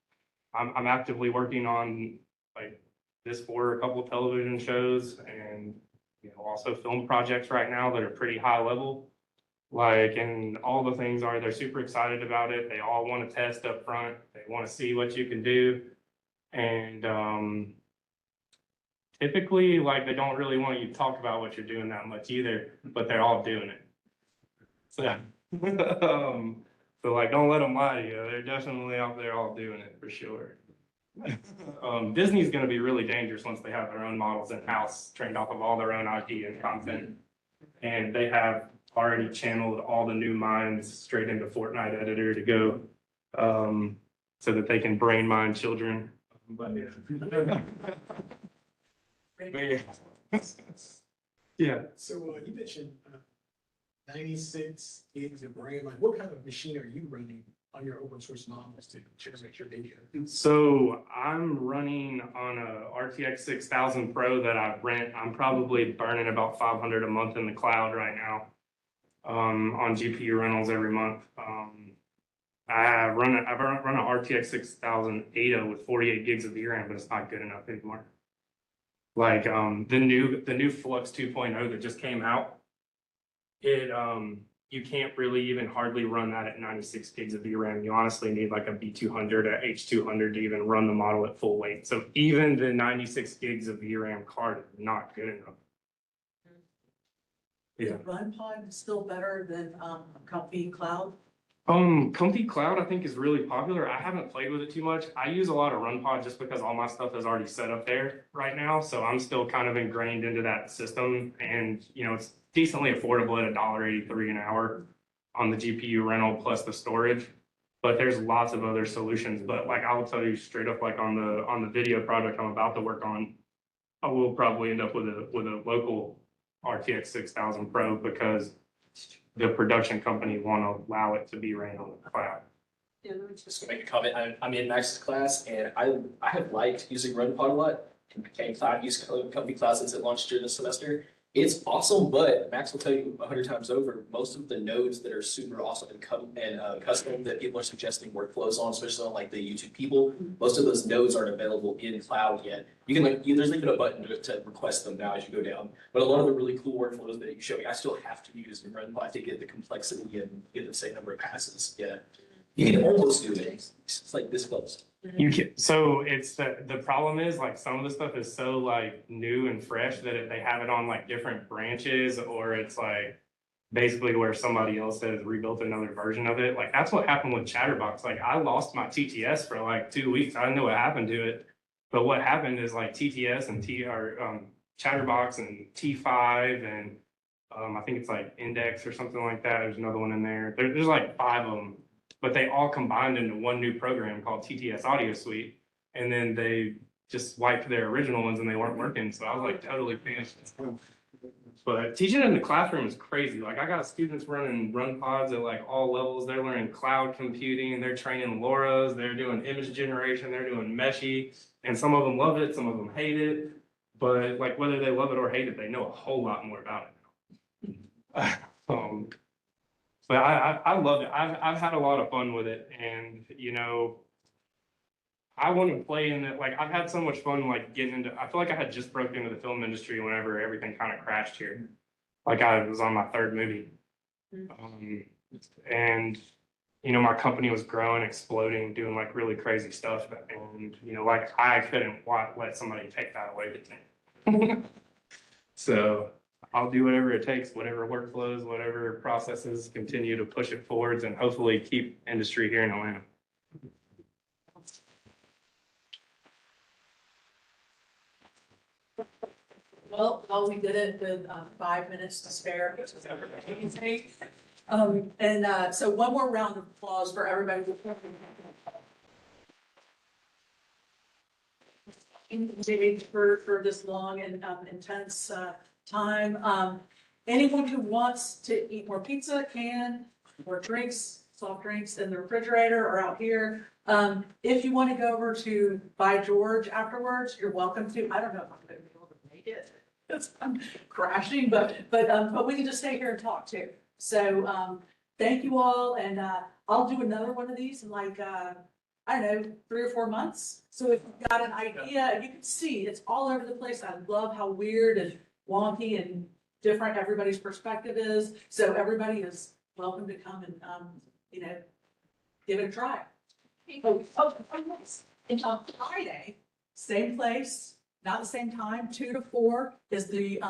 [SPEAKER 20] I'm actively working on like this for a couple of television shows and also film projects right now that are pretty high level. Like, and all the things are, they're super excited about it. They all want to test up front. They want to see what you can do. And typically, like, they don't really want you to talk about what you're doing that much either, but they're all doing it. So, yeah. So like, don't let them lie to you. They're definitely out there all doing it for sure. Disney's going to be really dangerous once they have their own models in-house, trained off of all their own IP and content. And they have already channeled all the new minds straight into Fortnite editor to go, so that they can brain mine children. But yeah.
[SPEAKER 10] So you mentioned 96 gigs of RAM. Like, what kind of machine are you running on your open source models to generate your data?
[SPEAKER 20] So I'm running on a RTX 6000 Pro that I rent. I'm probably burning about 500 a month in the cloud right now, on GPU rentals every month. I run a RTX 6000 ADA with 48 gigs of VRAM, but it's not good enough anymore. Like, the new Flux 2.0 that just came out, you can't really even hardly run that at 96 gigs of VRAM. You honestly need like a B200, a H200 to even run the model at full weight. So even the 96 gigs of VRAM card is not good enough.
[SPEAKER 4] Is
[SPEAKER 20] Yeah.
[SPEAKER 4] runtime still better than, Comfy Cloud?
[SPEAKER 20] Comfy Cloud I think is really popular. I haven't played with it too much. I use a lot of RunPod just because all my stuff is already set up there right now. So I'm still kind of ingrained into that system, and you know, it's decently affordable at $1.83 an hour on the GPU rental plus the storage. But there's lots of other solutions. But like I will tell you straight up, like on the video project I'm about to work on, I will probably end up with a local RTX 6000 Pro because the production company want to allow it to be ran on the cloud.
[SPEAKER 8] Just to make a comment, I'm in Max's class and I have liked using RunPod a lot. And became cloud, used Company Cloud since it launched during the semester. It's awesome, but Max will tell you 100 times over, most of the nodes that are super awesome and custom that people are suggesting workflows on, especially on like the YouTube people, most of those nodes aren't available in cloud yet. You can there's even a button to request them now as you go down. But a lot of the really cool workflows that you show me, I still have to use in RunPod to get the complexity and get the same number of passes. Yeah. You can almost do it. It's like this close.
[SPEAKER 20] You can, so it's the problem is like some of the stuff is so like new and fresh that they have it on like different branches, or it's like basically where somebody else has rebuilt another version of it. Like that's what happened with Chatterbox. Like I lost my TTS for like 2 weeks. I didn't know what happened to it, but what happened is like TTS and Chatterbox and T5 and I think it's like Index or something like that. There's another one in there. There's like 5 of them. But they all combined into one new program called TTS Audio Suite. And then they just wiped their original ones and they weren't working. So I was like totally finished. But teaching in the classroom is crazy. Like I got students running RunPods at like all levels. They're learning cloud computing, they're training LoRa's, they're doing image generation, they're doing Meshy. And some of them love it, some of them hate it. But like whether they love it or hate it, they know a whole lot more about it now. But I love it. I've had a lot of fun with it, and you know, I want to play in it. Like I've had so much fun, like getting into. I feel like I had just broken into the film industry whenever everything kind of crashed here. Like I was on my 3rd movie, and you know, my company was growing, exploding, doing like really crazy stuff, and you know, like I couldn't let somebody take that away from me. So I'll do whatever it takes, whatever workflows, whatever processes, continue to push it forwards and hopefully keep industry here in Atlanta.
[SPEAKER 4] Well, we did it with 5 minutes to spare, which is everything. So one more round of applause for everybody. For this long and intense time. Anyone who wants to eat more pizza can, or drinks, soft drinks in the refrigerator or out here. If you want to go over to By George afterwards, you're welcome to. I don't know if I'm going to be able to make it because I'm crashing, but we can just stay here and talk too. So thank you all, and I'll do another one of these in like I don't know, 3 or 4 months. So if you've got an idea, you can see it's all over the place. I love how weird and wonky and different everybody's perspective is. So everybody is welcome to come and, you know, give it a try. Yes. And on Friday, same place, not the same time, 2 to 4 is the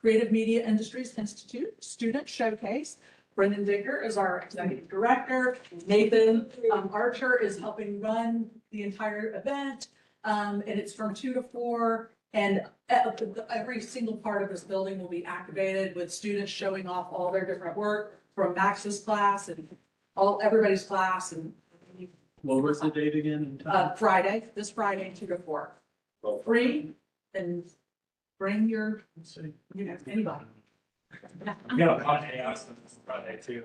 [SPEAKER 4] Creative Media Industries Institute Student Showcase. Brendan Dicker is our executive director. Nathan Archer is helping run the entire event. And it's from 2 to 4. And every single part of this building will be activated with students showing off all their different work from Max's class and everybody's class. And
[SPEAKER 15] what was the date again?
[SPEAKER 4] Friday, this Friday, 2 to 4. Free, and bring your, you know, anybody.
[SPEAKER 11] Yeah, on AI stuff Friday too.